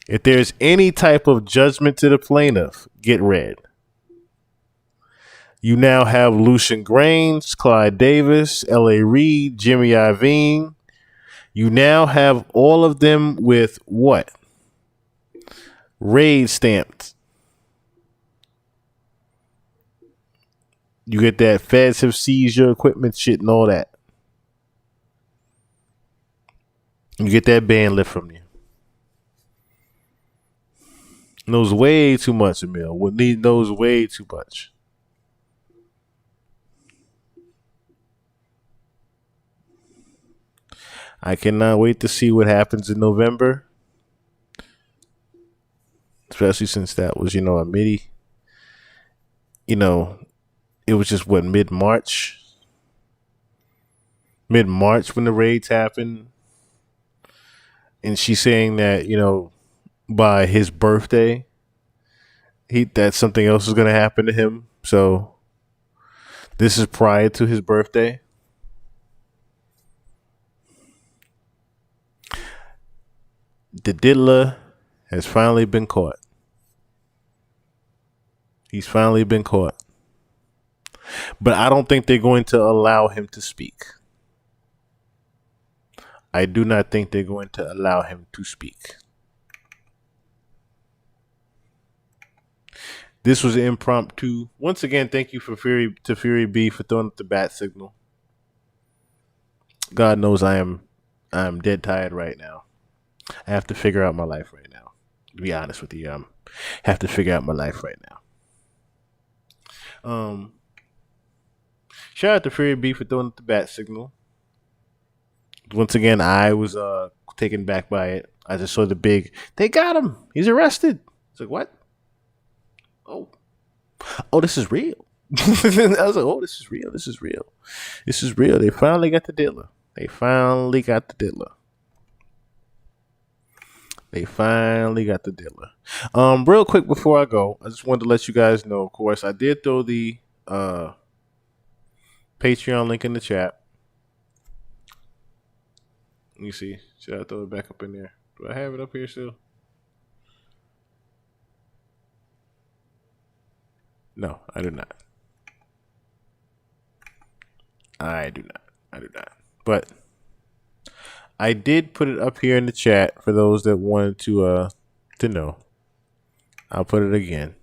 If there's any type of judgment to the plaintiff, get read. You now have Lucian Grainge, Clyde Davis, L.A. Reid, Jimmy Iovine. You now have all of them with what? Raid stamped. You get that feds have seized your equipment shit and all that. You get that ban lift from you. Knows way too much, Emil. Knows way too much. I cannot wait to see what happens in November. Especially since that was, a midi. It was just mid-March. Mid-March when the raids happened. And she's saying that, by his birthday, that something else is going to happen to him. So this is prior to his birthday. The diddler has finally been caught. He's finally been caught. But I don't think they're going to allow him to speak. I do not think they're going to allow him to speak. This was impromptu. Once again, thank you to Fury B for throwing up the bat signal. God knows I'm dead tired right now. I have to figure out my life right now. To be honest with you, I have to figure out my life right now. Shout out to Fury B for throwing up the bat signal. Once again, I was taken back by it. I just saw the big, they got him. He's arrested. It's like, what? Oh, this is real. I was like, oh, this is real. This is real. This is real. They finally got the diddler. They finally got the dealer. Real quick before I go, I just wanted to let you guys know. Of course, I did throw the Patreon link in the chat. Let me see. Should I throw it back up in there? Do I have it up here still? No, I do not. I do not. But I did put it up here in the chat for those that wanted to know. I'll put it again.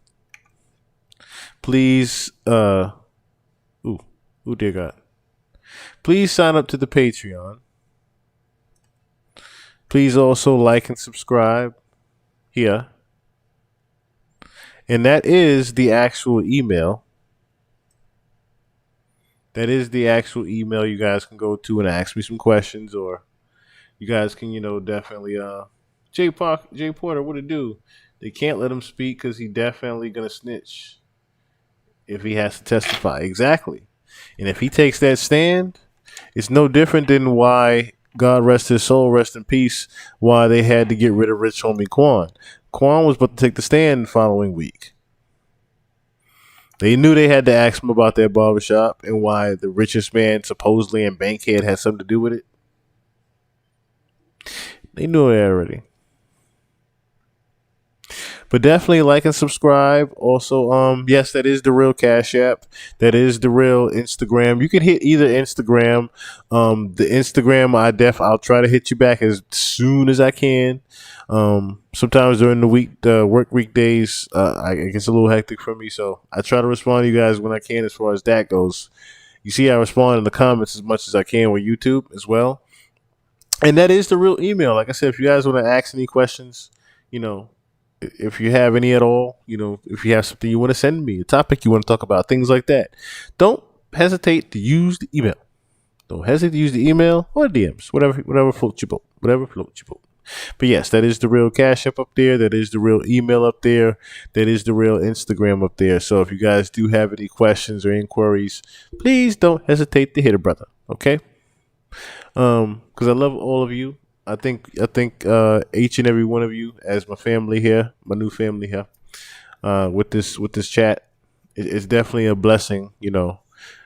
Please, dear God. Please sign up to the Patreon. Please also like and subscribe here. And that is the actual email. That is the actual email you guys can go to and ask me some questions, or you guys can, definitely Jay Porter, what it do? They can't let him speak because he definitely gonna snitch if he has to testify. Exactly. And if he takes that stand, it's no different than why, God rest his soul, rest in peace, why they had to get rid of Rich Homie Quan. Quan was about to take the stand the following week. They knew they had to ask him about that barbershop and why the richest man supposedly in Bankhead had something to do with it. They knew it already. But definitely like and subscribe. Also, yes, that is the real Cash App. That is the real Instagram. You can hit either Instagram. The Instagram, I'll try to hit you back as soon as I can. Sometimes during the week, work weekdays, it gets a little hectic for me, so I try to respond to you guys when I can. As far as that goes, you see, I respond in the comments as much as I can with YouTube as well. And that is the real email. Like I said, if you guys want to ask any questions, if you have any at all, if you have something you want to send me, a topic you want to talk about, things like that, don't hesitate to use the email. Don't hesitate to use the email or DMs, whatever floats your boat, But yes, that is the real Cash App up there. That is the real email up there. That is the real Instagram up there. So if you guys do have any questions or inquiries, please don't hesitate to hit a brother. Okay? Because I love all of you. I think each and every one of you as my family here, my new family here, with this chat, it's definitely a blessing.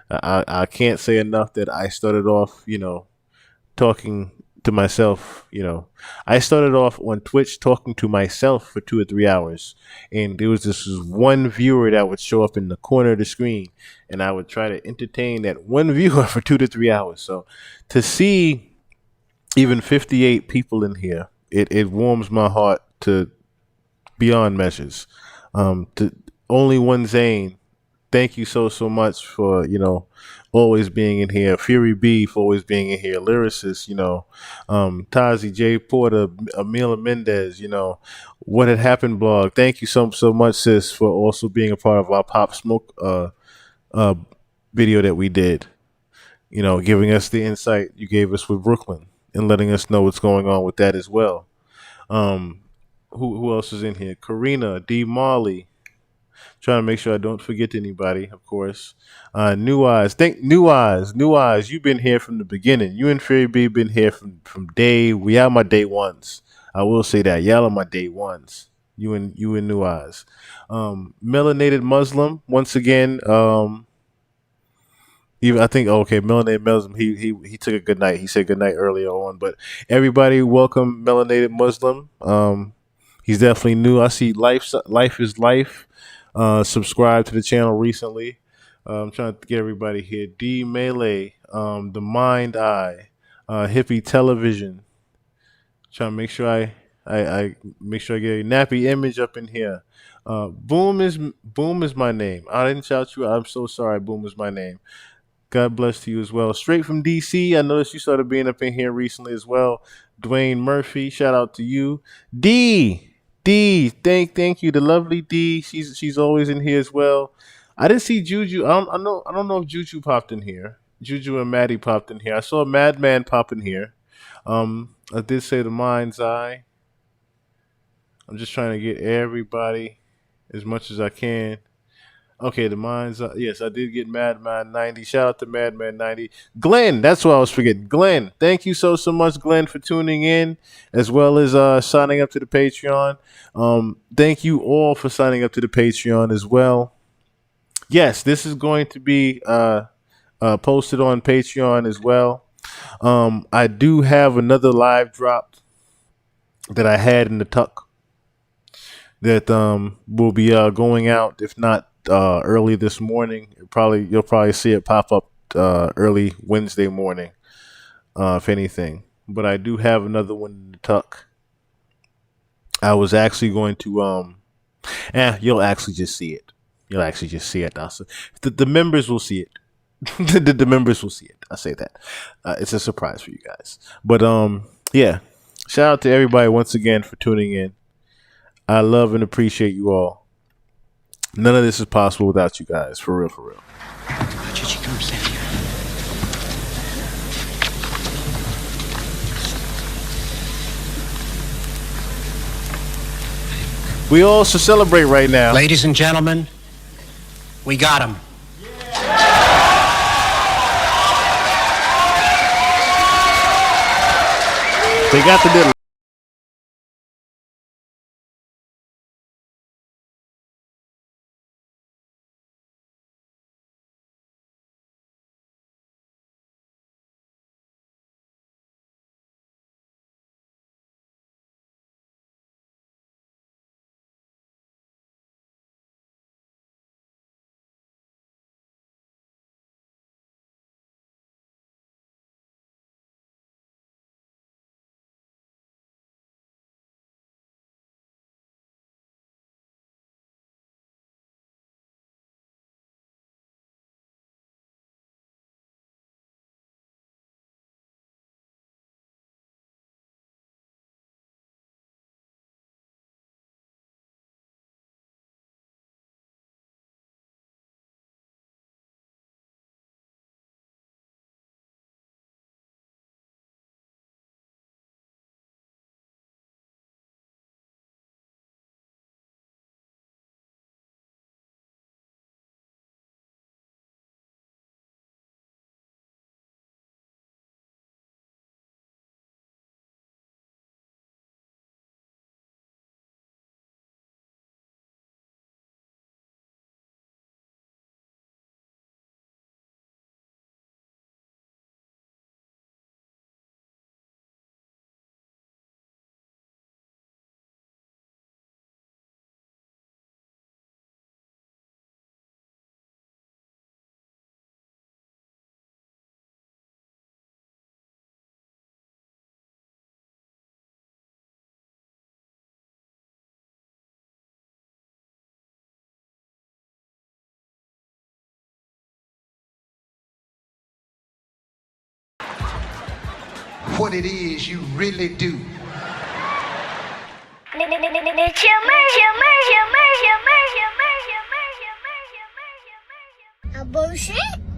I can't say enough that I started off, talking to myself. I started off on Twitch talking to myself for 2 or 3 hours, and there was this one viewer that would show up in the corner of the screen, and I would try to entertain that one viewer for 2 to 3 hours. So to see even 58 people in here, it warms my heart to beyond measures. To only one Zane, thank you so much for always being in here. Fury B for always being in here. Lyricist, Tazi, J Porter, Amila Mendez, What Had Happened blog. Thank you so much, sis, for also being a part of our Pop Smoke video that we did. Giving us the insight you gave us with Brooklyn and letting us know what's going on with that as well. Who else is in here? Karina, D. Marley. Trying to make sure I don't forget anybody, of course. New Eyes. New Eyes. You've been here from the beginning. You and Fury B been here from day. We are my day ones. I will say that. Y'all are my day ones. You and New Eyes. Melanated Muslim. Once again, I think Melanated Muslim. He took a good night. He said good night earlier on. But everybody, welcome Melanated Muslim. He's definitely new. I see Life is Life. Subscribed to the channel recently. I'm trying to get everybody here. D Melee, The Mind Eye, Hippie Television. Trying to make sure I make sure I get a nappy image up in here. Boom is my name. I didn't shout you out. I'm so sorry. Boom is my name. God bless to you as well. Straight from DC. I noticed you started being up in here recently as well. Dwayne Murphy, shout out to you. D, thank you. The lovely D. She's always in here as well. I didn't see Juju. I don't know if Juju popped in here. Juju and Maddie popped in here. I saw Madman pop in here. I did say the Mind's Eye. I'm just trying to get everybody as much as I can. Okay, the mine's yes, I did get Madman 90. Shout out to Madman 90. Glenn, that's what I was forgetting. Glenn, thank you so much, Glenn, for tuning in, as well as signing up to the Patreon. Thank you all for signing up to the Patreon as well. Yes, this is going to be posted on Patreon as well. I do have another live drop that I had in the tuck that will be going out, if not early this morning. You'll probably see it pop up early Wednesday morning, if anything. But I do have another one in the tuck. I was actually going to you'll actually just see it. You'll actually just see it. The members will see it. the members will see it. I say that. It's a surprise for you guys. But yeah. Shout out to everybody once again for tuning in. I love and appreciate you all. None of this is possible without you guys. For real, for real. We all should celebrate right now. Ladies and gentlemen, we got him. They got the diddle. What it is you really do. Bullshit.